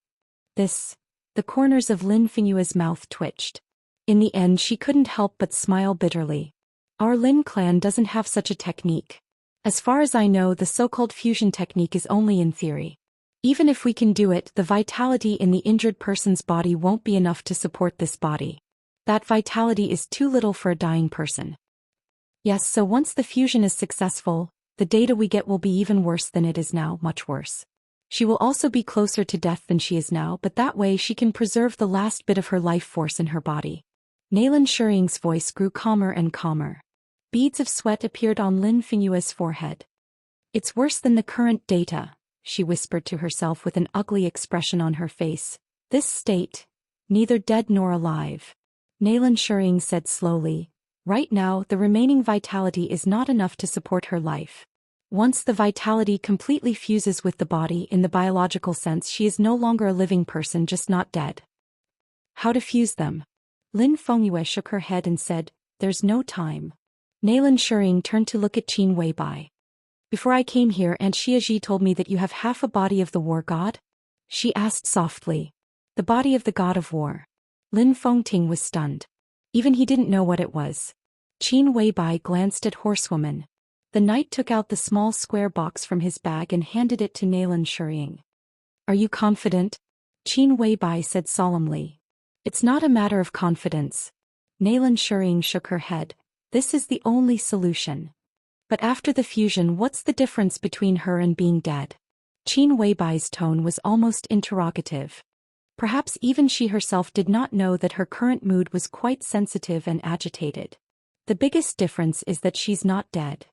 The corners of Lin Fengyue's mouth twitched. In the end she couldn't help but smile bitterly. Our Lin clan doesn't have such a technique. As far as I know, the so-called fusion technique is only in theory. Even if we can do it, the vitality in the injured person's body won't be enough to support this body. That vitality is too little for a dying person. Yes, so once the fusion is successful, the data we get will be even worse than it is now, much worse. She will also be closer to death than she is now, but that way she can preserve the last bit of her life force in her body. Naylan Shuying's voice grew calmer and calmer. Beads of sweat appeared on Lin Fengyue's forehead. It's worse than the current data, she whispered to herself with an ugly expression on her face. This state, neither dead nor alive. Naylan Shuying said slowly, right now the remaining vitality is not enough to support her life. Once the vitality completely fuses with the body in the biological sense, she is no longer a living person, just not dead. How to fuse them? Lin Fengyue shook her head and said, there's no time. Naylan Shuying turned to look at Qin Weibai. Before I came here, Aunt Xiaji told me that you have half a body of the war god? She asked softly. The body of the god of war. Lin Fengting was stunned. Even he didn't know what it was. Qin Weibai glanced at Horsewoman. The knight took out the small square box from his bag and handed it to Naylan Shuying. Are you confident? Qin Weibai said solemnly. It's not a matter of confidence. Naylan Shuying shook her head. This is the only solution. But after the fusion, what's the difference between her and being dead? Qin Weibai's tone was almost interrogative. Perhaps even she herself did not know that her current mood was quite sensitive and agitated. The biggest difference is that she's not dead.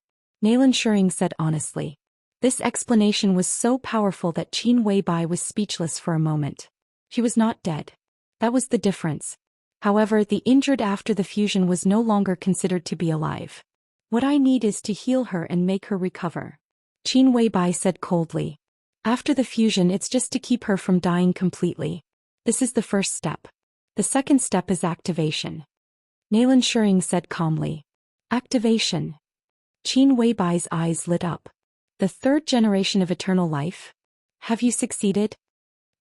Naylan Shuying said honestly. This explanation was so powerful that Qin Weibai was speechless for a moment. She was not dead. That was the difference. However, the injured after the fusion was no longer considered to be alive. What I need is to heal her and make her recover. Qin Weibai said coldly. After the fusion, it's just to keep her from dying completely. This is the first step. The second step is activation. Naylan Shuying said calmly. Activation. Qin Weibai's eyes lit up. The third generation of eternal life? Have you succeeded?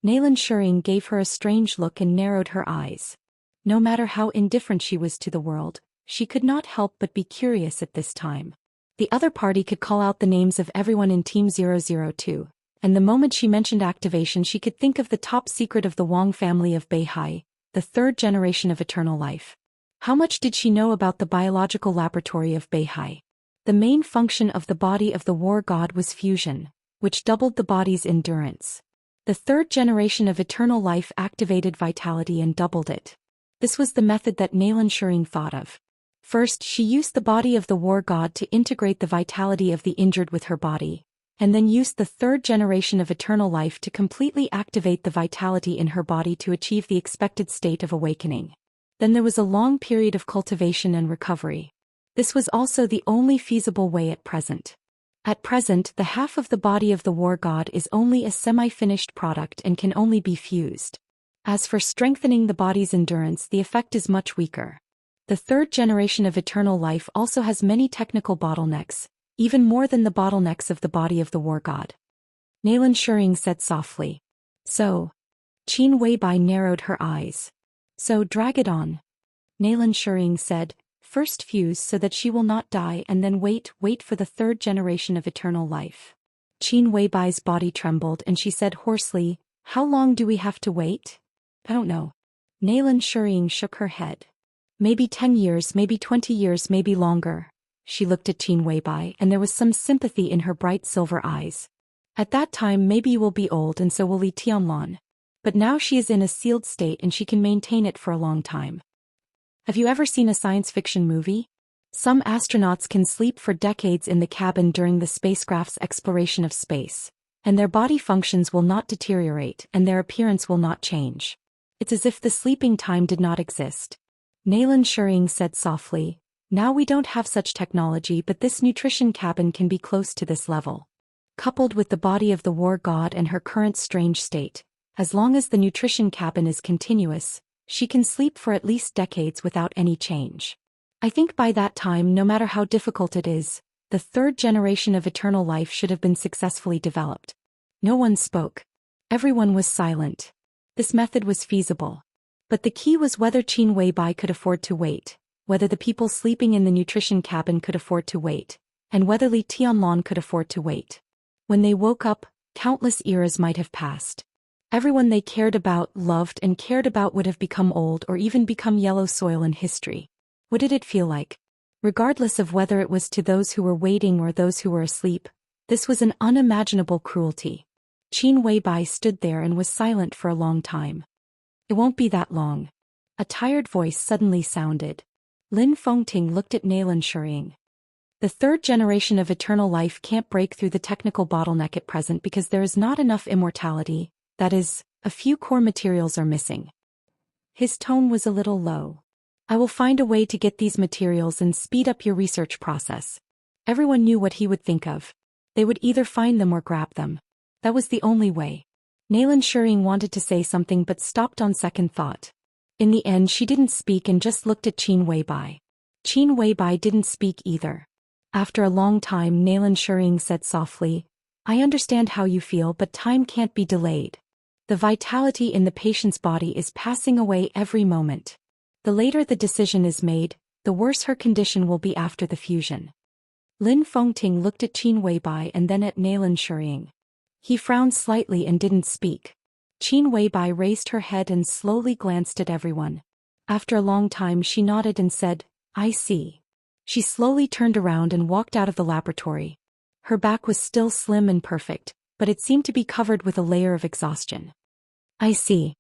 Naylan Shuying gave her a strange look and narrowed her eyes. No matter how indifferent she was to the world, she could not help but be curious at this time. The other party could call out the names of everyone in Team 002, and the moment she mentioned activation she could think of the top secret of the Wang family of Beihai, the third generation of eternal life. How much did she know about the biological laboratory of Beihai? The main function of the body of the war god was fusion, which doubled the body's endurance. The third generation of eternal life activated vitality and doubled it. This was the method that Naylan Shuying thought of. First, she used the body of the war god to integrate the vitality of the injured with her body, and then used the third generation of eternal life to completely activate the vitality in her body to achieve the expected state of awakening. Then there was a long period of cultivation and recovery. This was also the only feasible way at present. At present, the half of the body of the war god is only a semi-finished product and can only be fused. As for strengthening the body's endurance, the effect is much weaker. The third generation of eternal life also has many technical bottlenecks, even more than the bottlenecks of the body of the war god. Nalan Shuring said softly. So. Qin Weibai narrowed her eyes. So drag it on. Nalan Shuring said, first fuse so that she will not die and then wait for the third generation of eternal life. Qin Weibai's body trembled and she said hoarsely, how long do we have to wait? I don't know. Nalan Shuring shook her head. Maybe 10 years, maybe 20 years, maybe longer. She looked at Qin Weibai and there was some sympathy in her bright silver eyes. At that time maybe you will be old and so will Li Tianlan. But now she is in a sealed state and she can maintain it for a long time. Have you ever seen a science fiction movie? Some astronauts can sleep for decades in the cabin during the spacecraft's exploration of space, and their body functions will not deteriorate and their appearance will not change. It's as if the sleeping time did not exist. Nalan Shuring said softly, now we don't have such technology, but this nutrition cabin can be close to this level. Coupled with the body of the war god and her current strange state, as long as the nutrition cabin is continuous, she can sleep for at least decades without any change. I think by that time, no matter how difficult it is, the third generation of eternal life should have been successfully developed. No one spoke. Everyone was silent. This method was feasible. But the key was whether Qin Weibai could afford to wait, whether the people sleeping in the nutrition cabin could afford to wait, and whether Li Tianlan could afford to wait. When they woke up, countless eras might have passed. Everyone they cared about, loved and cared about would have become old or even become yellow soil in history. What did it feel like? Regardless of whether it was to those who were waiting or those who were asleep, this was an unimaginable cruelty. Qin Weibai stood there and was silent for a long time. It won't be that long. A tired voice suddenly sounded. Lin Fengting looked at Nalan Shuring. The third generation of eternal life can't break through the technical bottleneck at present because there is not enough immortality. That is, a few core materials are missing. His tone was a little low. I will find a way to get these materials and speed up your research process. Everyone knew what he would think of. They would either find them or grab them. That was the only way. Nalan Shuring wanted to say something but stopped on second thought. In the end she didn't speak and just looked at Qin Weibai. Qin Weibai didn't speak either. After a long time Nalan Shuring said softly, I understand how you feel, but time can't be delayed. The vitality in the patient's body is passing away every moment. The later the decision is made, the worse her condition will be after the fusion. Lin Fengting looked at Qin Weibai and then at Nalan Shuring. He frowned slightly and didn't speak. Qin Weibai raised her head and slowly glanced at everyone. After a long time she nodded and said, I see. She slowly turned around and walked out of the laboratory. Her back was still slim and perfect, but it seemed to be covered with a layer of exhaustion. I see.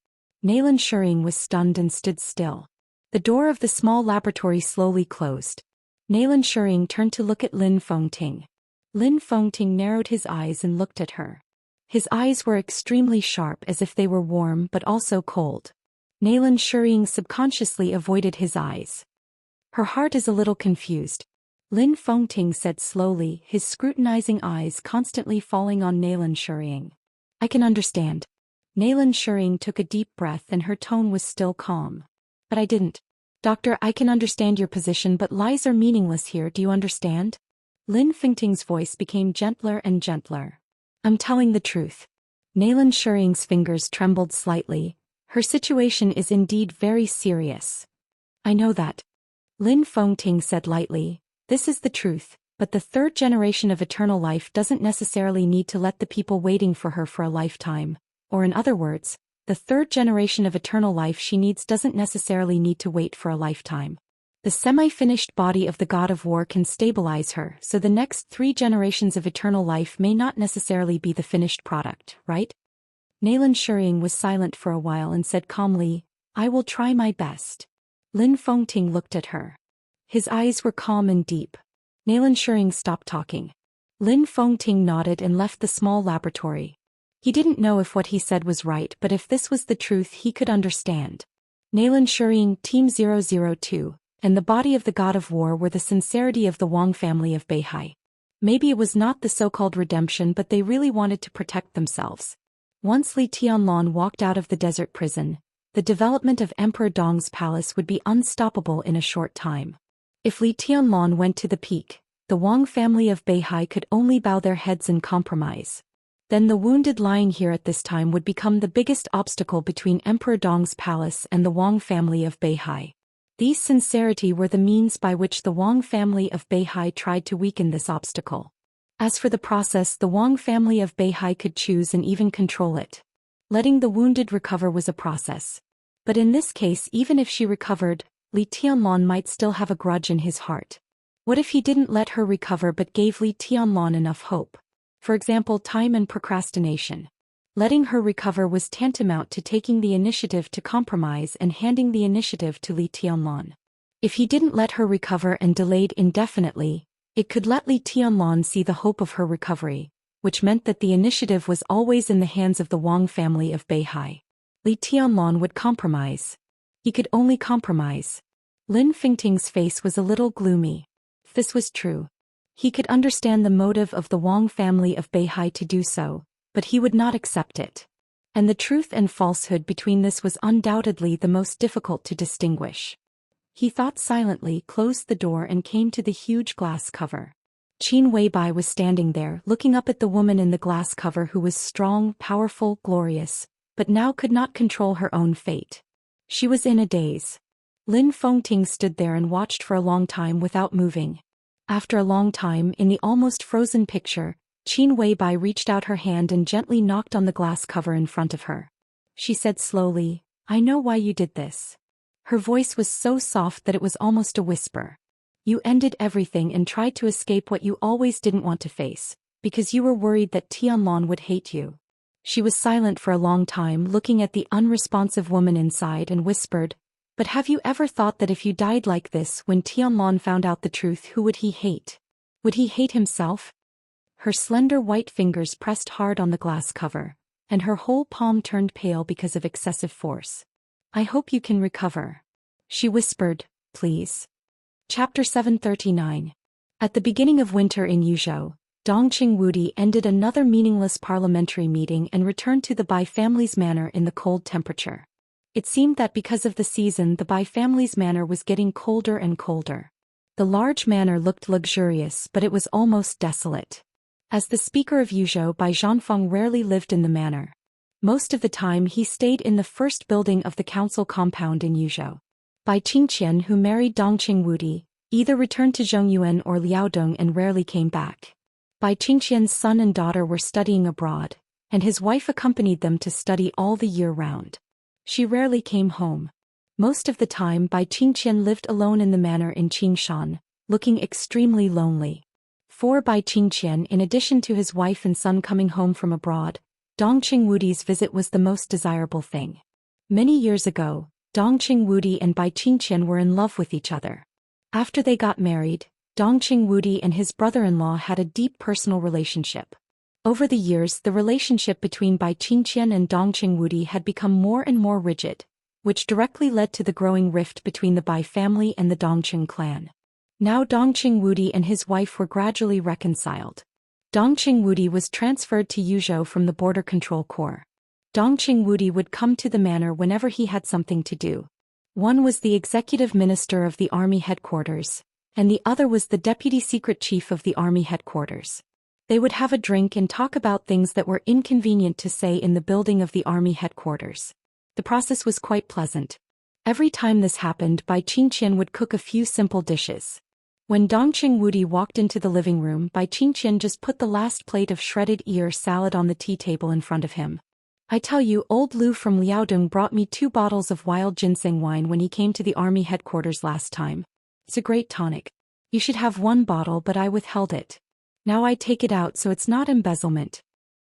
Nalan Shuring was stunned and stood still. The door of the small laboratory slowly closed. Nalan Shuring turned to look at Lin Fengting. Lin Fengting narrowed his eyes and looked at her. His eyes were extremely sharp, as if they were warm but also cold. Nalan Shuring subconsciously avoided his eyes. Her heart is a little confused. Lin Fengting said slowly, his scrutinizing eyes constantly falling on Nalan Shuring. I can understand. Nalan Shuring took a deep breath and her tone was still calm. But I didn't. Doctor, I can understand your position, but lies are meaningless here, do you understand? Lin Fengting's voice became gentler and gentler. I'm telling the truth. Nalan Shuring's fingers trembled slightly. Her situation is indeed very serious. I know that. Lin Fengting said lightly, this is the truth, but the third generation of eternal life doesn't necessarily need to let the people waiting for her for a lifetime, or in other words, the third generation of eternal life she needs doesn't necessarily need to wait for a lifetime. The semi-finished body of the god of war can stabilize her, so the next 3 generations of eternal life may not necessarily be the finished product, right? Nalan Shuring was silent for a while and said calmly, I will try my best. Lin Fengting looked at her. His eyes were calm and deep. Nalan Shuring stopped talking. Lin Fengting nodded and left the small laboratory. He didn't know if what he said was right, but if this was the truth he could understand. Nalan Shuring, Team 002, and the body of the god of war were the sincerity of the Wang family of Beihai. Maybe it was not the so-called redemption, but they really wanted to protect themselves. Once Li Tianlan walked out of the desert prison, the development of Emperor Dong's palace would be unstoppable in a short time. If Li Tianlan went to the peak, the Wang family of Beihai could only bow their heads in compromise. Then the wounded lion here at this time would become the biggest obstacle between Emperor Dong's palace and the Wang family of Beihai. These sincerity were the means by which the Wang family of Beihai tried to weaken this obstacle. As for the process, the Wang family of Beihai could choose and even control it. Letting the wounded recover was a process. But in this case, even if she recovered, Li Tianlan might still have a grudge in his heart. What if he didn't let her recover but gave Li Tianlan enough hope? For example, time and procrastination. Letting her recover was tantamount to taking the initiative to compromise and handing the initiative to Li Tianlan. If he didn't let her recover and delayed indefinitely, it could let Li Tianlan see the hope of her recovery, which meant that the initiative was always in the hands of the Wang family of Beihai. Li Tianlan would compromise. He could only compromise. Lin Fingting's face was a little gloomy. This was true. He could understand the motive of the Wang family of Beihai to do so, but he would not accept it. And the truth and falsehood between this was undoubtedly the most difficult to distinguish. He thought silently, closed the door and came to the huge glass cover. Qin Weibai was standing there, looking up at the woman in the glass cover who was strong, powerful, glorious, but now could not control her own fate. She was in a daze. Lin Fengting stood there and watched for a long time without moving. After a long time, in the almost frozen picture, Qin Weibai reached out her hand and gently knocked on the glass cover in front of her. She said slowly, "I know why you did this." Her voice was so soft that it was almost a whisper. "You ended everything and tried to escape what you always didn't want to face, because you were worried that Tianlan would hate you." She was silent for a long time, looking at the unresponsive woman inside, and whispered, "But have you ever thought that if you died like this, when Tianlan found out the truth, who would he hate? Would he hate himself?" Her slender white fingers pressed hard on the glass cover, and her whole palm turned pale because of excessive force. "I hope you can recover," she whispered, "please." Chapter 739. At the beginning of winter in Yuzhou, Dongqing Wudi ended another meaningless parliamentary meeting and returned to the Bai family's manor in the cold temperature. It seemed that because of the season, the Bai family's manor was getting colder and colder. The large manor looked luxurious, but it was almost desolate. As the speaker of Yuzhou, Bai Zhanfeng rarely lived in the manor. Most of the time he stayed in the first building of the council compound in Yuzhou. Bai Qingqian, who married Dongqing Wudi, either returned to Zhongyuan or Liaodong and rarely came back. Bai Qingqian's son and daughter were studying abroad, and his wife accompanied them to study all the year round. She rarely came home. Most of the time Bai Qingqian lived alone in the manor in Qingshan, looking extremely lonely. For Bai Qingqian, in addition to his wife and son coming home from abroad, Dongqing Wudi's visit was the most desirable thing. Many years ago, Dongqing Wudi and Bai Qingqian were in love with each other. After they got married, Dongqing Wudi and his brother-in-law had a deep personal relationship. Over the years, the relationship between Bai Qingqian and Dongqing Wudi had become more and more rigid, which directly led to the growing rift between the Bai family and the Dongqing clan. Now Dongqing Wudi and his wife were gradually reconciled. Dongqing Wudi was transferred to Yuzhou from the Border Control Corps. Dongqing Wudi would come to the manor whenever he had something to do. One was the executive minister of the army headquarters, and the other was the deputy secret chief of the army headquarters. They would have a drink and talk about things that were inconvenient to say in the building of the army headquarters. The process was quite pleasant. Every time this happened, Bai Qingqian would cook a few simple dishes. When Dongqing Wudi walked into the living room, Bai Qingqian just put the last plate of shredded ear salad on the tea table in front of him. "I tell you, old Lu from Liaodong brought me 2 bottles of wild ginseng wine when he came to the army headquarters last time. It's a great tonic. You should have 1 bottle, but I withheld it. Now I take it out so it's not embezzlement."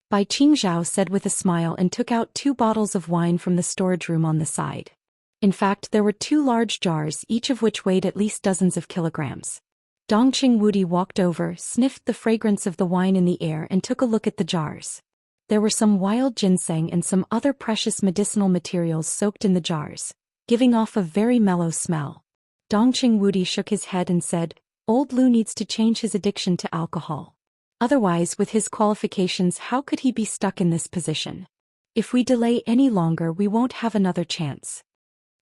Bai Qingzhao said with a smile and took out 2 bottles of wine from the storage room on the side. In fact, there were 2 large jars, each of which weighed at least dozens of kilograms. Dongqing Wudi walked over, sniffed the fragrance of the wine in the air and took a look at the jars. There were some wild ginseng and some other precious medicinal materials soaked in the jars, giving off a very mellow smell. Dongqing Wudi shook his head and said, "Old Lu needs to change his addiction to alcohol. Otherwise, with his qualifications, how could he be stuck in this position? If we delay any longer, we won't have another chance.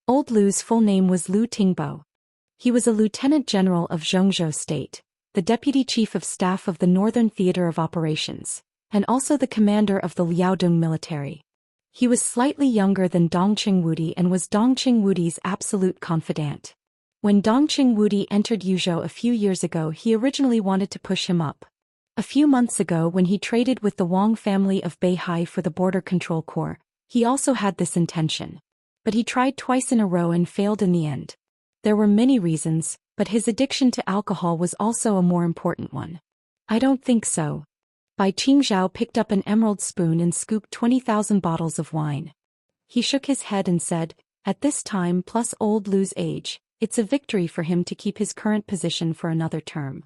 Old Lu's full name was Lu Tingbo. He was a lieutenant general of Zhou State, the deputy chief of staff of the Northern Theater of Operations, and also the commander of the Liaodong military. He was slightly younger than Dongqing Wudi and was Dongqing Wudi's absolute confidant. When Dongqing Wudi entered Yuzhou a few years ago, he originally wanted to push him up. A few months ago, when he traded with the Wang family of Beihai for the Border Control Corps, he also had this intention. But he tried twice in a row and failed in the end. There were many reasons, but his addiction to alcohol was also a more important one. I don't think so. Bai Qingzhao picked up an emerald spoon and scooped 20,000 bottles of wine. He shook his head and said, at this time plus old Lu's age, it's a victory for him to keep his current position for another term.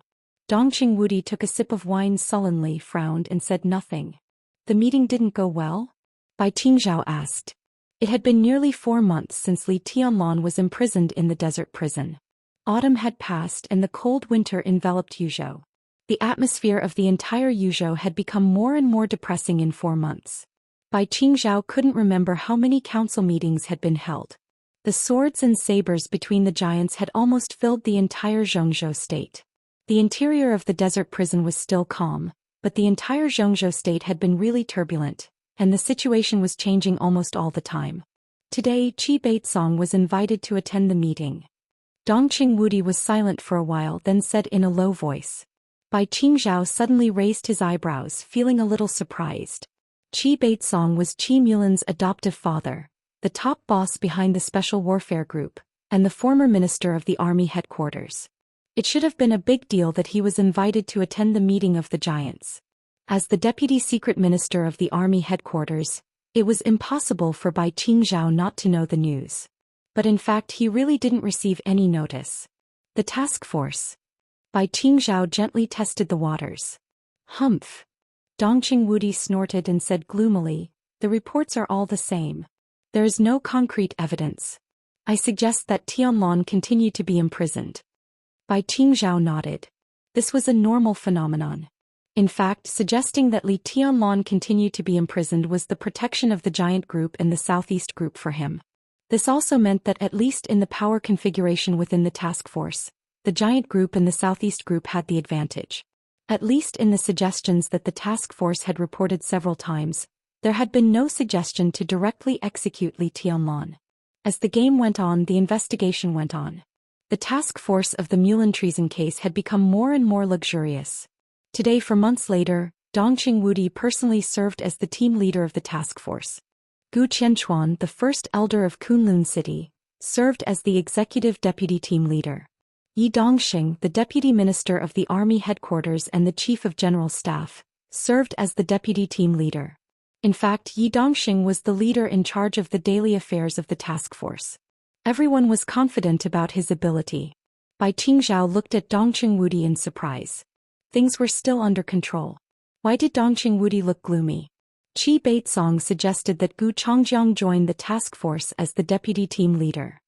Dongqing Wudi took a sip of wine sullenly, frowned and said nothing. The meeting didn't go well? Bai Qingzhao asked. It had been nearly 4 months since Li Tianlan was imprisoned in the desert prison. Autumn had passed and the cold winter enveloped Yuzhou. The atmosphere of the entire Yuzhou had become more and more depressing in 4 months. Bai Qingzhao couldn't remember how many council meetings had been held. The swords and sabers between the giants had almost filled the entire Zhou state. The interior of the desert prison was still calm, but the entire Zhou state had been really turbulent, and the situation was changing almost all the time. Today, Qi Baitsong was invited to attend the meeting. Dongqing Wudi was silent for a while, then said in a low voice. Bai Qingzhao suddenly raised his eyebrows, feeling a little surprised. Qi Baitsong was Qi Mulan's adoptive father, the top boss behind the Special Warfare Group, and the former minister of the army headquarters. It should have been a big deal that he was invited to attend the meeting of the giants. As the deputy secret minister of the army headquarters, it was impossible for Bai Qingzhao not to know the news. But in fact, he really didn't receive any notice. The task force. Bai Qingzhao gently tested the waters. Humph. Dongqing Wudi snorted and said gloomily, the reports are all the same. There is no concrete evidence. I suggest that Tianlan continue to be imprisoned. Bai Qingzhao nodded. This was a normal phenomenon. In fact, suggesting that Li Tianlan continue to be imprisoned was the protection of the giant group and the southeast group for him. This also meant that at least in the power configuration within the task force, the giant group and the southeast group had the advantage. At least in the suggestions that the task force had reported several times, there had been no suggestion to directly execute Li Tianlan. As the game went on, the investigation went on. The task force of the Mulan treason case had become more and more luxurious. Today, for months later, Dongqing Wudi personally served as the team leader of the task force. Gu Qianchuan, the first elder of Kunlun City, served as the executive deputy team leader. Yi Dongxing, the deputy minister of the army headquarters and the chief of general staff, served as the deputy team leader. In fact, Yi Dongxing was the leader in charge of the daily affairs of the task force. Everyone was confident about his ability. Bai Qingzhao looked at Dongqing Wudi in surprise. Things were still under control. Why did Dongqing Wudi look gloomy? Qi Baitsong suggested that Gu Chongjiang join the task force as the deputy team leader.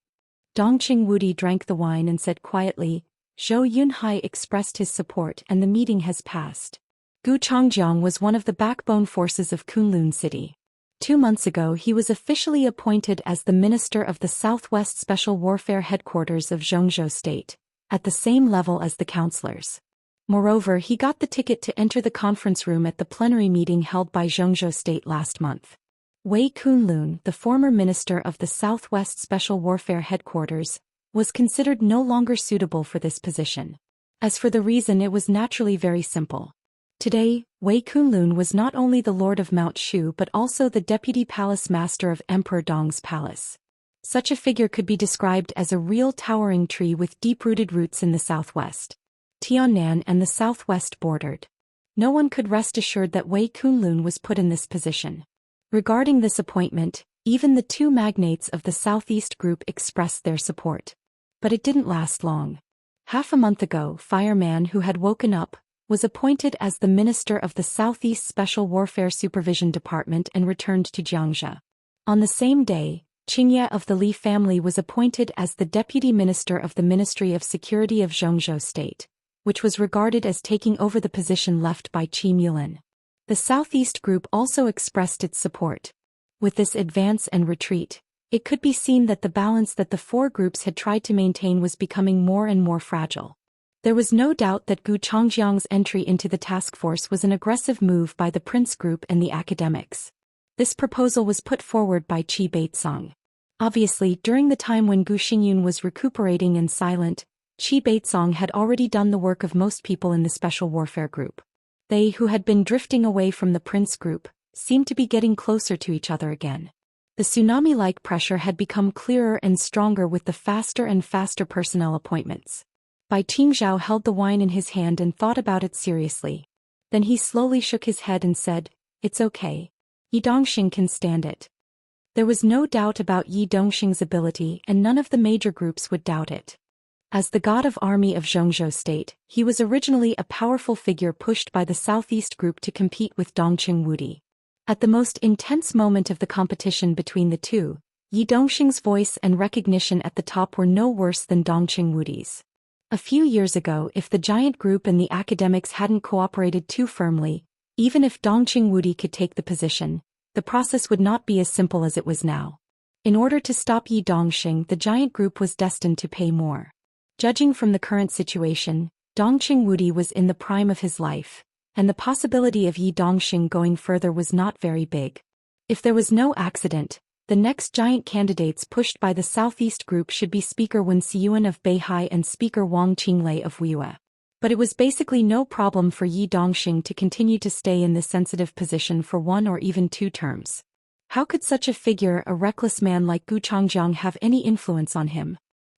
Dongqing Wudi drank the wine and said quietly, Zhou Yunhai expressed his support and the meeting has passed. Gu Chongjiang was one of the backbone forces of Kunlun City. 2 months ago he was officially appointed as the minister of the Southwest Special Warfare Headquarters of Zhou State, at the same level as the councillors. Moreover, he got the ticket to enter the conference room at the plenary meeting held by Zhou State last month. Wei Kunlun, the former minister of the Southwest Special Warfare Headquarters, was considered no longer suitable for this position. As for the reason, it was naturally very simple. Today, Wei Kunlun was not only the lord of Mount Shu but also the deputy palace master of Emperor Dong's palace. Such a figure could be described as a real towering tree with deep-rooted roots in the southwest. Tiannan and the southwest bordered. No one could rest assured that Wei Kunlun was put in this position. Regarding this appointment, even the 2 magnates of the southeast group expressed their support. But it didn't last long. Half a month ago, Fireman, who had woken up, was appointed as the minister of the Southeast Special Warfare Supervision Department and returned to Xianxia. On the same day, Qingye of the Li family was appointed as the deputy minister of the Ministry of Security of Zhou State, which was regarded as taking over the position left by Qi Mulin. The Southeast Group also expressed its support. With this advance and retreat, it could be seen that the balance that the four groups had tried to maintain was becoming more and more fragile. There was no doubt that Gu Changjiang's entry into the task force was an aggressive move by the Prince Group and the academics. This proposal was put forward by Qi Baitsong. Obviously, during the time when Gu Xingyun was recuperating and silent, Qi Baitsong had already done the work of most people in the Special Warfare Group. They who had been drifting away from the Prince Group seemed to be getting closer to each other again. The tsunami-like pressure had become clearer and stronger with the faster and faster personnel appointments. Bai Qingzhao held the wine in his hand and thought about it seriously. Then he slowly shook his head and said, "It's okay. Yi Dongxing can stand it." There was no doubt about Yi Dongxing's ability, and none of the major groups would doubt it. As the god of army of Zhou state, he was originally a powerful figure pushed by the Southeast Group to compete with Dongqing Wudi. At the most intense moment of the competition between the two, Yi Dongxing's voice and recognition at the top were no worse than Dongqing Wudi's. A few years ago, if the giant group and the academics hadn't cooperated too firmly, even if Dongqing Wudi could take the position, the process would not be as simple as it was now. In order to stop Yi Dongxing, the giant group was destined to pay more. Judging from the current situation, Dongqing Wudi was in the prime of his life, and the possibility of Yi Dongxing going further was not very big. If there was no accident, the next giant candidates pushed by the Southeast Group should be Speaker Wen Xiyuan of Beihai and Speaker Wang Qinglei of Wuxia. But it was basically no problem for Yi Dongxing to continue to stay in this sensitive position for 1 or even 2 terms. How could such a figure, a reckless man like Gu Changjiang, have any influence on him?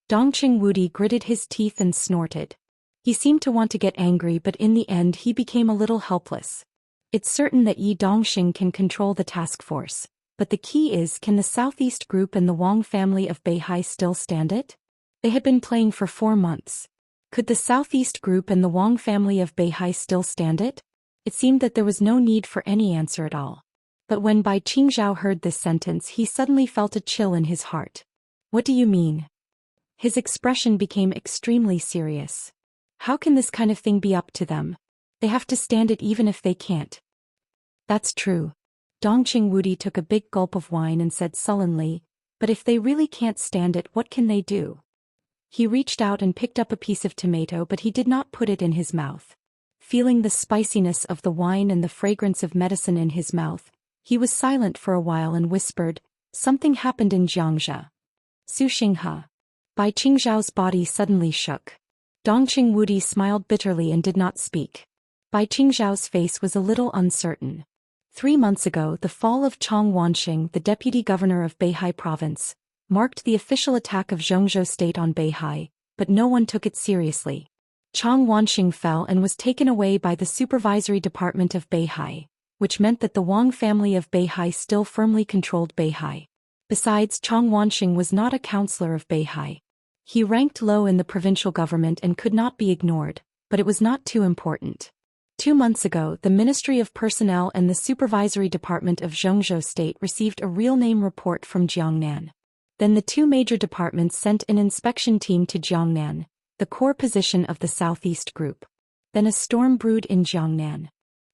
Dongqing Wudi gritted his teeth and snorted. He seemed to want to get angry, but in the end he became a little helpless. It's certain that Yi Dongxing can control the task force, but the key is, can the Southeast Group and the Wang family of Beihai still stand it? They had been playing for 4 months. Could the Southeast Group and the Wang family of Beihai still stand it? It seemed that there was no need for any answer at all. But when Bai Qingzhao heard this sentence, he suddenly felt a chill in his heart. "What do you mean?" His expression became extremely serious. How can this kind of thing be up to them? They have to stand it even if they can't. That's true. Dongqing Wudi took a big gulp of wine and said sullenly, but if they really can't stand it, what can they do? He reached out and picked up a piece of tomato, but he did not put it in his mouth. Feeling the spiciness of the wine and the fragrance of medicine in his mouth, he was silent for a while and whispered, "Something happened in Xianxia." Su Xinghe. Bai Qingzhao's body suddenly shook. Dongqing Wudi smiled bitterly and did not speak. Bai Qingzhao's face was a little uncertain. 3 months ago, the fall of Chang Wanxing, the deputy governor of Beihai province, marked the official attack of Zhou state on Beihai, but no one took it seriously. Chang Wanxing fell and was taken away by the supervisory department of Beihai, which meant that the Wang family of Beihai still firmly controlled Beihai. Besides, Chang Wanxing was not a counselor of Beihai. He ranked low in the provincial government and could not be ignored, but it was not too important. 2 months ago, the Ministry of Personnel and the Supervisory Department of Zhou State received a real-name report from Jiangnan. Then the 2 major departments sent an inspection team to Jiangnan, the core position of the Southeast Group. Then a storm brewed in Jiangnan.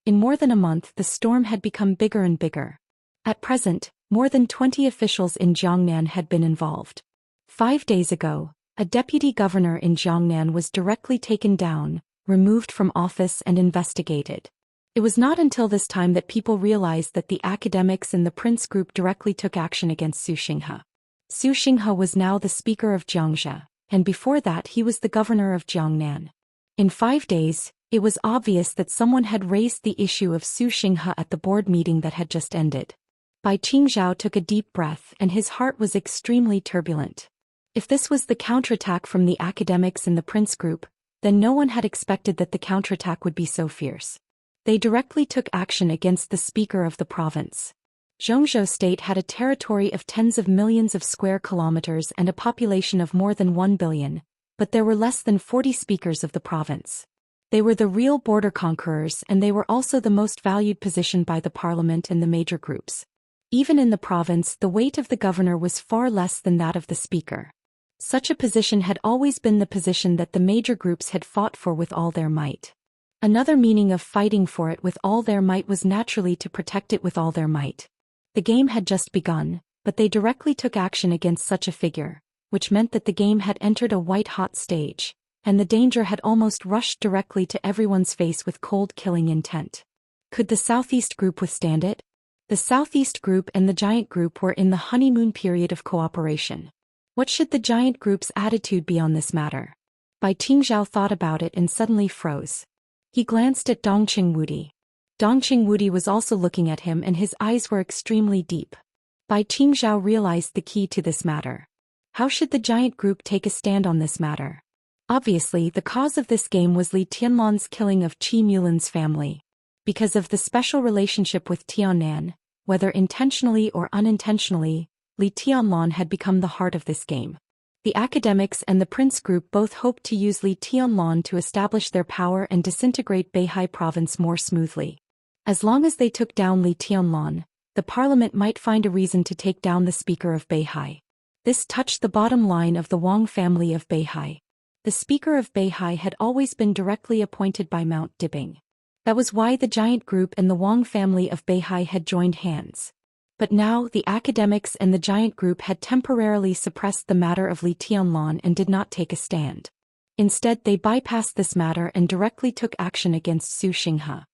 In more than a month, the storm had become bigger and bigger. At present, more than 20 officials in Jiangnan had been involved. 5 days ago, a deputy governor in Jiangnan was directly taken down, removed from office and investigated. It was not until this time that people realized that the academics and the Prince Group directly took action against Su Xinghe. Su Xinghe was now the speaker of Xianxia, and before that he was the governor of Jiangnan. In 5 days, it was obvious that someone had raised the issue of Su Xinghe at the board meeting that had just ended. Bai Qingzhao took a deep breath and his heart was extremely turbulent. If this was the counterattack from the academics and the Prince Group, then no one had expected that the counterattack would be so fierce. They directly took action against the speaker of the province. Zhou State had a territory of tens of millions of square kilometers and a population of more than 1 billion, but there were less than 40 speakers of the province. They were the real border conquerors, and they were also the most valued position by the parliament and the major groups. Even in the province, the weight of the governor was far less than that of the speaker. Such a position had always been the position that the major groups had fought for with all their might. Another meaning of fighting for it with all their might was naturally to protect it with all their might. The game had just begun, but they directly took action against such a figure, which meant that the game had entered a white-hot stage, and the danger had almost rushed directly to everyone's face with cold killing intent. Could the Southeast group withstand it? The Southeast group and the Giant group were in the honeymoon period of cooperation. What should the Giant group's attitude be on this matter? Bai Qingzhao thought about it and suddenly froze. He glanced at Dongqing Wudi. Dongqing Wudi was also looking at him and his eyes were extremely deep. Bai Qingzhao realized the key to this matter. How should the Giant group take a stand on this matter? Obviously, the cause of this game was Li Tianlan's killing of Qi Mulan's family. Because of the special relationship with Tiannan, whether intentionally or unintentionally, Li Tianlan had become the heart of this game. The academics and the prince group both hoped to use Li Tianlan to establish their power and disintegrate Beihai province more smoothly. As long as they took down Li Tianlan, the parliament might find a reason to take down the speaker of Beihai. This touched the bottom line of the Wang family of Beihai. The speaker of Beihai had always been directly appointed by Mount Dibing. That was why the Giant group and the Wang family of Beihai had joined hands. But now the academics and the Giant group had temporarily suppressed the matter of Li Tianlan and did not take a stand. Instead, they bypassed this matter and directly took action against Zhou Xian.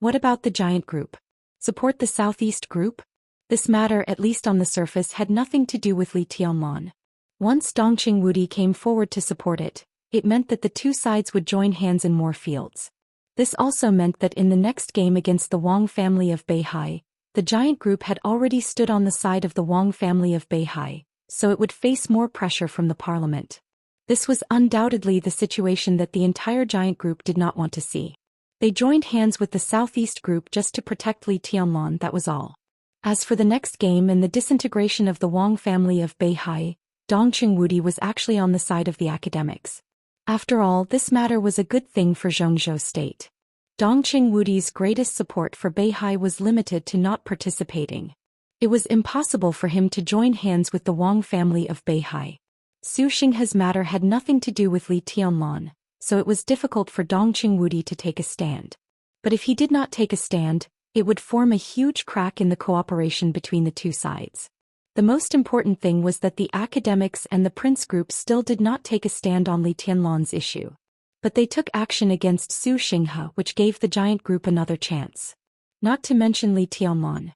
What about the Giant group? Support the Southeast group? This matter, at least on the surface, had nothing to do with Li Tianlan. Once Dongqing Wudi came forward to support it, it meant that the two sides would join hands in more fields. This also meant that in the next game against the Wang family of Beihai, the Giant group had already stood on the side of the Wang family of Beihai, so it would face more pressure from the parliament. This was undoubtedly the situation that the entire Giant group did not want to see. They joined hands with the Southeast group just to protect Li Tianlan, that was all. As for the next game and the disintegration of the Wang family of Beihai, Dongqing Wudi was actually on the side of the academics. After all, this matter was a good thing for Zhongzhou state. Dongqing Wudi's greatest support for Beihai was limited to not participating. It was impossible for him to join hands with the Wang family of Beihai. Zhou Xian's matter had nothing to do with Li Tianlan, so it was difficult for Dongqing Wudi to take a stand. But if he did not take a stand, it would form a huge crack in the cooperation between the two sides. The most important thing was that the academics and the prince group still did not take a stand on Li Tianlan's issue. But they took action against Zhou Xian, which gave the Giant group another chance. Not to mention Li Tianlan.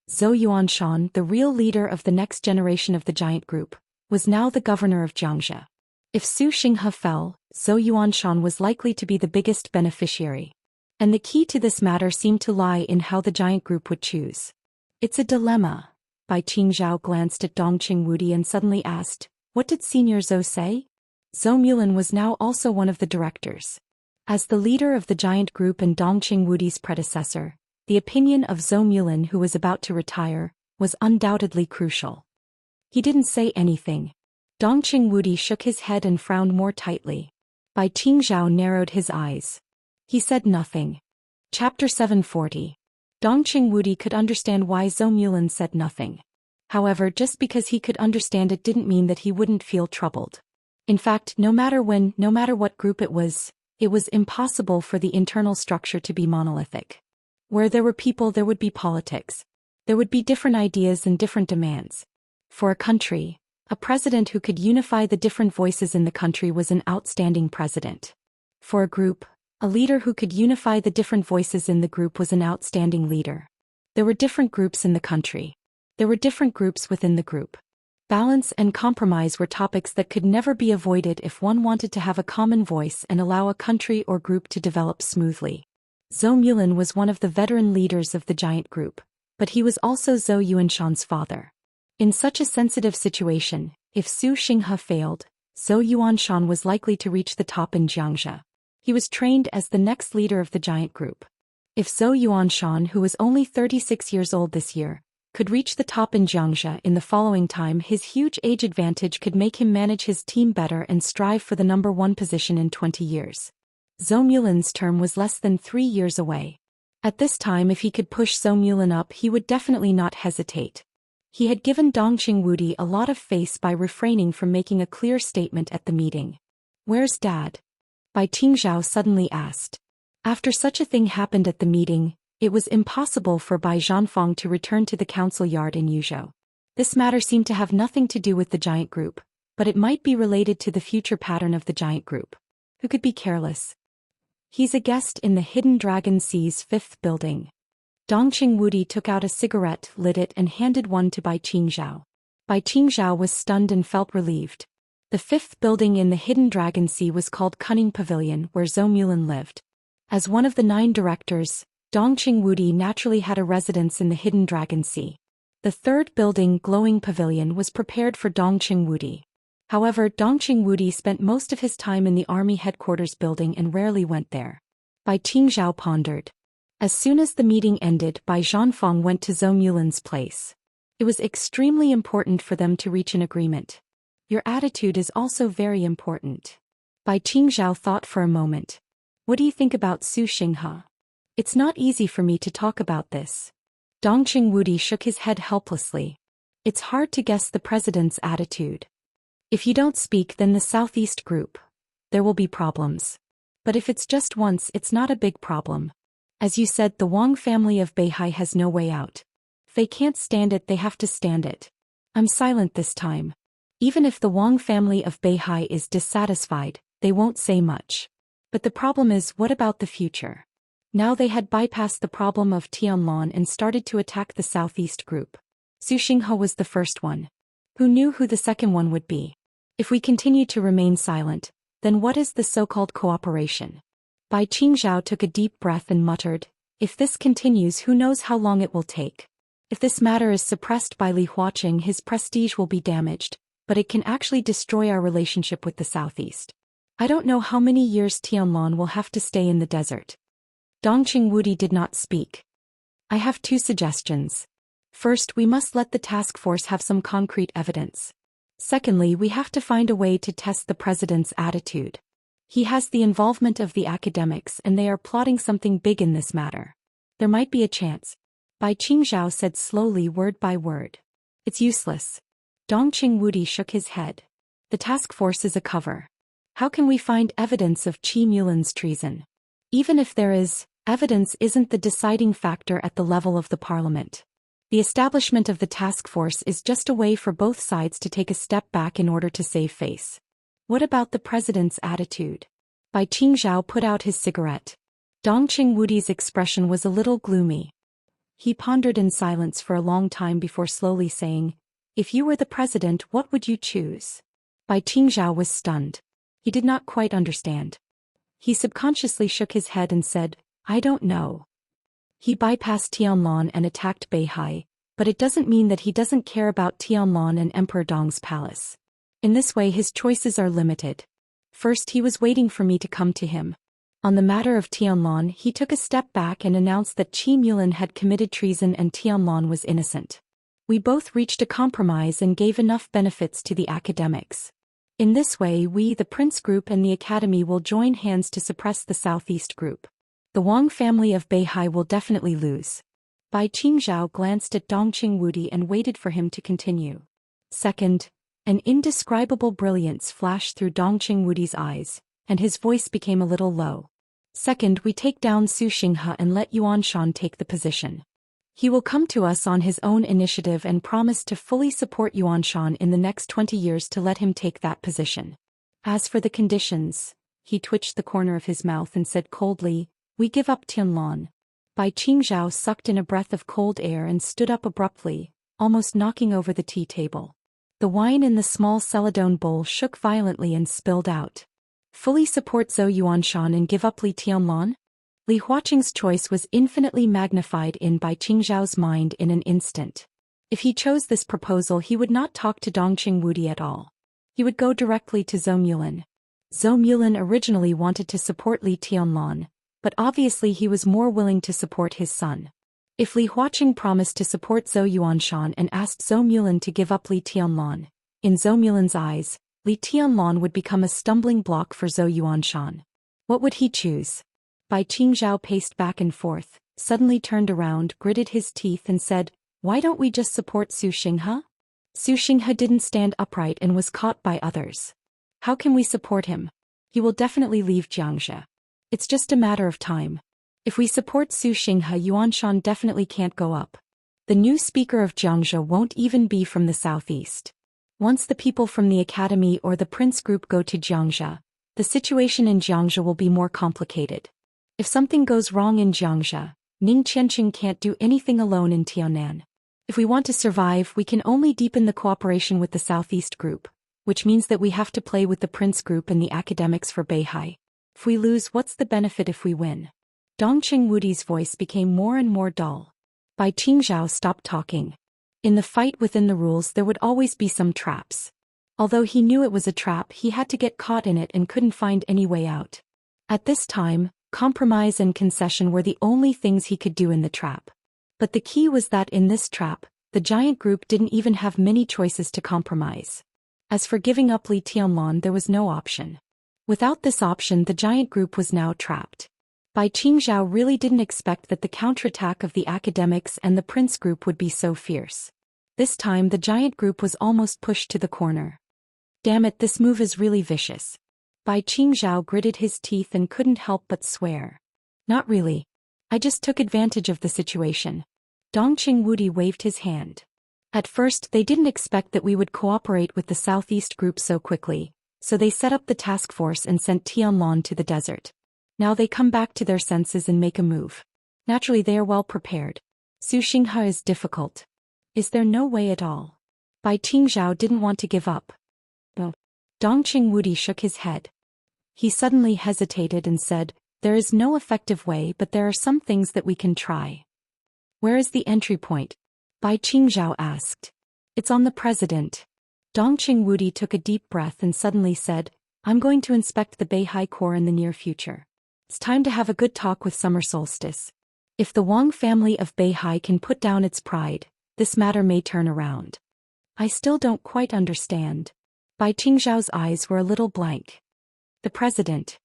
Zhou Yuanshan, the real leader of the next generation of the Giant group, was now the governor of Xianxia. If Zhou Xian fell, Zhou Yuanshan was likely to be the biggest beneficiary. And the key to this matter seemed to lie in how the Giant group would choose. It's a dilemma. Bai Qingzhao glanced at Dongqing Wudi and suddenly asked, "What did Senior Zhou say?" Zhou Mulan was now also one of the directors. As the leader of the Giant group and Dongqing Wudi's predecessor, the opinion of Zhou Mulan, who was about to retire, was undoubtedly crucial. He didn't say anything. Dongqing Wudi shook his head and frowned more tightly. Bai Qingzhao narrowed his eyes. He said nothing. Chapter 740. Dongqing Wudi could understand why Zhou Mulan said nothing. However, just because he could understand it didn't mean that he wouldn't feel troubled. In fact, no matter what group it was impossible for the internal structure to be monolithic. Where there were people, there would be politics. There would be different ideas and different demands. For a country, a president who could unify the different voices in the country was an outstanding president. For a group, a leader who could unify the different voices in the group was an outstanding leader. There were different groups in the country. There were different groups within the group. Balance and compromise were topics that could never be avoided if one wanted to have a common voice and allow a country or group to develop smoothly. Zhou Mulan was one of the veteran leaders of the Giant group, but he was also Zhou Yuanshan's father. In such a sensitive situation, if Zhou Xian failed, Zhou Yuanshan was likely to reach the top in Xianxia. He was trained as the next leader of the Giant group. If Zhou Yuanshan, who was only 36 years old this year, could reach the top in Xianxia in the following time, his huge age advantage could make him manage his team better and strive for the number one position in 20 years. Zhou Mulan's term was less than 3 years away. At this time, if he could push Zhou Mulan up, he would definitely not hesitate. He had given Dongqing Wudi a lot of face by refraining from making a clear statement at the meeting. "Where's Dad?" Bai Qingzhao suddenly asked. After such a thing happened at the meeting, it was impossible for Bai Zhanfang to return to the council yard in Yuzhou. This matter seemed to have nothing to do with the giant group, but it might be related to the future pattern of the giant group. Who could be careless? "He's a guest in the Hidden Dragon Sea's 5th building." Dongqing Wudi took out a cigarette, lit it and handed one to Bai Qingzhao. Bai Qingzhao was stunned and felt relieved. The 5th building in the Hidden Dragon Sea was called Cunning Pavilion, where Zhou Mulin lived. As one of the 9 directors, Dongqing Wudi naturally had a residence in the Hidden Dragon Sea. The 3rd building, Glowing Pavilion, was prepared for Dongqing Wudi. However, Dongqing Wudi spent most of his time in the army headquarters building and rarely went there. Bai Qingzhao pondered. As soon as the meeting ended, Bai Zhanfang went to Zhou Mulin's place. It was extremely important for them to reach an agreement. "Your attitude is also very important." Bai Qingzhao thought for a moment. "What do you think about Su Xinghe?" "It's not easy for me to talk about this." Dongqing Wudi shook his head helplessly. "It's hard to guess the president's attitude. If you don't speak, then the Southeast Group. There will be problems. But if it's just once, it's not a big problem. As you said, the Wang family of Beihai has no way out. If they can't stand it, they have to stand it." I'm silent this time. Even if the Wang family of Beihai is dissatisfied, they won't say much. But the problem is, what about the future? Now they had bypassed the problem of Tianlong and started to attack the Southeast Group. Su Xinghe was the first one. Who knew who the second one would be? If we continue to remain silent, then what is the so-called cooperation? Bai Qingzhao took a deep breath and muttered, "If this continues, who knows how long it will take. If this matter is suppressed by Li Huaqing, his prestige will be damaged, but it can actually destroy our relationship with the Southeast. I don't know how many years Tianlong will have to stay in the desert." Dongqing Wudi did not speak. "I have 2 suggestions. First, we must let the task force have some concrete evidence. Secondly, we have to find a way to test the president's attitude. He has the involvement of the academics and they are plotting something big in this matter. There might be a chance." Bai Qingzhao said slowly, word by word. "It's useless." Dongqing Wudi shook his head. "The task force is a cover. How can we find evidence of Qi Mulin's treason? Even if there is, evidence isn't the deciding factor at the level of the parliament. The establishment of the task force is just a way for both sides to take a step back in order to save face." "What about the president's attitude?" Bai Qingzhao put out his cigarette. Dongqing Wudi's expression was a little gloomy. He pondered in silence for a long time before slowly saying, "If you were the president, what would you choose?" Bai Qingzhao was stunned. He did not quite understand. He subconsciously shook his head and said, "I don't know." He bypassed Tianlong and attacked Beihai, but it doesn't mean that he doesn't care about Tianlong and Emperor Dong's palace. In this way his choices are limited. First, he was waiting for me to come to him. On the matter of Tianlong, he took a step back and announced that Qi Mulin had committed treason and Tianlong was innocent. We both reached a compromise and gave enough benefits to the academics. In this way we, the Prince Group and the Academy, will join hands to suppress the Southeast Group. The Wang family of Beihai will definitely lose." Bai Qingzhao glanced at Dongqing Wudi and waited for him to continue. Second, an indescribable brilliance flashed through Dongqing Wudi's eyes, and his voice became a little low. "Second, we take down Su Xinghe and let Yuan Shan take the position. He will come to us on his own initiative and promise to fully support Yuan Shan in the next 20 years to let him take that position. As for the conditions," he twitched the corner of his mouth and said coldly, "we give up Tianlong." Bai Qingzhao sucked in a breath of cold air and stood up abruptly, almost knocking over the tea table. The wine in the small celadone bowl shook violently and spilled out. "Fully support Zhou Yuanshan and give up Li Tianlong?" Li Huaqing's choice was infinitely magnified in Bai Qingzhao's mind in an instant. If he chose this proposal, he would not talk to Dongqing Wudi at all. He would go directly to Zhou Mulin. Zhou Mulin originally wanted to support Li Tianlong, but obviously he was more willing to support his son. If Li Huaqing promised to support Zhou Yuanshan and asked Zhou Mulin to give up Li Tianlong, in Zhou Mulin's eyes, Li Tianlong would become a stumbling block for Zhou Yuanshan. What would he choose? Bai Qingzhao paced back and forth, suddenly turned around, gritted his teeth and said, Why don't we just support Zhou Xian? Zhou Xian didn't stand upright and was caught by others. How can we support him? He will definitely leave Xianxia. It's just a matter of time. If we support Zhou Xian, Yuanshan definitely can't go up. The new speaker of Xianxia won't even be from the southeast. Once the people from the academy or the prince group go to Xianxia, the situation in Xianxia will be more complicated. If something goes wrong in Xianxia, Ning Qianqing can't do anything alone in Tianan. If we want to survive, we can only deepen the cooperation with the southeast group, which means that we have to play with the prince group and the academics for Beihai. If we lose, what's the benefit if we win? Dongqing Wudi's voice became more and more dull. Bai Qingzhao stopped talking. In the fight within the rules there would always be some traps. Although he knew it was a trap, he had to get caught in it and couldn't find any way out. At this time, compromise and concession were the only things he could do in the trap. But the key was that in this trap, the giant group didn't even have many choices to compromise. As for giving up Li Tianlan, there was no option. Without this option, the giant group was now trapped. Bai Qingzhao really didn't expect that the counterattack of the academics and the prince group would be so fierce. This time the giant group was almost pushed to the corner. Damn it, this move is really vicious. Bai Qingzhao gritted his teeth and couldn't help but swear. Not really. I just took advantage of the situation. Dongqing Wudi waved his hand. At first they didn't expect that we would cooperate with the southeast group so quickly, so they set up the task force and sent Tianlan to the desert. Now they come back to their senses and make a move. Naturally they are well prepared. Zhou Xian is difficult. Is there no way at all? Bai Qingzhao didn't want to give up. No. Dongqing Wudi shook his head. He suddenly hesitated and said, there is no effective way, but there are some things that we can try. Where is the entry point? Bai Qingzhao asked. It's on the president. Dongqing Wudi took a deep breath and suddenly said, I'm going to inspect the Beihai Corps in the near future. It's time to have a good talk with summer solstice. If the Wang family of Beihai can put down its pride, this matter may turn around. I still don't quite understand. Bai Qingzhao's eyes were a little blank. The president.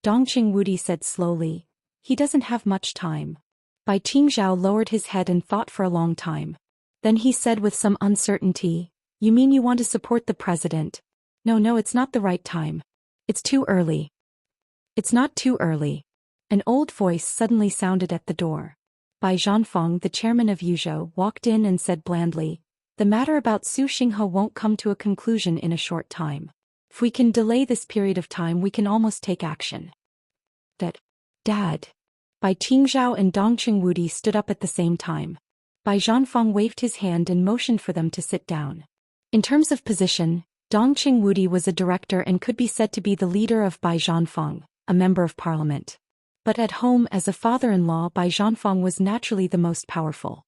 Dongqing Wudi said slowly. He doesn't have much time. Bai Qingzhao lowered his head and thought for a long time. Then he said with some uncertainty, You mean you want to support the president? No, it's not the right time. It's too early. It's not too early. An old voice suddenly sounded at the door. Bai Zhanfeng, the chairman of Yuzhou, walked in and said blandly, The matter about Zhou Xian won't come to a conclusion in a short time. If we can delay this period of time, we can almost take action. Dad. Bai Qingzhao and Dongqing Wudi stood up at the same time. Bai Zhanfeng waved his hand and motioned for them to sit down. In terms of position, Dongqing Wudi was a director and could be said to be the leader of Bai Zhanfeng, a member of parliament. But at home as a father-in-law, Bai Zhanfeng was naturally the most powerful.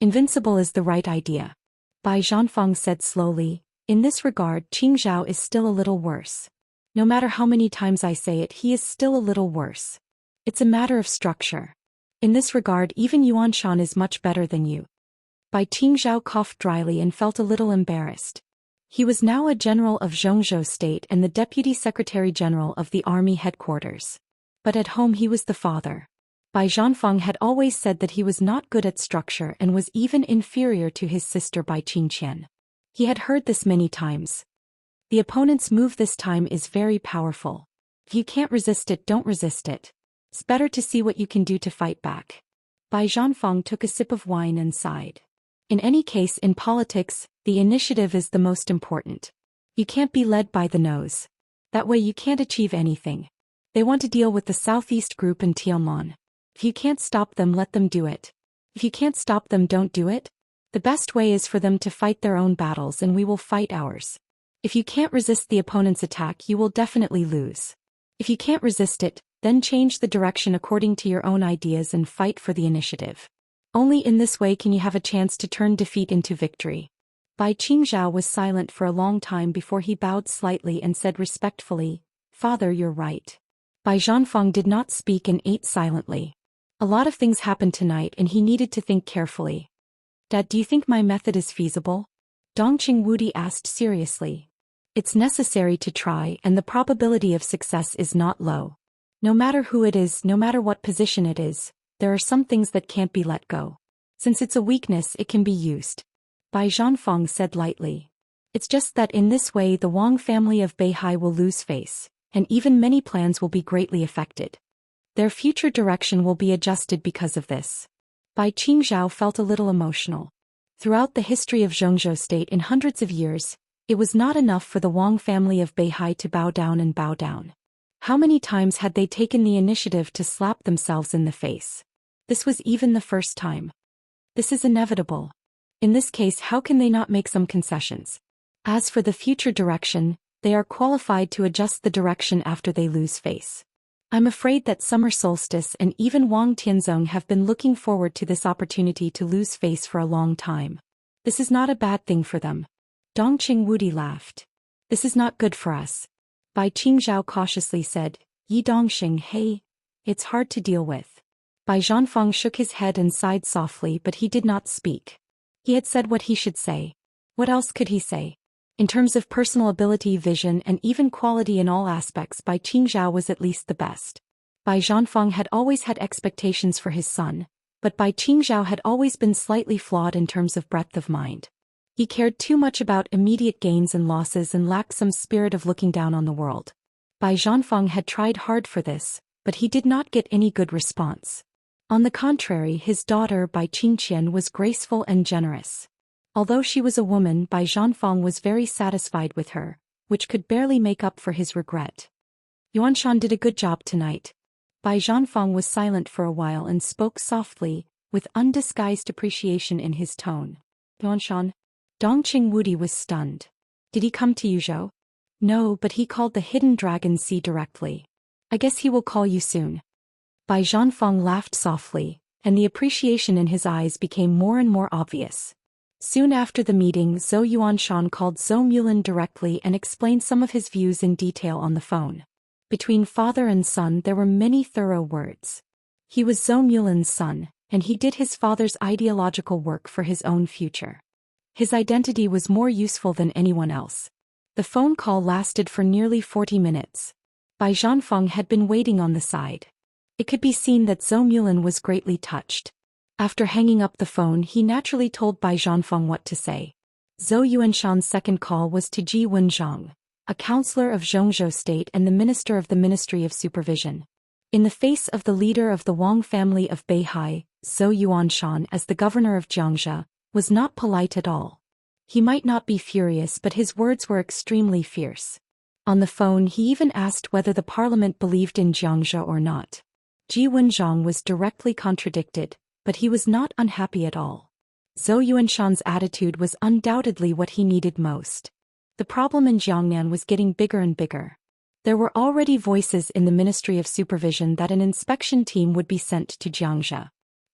Invincible is the right idea. Bai Zhanfeng said slowly, In this regard Qingzhao is still a little worse. No matter how many times I say it, he is still a little worse. It's a matter of structure. In this regard even Yuanshan is much better than you. Bai Qingzhao coughed dryly and felt a little embarrassed. He was now a general of Zhongzhou State and the deputy secretary-general of the army headquarters. But at home he was the father. Bai Zhanfeng had always said that he was not good at structure and was even inferior to his sister Bai Qingqian. He had heard this many times. The opponent's move this time is very powerful. If you can't resist it, don't resist it. It's better to see what you can do to fight back. Bai Zhanfeng took a sip of wine and sighed. In any case, in politics, the initiative is the most important. You can't be led by the nose. That way you can't achieve anything. They want to deal with the southeast group in Tianlan. If you can't stop them, let them do it. If you can't stop them, don't do it. The best way is for them to fight their own battles and we will fight ours. If you can't resist the opponent's attack, you will definitely lose. If you can't resist it, then change the direction according to your own ideas and fight for the initiative. Only in this way can you have a chance to turn defeat into victory. Bai Qingzhao was silent for a long time before he bowed slightly and said respectfully, Father, you're right. Bai Zhanfeng did not speak and ate silently. A lot of things happened tonight and he needed to think carefully. Dad, do you think my method is feasible? Dongqing Wudi asked seriously. It's necessary to try and the probability of success is not low. No matter who it is, no matter what position it is, there are some things that can't be let go. Since it's a weakness, it can be used. Bai Zhanfeng said lightly. It's just that in this way the Wang family of Beihai will lose face, and even many plans will be greatly affected. Their future direction will be adjusted because of this. Bai Qingzhao felt a little emotional. Throughout the history of Zhongzhou state in hundreds of years, it was not enough for the Wang family of Beihai to bow down and bow down. How many times had they taken the initiative to slap themselves in the face? This was even the first time. This is inevitable. In this case, how can they not make some concessions? As for the future direction, they are qualified to adjust the direction after they lose face. I'm afraid that Summer Solstice and even Wang Tianzong have been looking forward to this opportunity to lose face for a long time. This is not a bad thing for them. Dongqing Wudi laughed. This is not good for us. Bai Qingzhao cautiously said, Yi Dongxing, hey, it's hard to deal with. Bai Zhanfeng shook his head and sighed softly, but he did not speak. He had said what he should say. What else could he say? In terms of personal ability, vision, and even quality in all aspects, Bai Qingzhao was at least the best. Bai Zhanfeng had always had expectations for his son, but Bai Qingzhao had always been slightly flawed in terms of breadth of mind. He cared too much about immediate gains and losses and lacked some spirit of looking down on the world. Bai Zhanfeng had tried hard for this, but he did not get any good response. On the contrary, his daughter Bai Qingqian was graceful and generous. Although she was a woman, Bai Zhanfeng was very satisfied with her, which could barely make up for his regret. Yuanshan did a good job tonight. Bai Zhanfeng was silent for a while and spoke softly, with undisguised appreciation in his tone. Yuanshan? Dongqing Wudi was stunned. Did he come to you, Zhou? No, but he called the hidden dragon Sea directly. I guess he will call you soon. Bai Zhanfeng laughed softly, and the appreciation in his eyes became more and more obvious. Soon after the meeting, Zhou Yuanshan called Zhou Mulin directly and explained some of his views in detail on the phone. Between father and son there were many thorough words. He was Zhou Mulin's son, and he did his father's ideological work for his own future. His identity was more useful than anyone else. The phone call lasted for nearly 40 minutes. Bai Zhanfeng had been waiting on the side. It could be seen that Zhou Mulin was greatly touched. After hanging up the phone, he naturally told Bai Zhanfeng what to say. Zhou Yuanshan's second call was to Ji Wenzhong, a counselor of Zhongzhou State and the minister of the Ministry of Supervision. In the face of the leader of the Wang family of Beihai, Zhou Yuanshan as the governor of Xianxia, was not polite at all. He might not be furious, but his words were extremely fierce. On the phone he even asked whether the parliament believed in Xianxia or not. Ji Wenzhong was directly contradicted, but he was not unhappy at all. Zhou Yuanshan's attitude was undoubtedly what he needed most. The problem in Jiangnan was getting bigger and bigger. There were already voices in the Ministry of Supervision that an inspection team would be sent to Xianxia.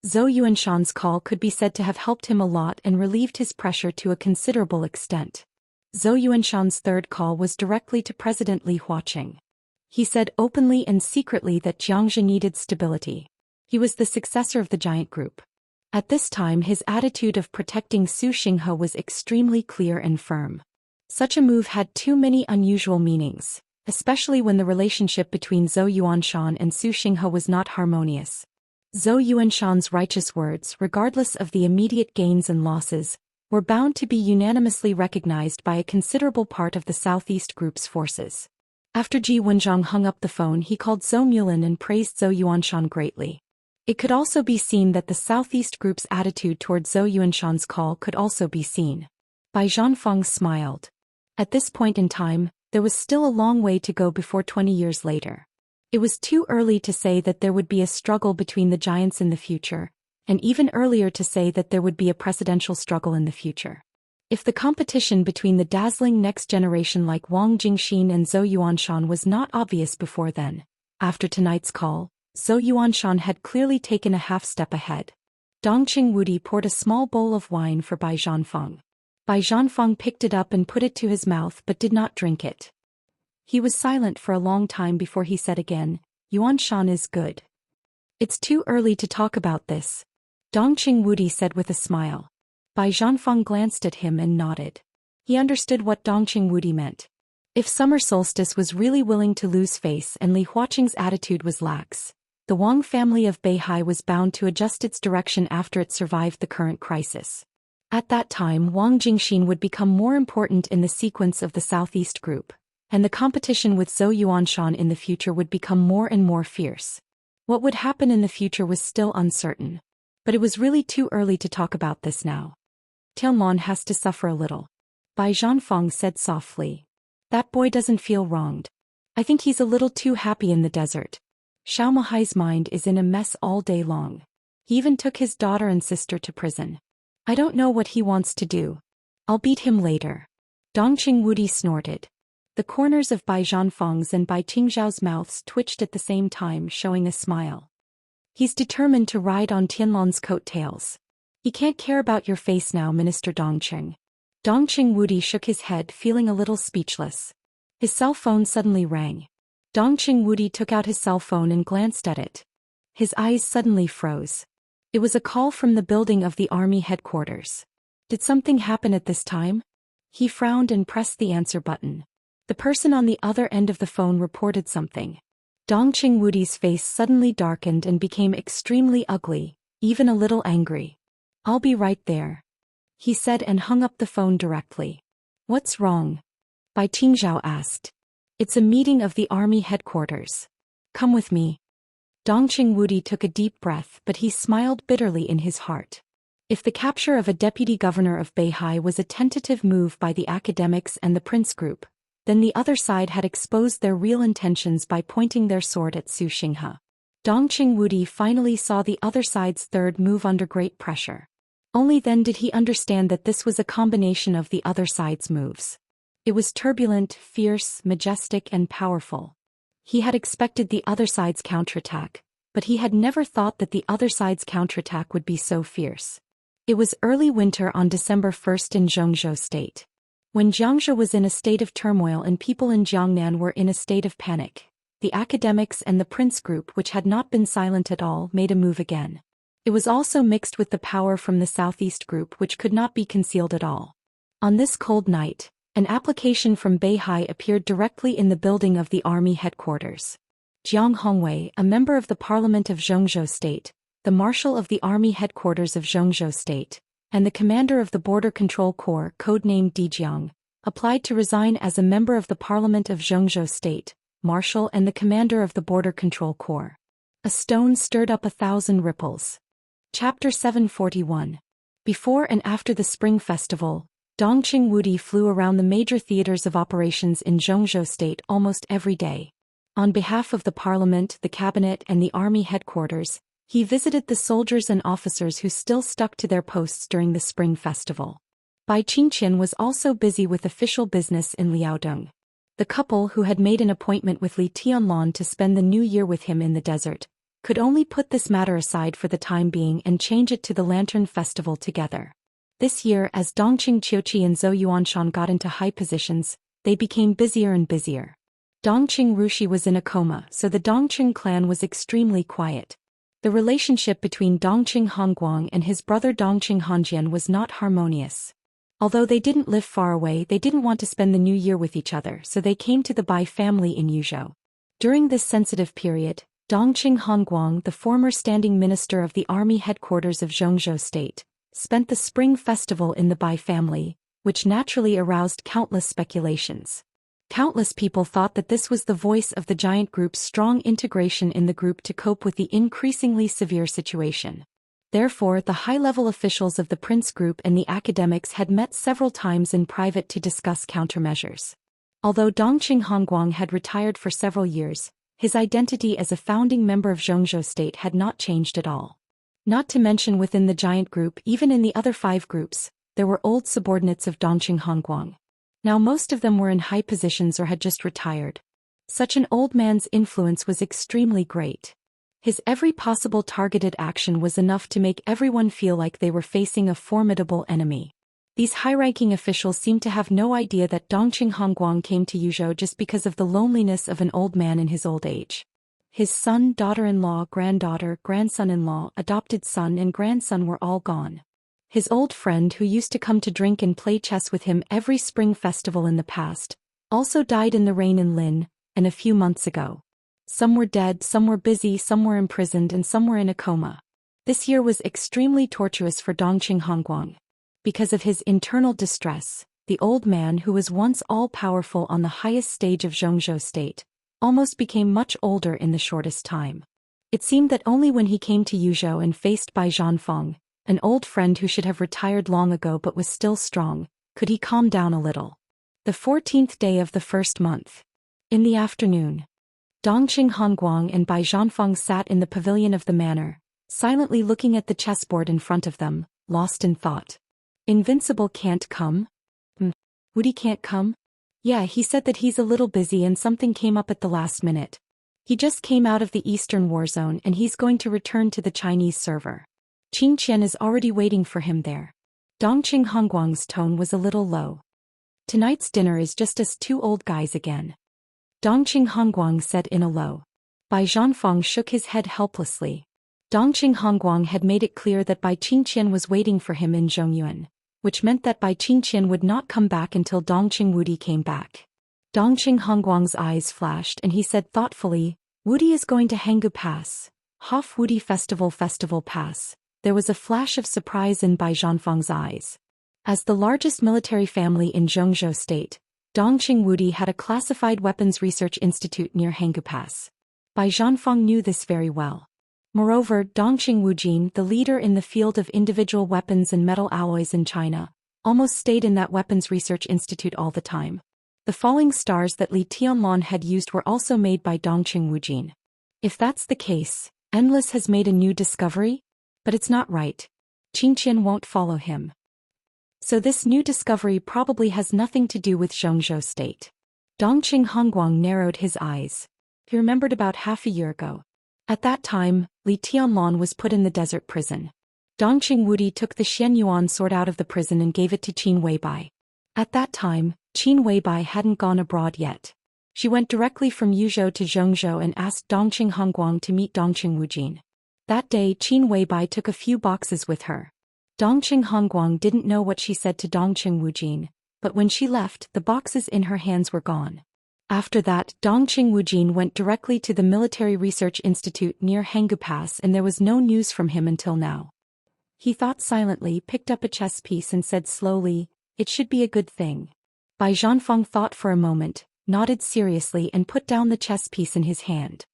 Zhou Yuanshan's call could be said to have helped him a lot and relieved his pressure to a considerable extent. Zhou Yuanshan's third call was directly to President Li Huaqing. He said openly and secretly that Xianxia needed stability. He was the successor of the giant group. At this time his attitude of protecting Su Xinghe was extremely clear and firm. Such a move had too many unusual meanings, especially when the relationship between Zhou Yuanshan and Su Xinghe was not harmonious. Zhou Yuanshan's righteous words, regardless of the immediate gains and losses, were bound to be unanimously recognized by a considerable part of the Southeast Group's forces. After Ji Wenzhong hung up the phone, he called Zhou Mulin and praised Zhou Yuanshan greatly. It could also be seen that the Southeast Group's attitude toward Zhou Yuanshan's call could also be seen. Bai Zhanfeng smiled. At this point in time, there was still a long way to go before 20 years later. It was too early to say that there would be a struggle between the giants in the future, and even earlier to say that there would be a precedential struggle in the future. If the competition between the dazzling next generation like Wang Jingxin and Zhou Yuanshan was not obvious before then, after tonight's call, Zhou Yuanshan had clearly taken a half step ahead. Dongqing Wudi poured a small bowl of wine for Bai Zhanfeng. Bai Zhanfeng picked it up and put it to his mouth but did not drink it. He was silent for a long time before he said again, Yuanshan is good. It's too early to talk about this, Dongqing Wudi said with a smile. Bai Zhanfeng glanced at him and nodded. He understood what Dongqing Wudi meant. If Summer Solstice was really willing to lose face and Li Huaqing's attitude was lax, The Wang family of Beihai was bound to adjust its direction after it survived the current crisis. At that time, Wang Jingxin would become more important in the sequence of the Southeast Group, and the competition with Zhou Xian in the future would become more and more fierce. What would happen in the future was still uncertain. But it was really too early to talk about this now. Tianlong has to suffer a little. Bai Zhanfang said softly. That boy doesn't feel wronged. I think he's a little too happy in the desert. Xiao Mahai's mind is in a mess all day long. He even took his daughter and sister to prison. I don't know what he wants to do. I'll beat him later. Dongqing Wudi snorted. The corners of Bai Zhanfang's and Bai Qingzhao's mouths twitched at the same time, showing a smile. He's determined to ride on Tianlong's coattails. He can't care about your face now, Minister Dongqing. Dongqing Wudi shook his head, feeling a little speechless. His cell phone suddenly rang. Dongqing Wudi took out his cell phone and glanced at it. His eyes suddenly froze. It was a call from the building of the army headquarters. Did something happen at this time? He frowned and pressed the answer button. The person on the other end of the phone reported something. Dongqing Wudi's face suddenly darkened and became extremely ugly, even a little angry. I'll be right there, he said and hung up the phone directly. What's wrong? Bai Qingzhao asked. It's a meeting of the army headquarters. Come with me. Dongqing Wudi took a deep breath, but he smiled bitterly in his heart. If the capture of a deputy governor of Beihai was a tentative move by the academics and the prince group, then the other side had exposed their real intentions by pointing their sword at Su Xinghe. Dongqing Wudi finally saw the other side's third move under great pressure. Only then did he understand that this was a combination of the other side's moves. It was turbulent, fierce, majestic and powerful. He had expected the other side's counterattack, but he had never thought that the other side's counterattack would be so fierce. It was early winter on December 1st in Zhengzhou State. When Xianxia was in a state of turmoil and people in Jiangnan were in a state of panic, the academics and the prince group, which had not been silent at all, made a move again. It was also mixed with the power from the Southeast Group, which could not be concealed at all. On this cold night, an application from Beihai appeared directly in the building of the army headquarters. Jiang Hongwei, a member of the parliament of Zhengzhou State, the marshal of the army headquarters of Zhengzhou State, and the commander of the Border Control Corps, codenamed Dijiang, applied to resign as a member of the parliament of Zhengzhou State, marshal and the commander of the Border Control Corps. A stone stirred up 1,000 ripples. Chapter 741. Before and after the Spring Festival, Dongqing Wudi flew around the major theaters of operations in Zhengzhou State almost every day. On behalf of the parliament, the cabinet and the army headquarters, he visited the soldiers and officers who still stuck to their posts during the Spring Festival. Bai Qingqian was also busy with official business in Liaodong. The couple, who had made an appointment with Li Tianlong to spend the new year with him in the desert, could only put this matter aside for the time being and change it to the Lantern Festival together. This year, as Dongqing Qiuqi and Zhou Yuanshan got into high positions, they became busier and busier. Dongqing Rushi was in a coma, so the Dongqing clan was extremely quiet. The relationship between Dongqing Hongguang and his brother Dongqing Hanjian was not harmonious. Although they didn't live far away, they didn't want to spend the new year with each other, so they came to the Bai family in Yuzhou. During this sensitive period, Dongqing Hongguang, the former standing minister of the army headquarters of Zhengzhou State, spent the Spring Festival in the Bai family, which naturally aroused countless speculations. Countless people thought that this was the voice of the giant group's strong integration in the group to cope with the increasingly severe situation. Therefore, the high-level officials of the Prince Group and the academics had met several times in private to discuss countermeasures. Although Dongqing Hongguang had retired for several years, his identity as a founding member of Zhengzhou State had not changed at all. Not to mention within the giant group, even in the other 5 groups, there were old subordinates of Dongqing Hongguang. Now most of them were in high positions or had just retired. Such an old man's influence was extremely great. His every possible targeted action was enough to make everyone feel like they were facing a formidable enemy. These high-ranking officials seemed to have no idea that Dongqing Hongguang came to Yuzhou just because of the loneliness of an old man in his old age. His son, daughter-in-law, granddaughter, grandson-in-law, adopted son and grandson were all gone. His old friend who used to come to drink and play chess with him every spring festival in the past, also died in the rain in Lin, and a few months ago. Some were dead, some were busy, some were imprisoned, and some were in a coma. This year was extremely tortuous for Dongqing Hongguang. Because of his internal distress, the old man who was once all-powerful on the highest stage of Zhongzhou state, almost became much older in the shortest time. It seemed that only when he came to Yuzhou and faced Bai Zhanfeng, an old friend who should have retired long ago but was still strong, could he calm down a little. The 14th day of the first month. In the afternoon, Dongqing Hongguang and Bai Zhanfeng sat in the pavilion of the manor, silently looking at the chessboard in front of them, lost in thought. Invincible can't come? Woody can't come? Yeah, he said that he's a little busy and something came up at the last minute. He just came out of the Eastern War Zone and he's going to return to the Chinese server. Xianxia is already waiting for him there. Dongqing Hongguang's tone was a little low. Tonight's dinner is just us two old guys again. Dongqing Hongguang said in a low. Bai Zhanfeng shook his head helplessly. Dongqing Hongguang had made it clear that Bai Qianqian was waiting for him in Zhongyuan, which meant that Bai Qianqian would not come back until Dongqing Wudi came back. Dongqing Hongguang's eyes flashed and he said thoughtfully, Wudi is going to Hanggu Pass. Hof Wudi Festival Pass. There was a flash of surprise in Bai Zhanfeng's eyes. As the largest military family in Zhongzhou state, Dongqing Wudi had a classified weapons research institute near Hanggu Pass. Bai Zhanfeng knew this very well. Moreover, Dongqing Wujin, the leader in the field of individual weapons and metal alloys in China, almost stayed in that weapons research institute all the time. The falling stars that Li Tianlan had used were also made by Dongqing Wujin. If that's the case, Endless has made a new discovery? But it's not right. Qianqian won't follow him. So this new discovery probably has nothing to do with Zhongzhou state. Dongqing Hongguang narrowed his eyes. He remembered about half a year ago. At that time, Li Tianlan was put in the desert prison. Dongqing Wudi took the Xianyuan sword out of the prison and gave it to Qin Weibai. At that time, Qin Weibai hadn't gone abroad yet. She went directly from Yuzhou to Zhongzhou and asked Dongqing Hongguang to meet Dongqing Wujin. That day Qin Weibai took a few boxes with her. Dongqing Hongguang didn't know what she said to Dongqing Wujin, but when she left, the boxes in her hands were gone. After that, Dongqing Wujin went directly to the Military Research Institute near Hanggu Pass and there was no news from him until now. He thought silently, picked up a chess piece and said slowly, "It should be a good thing." Bai Zhanfeng thought for a moment, nodded seriously and put down the chess piece in his hand.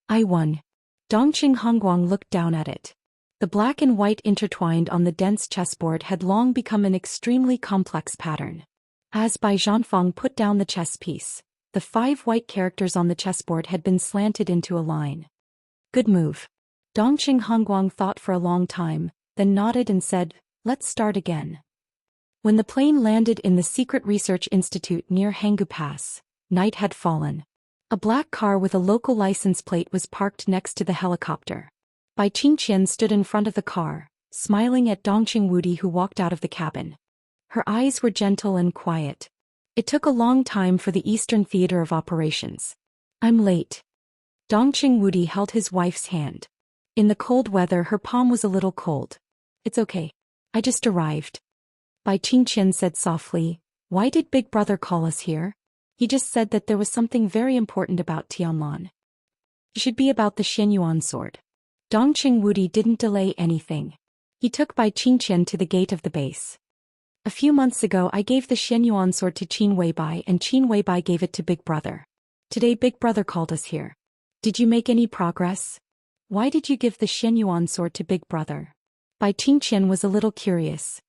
"I won." Dongqing Hongguang looked down at it. The black and white intertwined on the dense chessboard had long become an extremely complex pattern. As Bai Zhanfeng put down the chess piece, the 5 white characters on the chessboard had been slanted into a line. "Good move." Dongqing Hongguang thought for a long time, then nodded and said, "Let's start again." When the plane landed in the Secret Research Institute near Hanggu Pass, night had fallen. A black car with a local license plate was parked next to the helicopter. Bai Qianqian stood in front of the car, smiling at Dongqing Wudi who walked out of the cabin. Her eyes were gentle and quiet. It took a long time for the Eastern Theater of Operations. "I'm late." Dongqing Wudi held his wife's hand. In the cold weather her palm was a little cold. "It's okay. I just arrived." Bai Qianqian said softly, "Why did Big Brother call us here?" "He just said that there was something very important about Tianlan. It should be about the Xianyuan sword." Dongqing Wudi didn't delay anything. He took Bai Qianqian to the gate of the base. "A few months ago I gave the Xianyuan sword to Qin Weibai and Qin Weibai gave it to Big Brother. Today Big Brother called us here. Did you make any progress? Why did you give the Xianyuan sword to Big Brother?" Bai Qianqian was a little curious.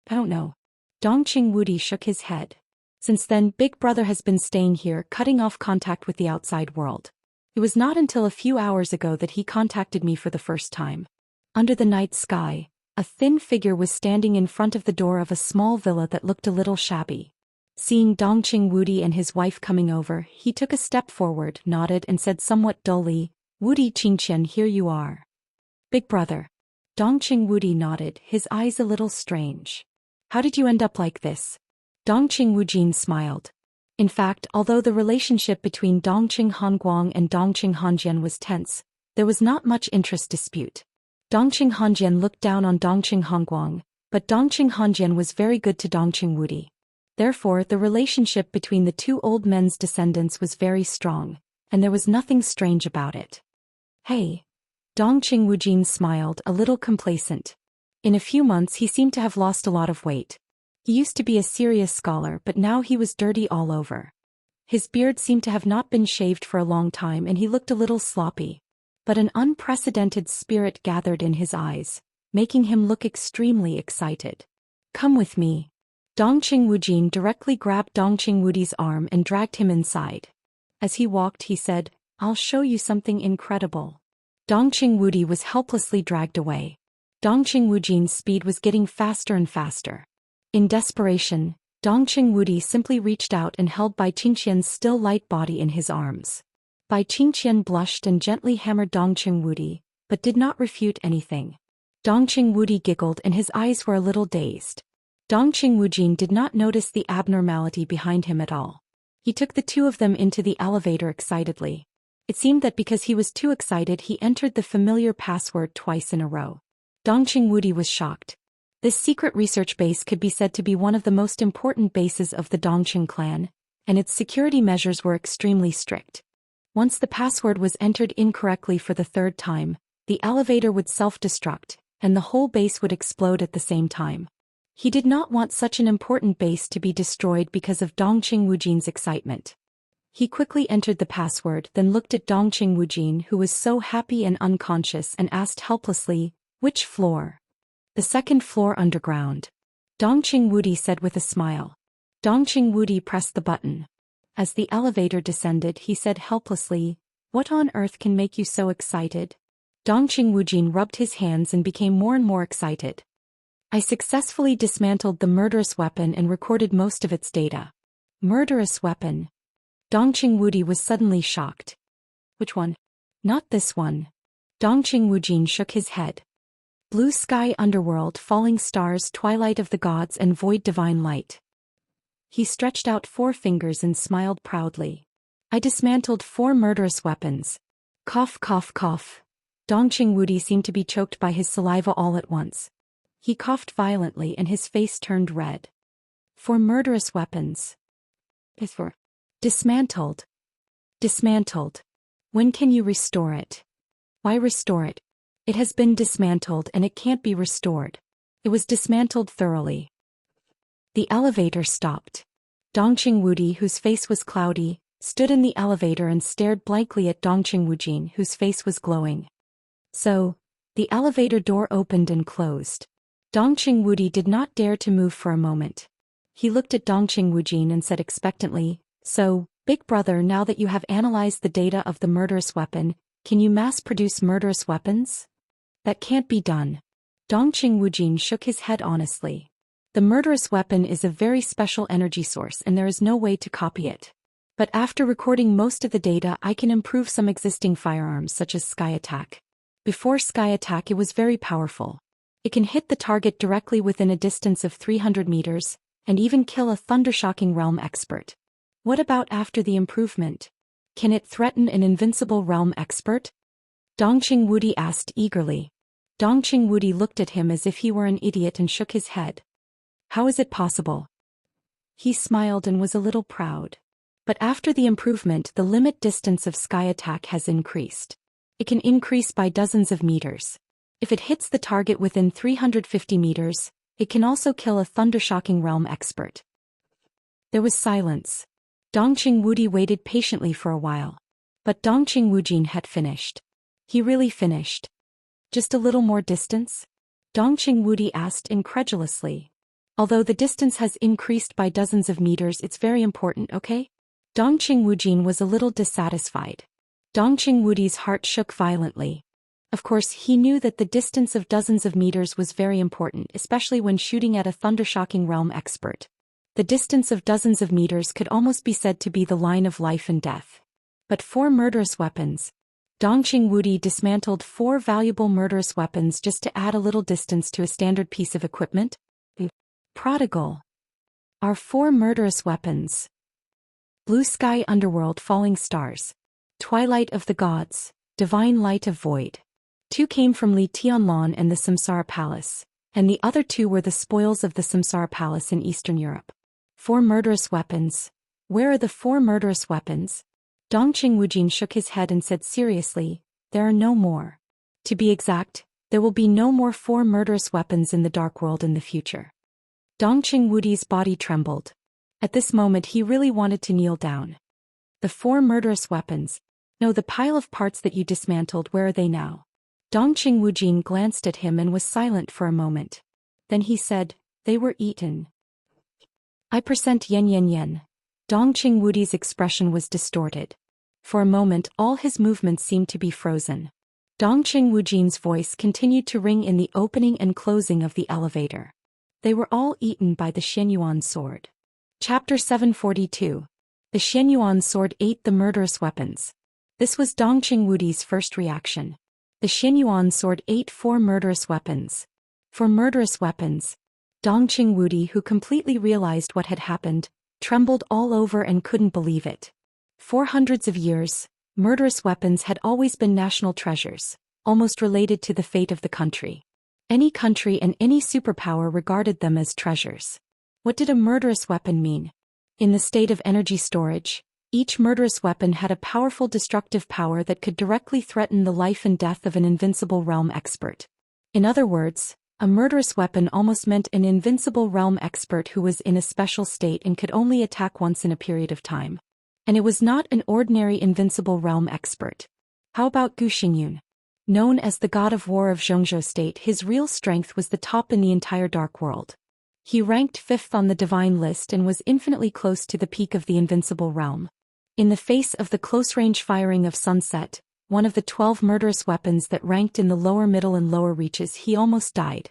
"I don't know." Dongqing Wudi shook his head. Since then Big Brother has been staying here, cutting off contact with the outside world. It was not until a few hours ago that he contacted me for the first time. Under the night sky, a thin figure was standing in front of the door of a small villa that looked a little shabby. Seeing Dongqing Wudi and his wife coming over, he took a step forward, nodded and said somewhat dully, "Wudi Qianqian, here you are." "Big Brother." Dongqing Wudi nodded, his eyes a little strange. "How did you end up like this?" Dongqing Wujin smiled. In fact, although the relationship between Dongqing Hongguang and Dongqing Hongjian was tense, there was not much interest dispute. Dongqing Hongjian looked down on Dongqing Hongguang, but Dongqing Hongjian was very good to Dongqing Wudi. Therefore, the relationship between the two old men's descendants was very strong, and there was nothing strange about it. Hey. Dongqing Wujin smiled, a little complacent. In a few months he seemed to have lost a lot of weight. He used to be a serious scholar, but now he was dirty all over. His beard seemed to have not been shaved for a long time and he looked a little sloppy. But an unprecedented spirit gathered in his eyes, making him look extremely excited. Come with me. Dongqing Wujin directly grabbed Dongqing Wudi's arm and dragged him inside. As he walked he said, I'll show you something incredible. Dongqing Wudi was helplessly dragged away. Dongqing Wujin's speed was getting faster and faster. In desperation, Dongqing Wudi simply reached out and held Bai Qingqian's still light body in his arms. Bai Qingqian blushed and gently hammered Dongqing Wudi, but did not refute anything. Dongqing Wudi giggled and his eyes were a little dazed. Dongqing Wujin did not notice the abnormality behind him at all. He took the two of them into the elevator excitedly. It seemed that because he was too excited he entered the familiar password twice in a row. Dongqing Wudi was shocked. This secret research base could be said to be one of the most important bases of the Dongqing clan, and its security measures were extremely strict. Once the password was entered incorrectly for the third time, the elevator would self-destruct, and the whole base would explode at the same time. He did not want such an important base to be destroyed because of Dongqing Wujin's excitement. He quickly entered the password, then looked at Dongqing Wujin, who was so happy and unconscious, and asked helplessly, "Which floor?" "The second floor underground," Dongqing Wudi said with a smile. Dongqing Wudi pressed the button. As the elevator descended he said helplessly, "What on earth can make you so excited?" Dongqing Wujin rubbed his hands and became more and more excited. "I successfully dismantled the murderous weapon and recorded most of its data." Murderous weapon? Dongqing Wudi was suddenly shocked. "Which one?" "Not this one." Dongqing Wujin shook his head. "Blue sky underworld, falling stars, twilight of the gods and void divine light." He stretched out 4 fingers and smiled proudly. "I dismantled 4 murderous weapons." Cough cough cough. Dongqing Wudi seemed to be choked by his saliva all at once. He coughed violently and his face turned red. 4 murderous weapons. It's for dismantled. Dismantled. When can you restore it? Why restore it? It has been dismantled and it can't be restored. It was dismantled thoroughly. The elevator stopped. Dongqing Wudi, whose face was cloudy, stood in the elevator and stared blankly at Dongqing Wujin, whose face was glowing. So, the elevator door opened and closed. Dongqing Wudi did not dare to move for a moment. He looked at Dongqing Wujin and said expectantly, "So, big brother, now that you have analyzed the data of the murderous weapon, can you mass-produce murderous weapons?" "That can't be done." Dongqing Wujin shook his head honestly. "The murderous weapon is a very special energy source and there is no way to copy it. But after recording most of the data I can improve some existing firearms such as Sky Attack. Before Sky Attack it was very powerful. It can hit the target directly within a distance of 300 meters, and even kill a thundershocking realm expert. What about after the improvement? Can it threaten an invincible realm expert?" Dongqing Wudi asked eagerly. Dongqing Wudi looked at him as if he were an idiot and shook his head. "How is it possible?" He smiled and was a little proud. "But after the improvement the limit distance of Sky Attack has increased. It can increase by dozens of meters. If it hits the target within 350 meters, it can also kill a thundershocking realm expert." There was silence. Dongqing Wudi waited patiently for a while. But Dongqing Wujin had finished. He really finished. "Just a little more distance?" Dongqing Wudi asked incredulously. "Although the distance has increased by dozens of meters, it's very important, okay?" Dongqing Wujin was a little dissatisfied. Dongqing Wudi's heart shook violently. Of course, he knew that the distance of dozens of meters was very important, especially when shooting at a thundershocking realm expert. The distance of dozens of meters could almost be said to be the line of life and death. But 4 murderous weapons. Dongqing Wudi dismantled 4 valuable murderous weapons just to add a little distance to a standard piece of equipment? Prodigal. Are 4 murderous weapons. Blue sky underworld, falling stars. Twilight of the gods, divine light of void. 2 came from Li Tianlan and the Samsara Palace, and the other 2 were the spoils of the Samsara Palace in Eastern Europe. 4 murderous weapons. Where are the 4 murderous weapons? Dongqing Wujin shook his head and said seriously, there are no more. To be exact, there will be no more 4 murderous weapons in the dark world in the future. Dongqing Wudi's body trembled. At this moment he really wanted to kneel down. The 4 murderous weapons. No, the pile of parts that you dismantled, where are they now? Dongqing Wujin glanced at him and was silent for a moment. Then he said, they were eaten. I % yen. Dongqing Wudi's expression was distorted. For a moment all his movements seemed to be frozen. Dongqing Wujin's voice continued to ring in the opening and closing of the elevator. They were all eaten by the Xianyuan sword. Chapter 742. The Xianyuan sword ate the murderous weapons. This was Dongqing Wudi's first reaction. The Xianyuan sword ate 4 murderous weapons. 4 murderous weapons. Dongqing Wudi, who completely realized what had happened, trembled all over and couldn't believe it. For hundreds of years, murderous weapons had always been national treasures, almost related to the fate of the country. Any country and any superpower regarded them as treasures. What did a murderous weapon mean? In the state of energy storage, each murderous weapon had a powerful destructive power that could directly threaten the life and death of an invincible realm expert. In other words, a murderous weapon almost meant an invincible realm expert who was in a special state and could only attack once in a period of time. And it was not an ordinary invincible realm expert. How about Gu Xingyun? Known as the god of war of Zhou state, his real strength was the top in the entire dark world. He ranked 5th on the divine list and was infinitely close to the peak of the invincible realm. In the face of the close-range firing of Sunset, one of the 12 murderous weapons that ranked in the lower middle and lower reaches, he almost died.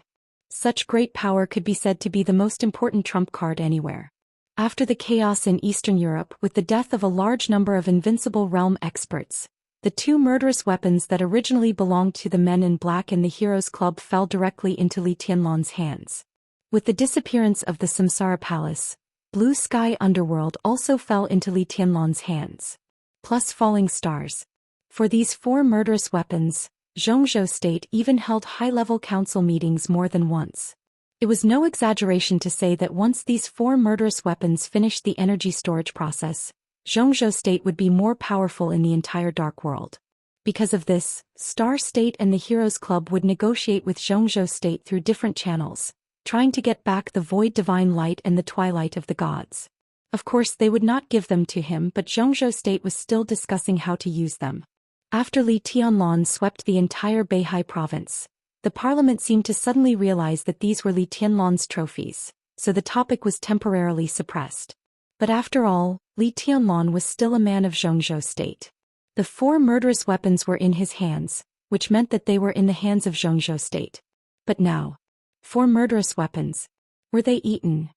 Such great power could be said to be the most important trump card anywhere. After the chaos in Eastern Europe with the death of a large number of invincible realm experts, the 2 murderous weapons that originally belonged to the Men in Black and the Heroes Club fell directly into Li Tianlan's hands. With the disappearance of the Samsara Palace, Blue Sky Underworld also fell into Li Tianlan's hands. Plus falling stars. For these 4 murderous weapons, Zhou state even held high-level council meetings more than once. It was no exaggeration to say that once these 4 murderous weapons finished the energy storage process, Zhou state would be more powerful in the entire dark world. Because of this, Star State and the Heroes Club would negotiate with Zhou state through different channels, trying to get back the Void Divine Light and the Twilight of the Gods. Of course they would not give them to him, but Zhou state was still discussing how to use them. After Li Tianlan swept the entire Beihai province, the parliament seemed to suddenly realize that these were Li Tianlan's trophies, so the topic was temporarily suppressed. But after all, Li Tianlan was still a man of Zhou state. The 4 murderous weapons were in his hands, which meant that they were in the hands of Zhou state. But now, 4 murderous weapons. Were they eaten?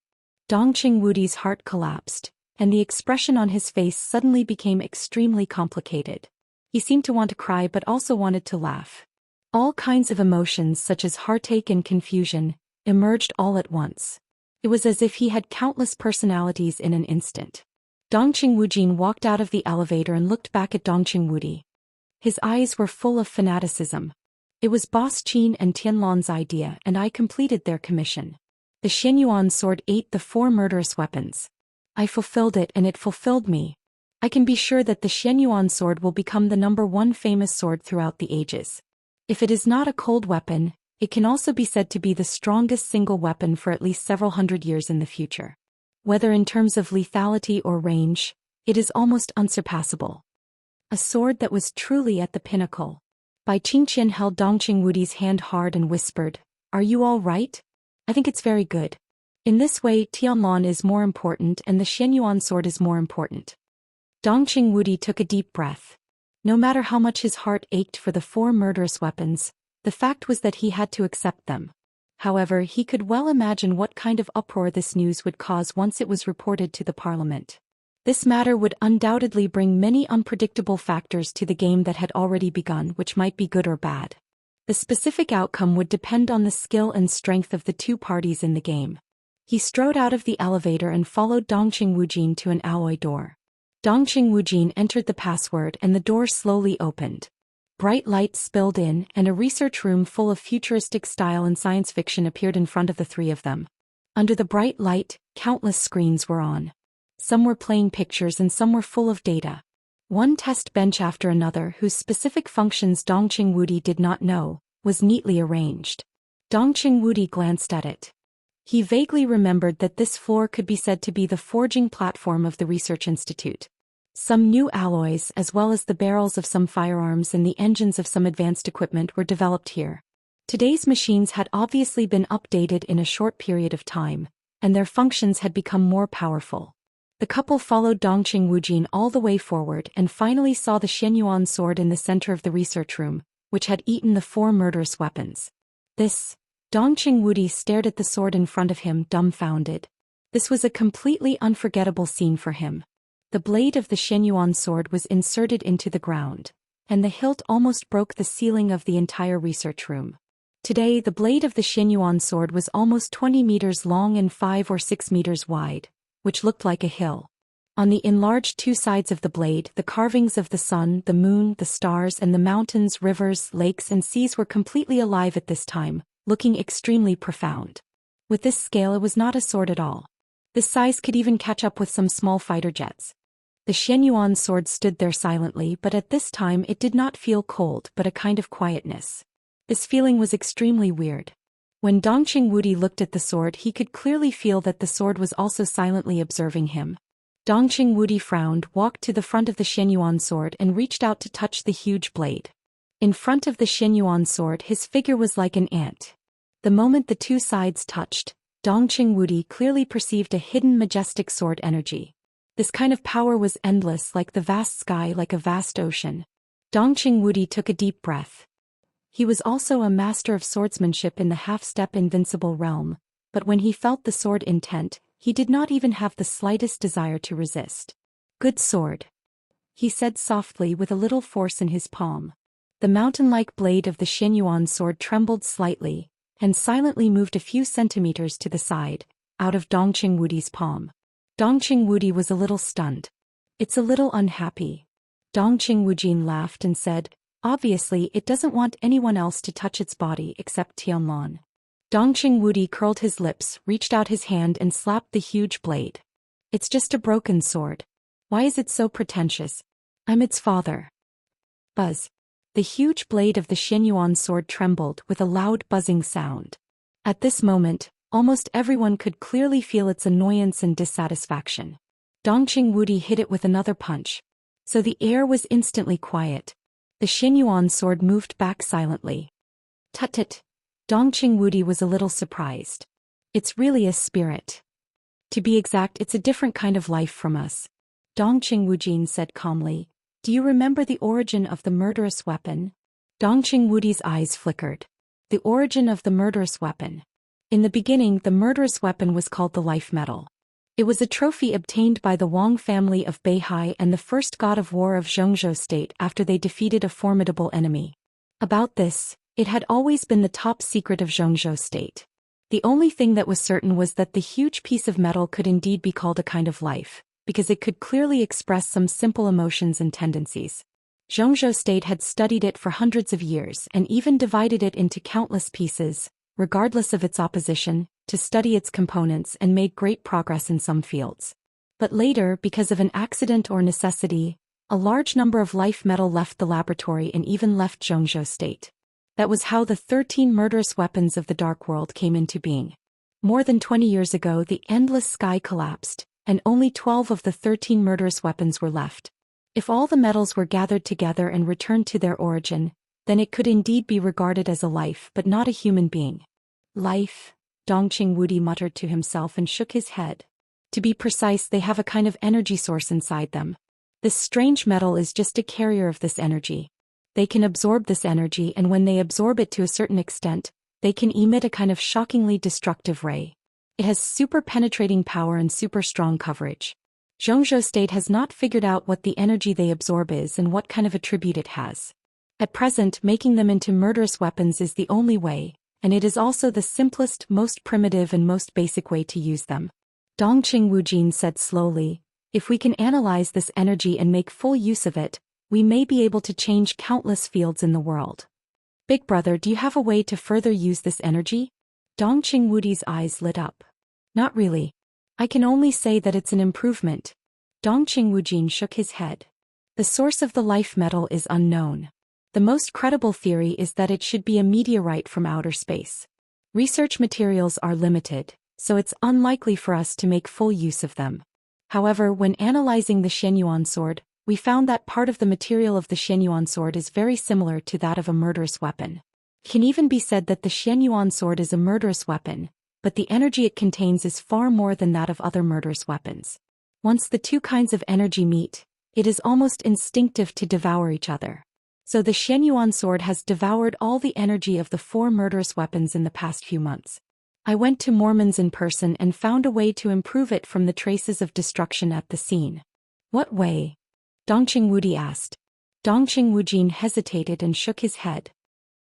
Dongqing Wudi's heart collapsed, and the expression on his face suddenly became extremely complicated. He seemed to want to cry but also wanted to laugh. All kinds of emotions such as heartache and confusion emerged all at once. It was as if he had countless personalities in an instant. Dongqing Wujin walked out of the elevator and looked back at Dongqing Wudi. His eyes were full of fanaticism. It was Boss Qin and Tianlan's idea, and I completed their commission. The Xianyuan sword ate the 4 murderous weapons. I fulfilled it and it fulfilled me. I can be sure that the Xianyuan sword will become the #1 famous sword throughout the ages. If it is not a cold weapon, it can also be said to be the strongest single weapon for at least several hundred years in the future. Whether in terms of lethality or range, it is almost unsurpassable. A sword that was truly at the pinnacle. Bai Qingqian held Dongqing Wudi's hand hard and whispered, "Are you all right? I think it's very good. In this way Tianlan is more important and the Xianyuan sword is more important." Dongqing Wudi took a deep breath. No matter how much his heart ached for the 4 murderous weapons, the fact was that he had to accept them. However, he could well imagine what kind of uproar this news would cause once it was reported to the parliament. This matter would undoubtedly bring many unpredictable factors to the game that had already begun, which might be good or bad. The specific outcome would depend on the skill and strength of the 2 parties in the game. He strode out of the elevator and followed Dongqing Wujin to an alloy door. Dongqing Wujin entered the password and the door slowly opened. Bright light spilled in, and a research room full of futuristic style and science fiction appeared in front of the 3 of them. Under the bright light, countless screens were on. Some were playing pictures and some were full of data. One test bench after another, whose specific functions Dongqing Wudi did not know, was neatly arranged. Dongqing Wudi glanced at it. He vaguely remembered that this floor could be said to be the forging platform of the research institute. Some new alloys, as well as the barrels of some firearms and the engines of some advanced equipment, were developed here. Today's machines had obviously been updated in a short period of time, and their functions had become more powerful. The couple followed Dongqing Wujin all the way forward and finally saw the Xianyuan sword in the center of the research room, which had eaten the 4 murderous weapons. Dongqing Wudi stared at the sword in front of him, dumbfounded. This was a completely unforgettable scene for him. The blade of the Xianyuan sword was inserted into the ground, and the hilt almost broke the ceiling of the entire research room. Today, the blade of the Xianyuan sword was almost 20 meters long and 5 or 6 meters wide, which looked like a hill. On the enlarged 2 sides of the blade, the carvings of the sun, the moon, the stars, and the mountains, rivers, lakes, and seas were completely alive at this time, looking extremely profound. With this scale, it was not a sword at all. This size could even catch up with some small fighter jets. The Xianyuan sword stood there silently, but at this time it did not feel cold but a kind of quietness. This feeling was extremely weird. When Dongqing Wudi looked at the sword, he could clearly feel that the sword was also silently observing him. Dongqing Wudi frowned, walked to the front of the Xianyuan sword and reached out to touch the huge blade. In front of the Xianyuan sword, his figure was like an ant. The moment the 2 sides touched, Dongqing Wudi clearly perceived a hidden majestic sword energy. This kind of power was endless, like the vast sky, like a vast ocean. Dongqing Wudi took a deep breath. He was also a master of swordsmanship in the half-step invincible realm, but when he felt the sword intent, he did not even have the slightest desire to resist. "Good sword," he said softly with a little force in his palm. The mountain-like blade of the Xianyuan sword trembled slightly, and silently moved a few centimeters to the side, out of Dongqing Wudi's palm. Dongqing Wudi was a little stunned. "It's a little unhappy." Dongqing Wujin laughed and said, "Obviously it doesn't want anyone else to touch its body except Tianlan." Dongqing Wudi curled his lips, reached out his hand and slapped the huge blade. "It's just a broken sword. Why is it so pretentious? I'm its father." Buzz. The huge blade of the Xianyuan sword trembled with a loud buzzing sound. At this moment, almost everyone could clearly feel its annoyance and dissatisfaction. Dongqing Wudi hit it with another punch. So the air was instantly quiet. The Xianyuan sword moved back silently. "Tut-tut." Dongqing Wudi was a little surprised. "It's really a spirit. To be exact, it's a different kind of life from us." Dongqing Wujin said calmly, "Do you remember the origin of the murderous weapon?" Dongqing Wudi's eyes flickered. The origin of the murderous weapon. In the beginning, the murderous weapon was called the life metal. It was a trophy obtained by the Wang family of Beihai and the first god of war of Zhou state after they defeated a formidable enemy. About this, it had always been the top secret of Zhou state. The only thing that was certain was that the huge piece of metal could indeed be called a kind of life, because it could clearly express some simple emotions and tendencies. Zhou state had studied it for hundreds of years and even divided it into countless pieces, regardless of its opposition, to study its components and made great progress in some fields. But later, because of an accident or necessity, a large number of life metal left the laboratory and even left Zhou state. That was how the 13 murderous weapons of the Dark World came into being. More than 20 years ago, the endless sky collapsed, and only 12 of the 13 murderous weapons were left. If all the metals were gathered together and returned to their origin, then it could indeed be regarded as a life but not a human being. "Life," Dongqing Wudi muttered to himself and shook his head. "To be precise, they have a kind of energy source inside them. This strange metal is just a carrier of this energy. They can absorb this energy, and when they absorb it to a certain extent, they can emit a kind of shockingly destructive ray. It has super penetrating power and super strong coverage. Zhou state has not figured out what the energy they absorb is and what kind of attribute it has. At present, making them into murderous weapons is the only way, and it is also the simplest, most primitive and most basic way to use them." Dongqing Wujin said slowly, "If we can analyze this energy and make full use of it, we may be able to change countless fields in the world. Big brother, do you have a way to further use this energy?" Dongqing Wudi's eyes lit up. "Not really. I can only say that it's an improvement." Dongqing Wujin shook his head. The source of the life metal is unknown. The most credible theory is that it should be a meteorite from outer space. Research materials are limited, so it's unlikely for us to make full use of them. However, when analyzing the Xianyuan sword, we found that part of the material of the Xianyuan sword is very similar to that of a murderous weapon. It can even be said that the Xianyuan sword is a murderous weapon, but the energy it contains is far more than that of other murderous weapons. Once the two kinds of energy meet, it is almost instinctive to devour each other. So the Xianyuan sword has devoured all the energy of the 4 murderous weapons in the past few months. I went to Mormon's in person and found a way to improve it from the traces of destruction at the scene. What way? Dongqing Wudi asked. Dongqing Wujin hesitated and shook his head.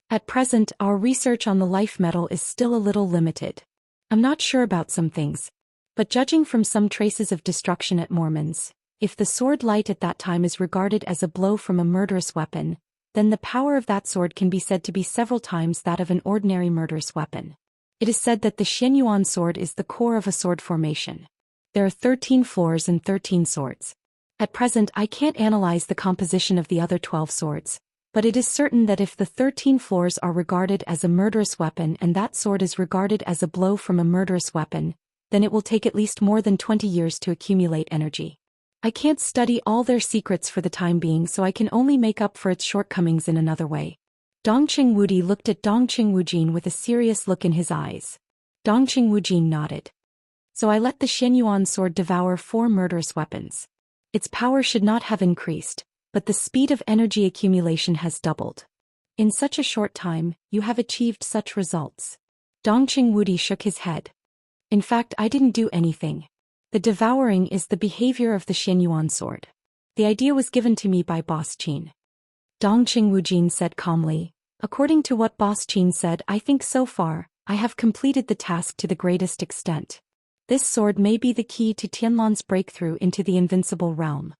At present, our research on the life metal is still a little limited. I'm not sure about some things. But judging from some traces of destruction at Mormon's, if the sword light at that time is regarded as a blow from a murderous weapon, then the power of that sword can be said to be several times that of an ordinary murderous weapon. It is said that the Xianyuan sword is the core of a sword formation. There are 13 floors and 13 swords. At present, I can't analyze the composition of the other 12 swords, but it is certain that if the 13 floors are regarded as a murderous weapon and that sword is regarded as a blow from a murderous weapon, then it will take at least more than 20 years to accumulate energy. I can't study all their secrets for the time being, so I can only make up for its shortcomings in another way. Dongqing Wudi looked at Dongqing Wujin with a serious look in his eyes. Dongqing Wujin nodded. So I let the Xianyuan sword devour 4 murderous weapons. Its power should not have increased, but the speed of energy accumulation has doubled. In such a short time, you have achieved such results. Dongqing Wudi shook his head. In fact, I didn't do anything. The devouring is the behavior of the Xianyuan sword. The idea was given to me by Boss Qin. Dongqing Wujin said calmly, according to what Boss Qin said, I think so far, I have completed the task to the greatest extent. This sword may be the key to Tianlan's breakthrough into the invincible realm.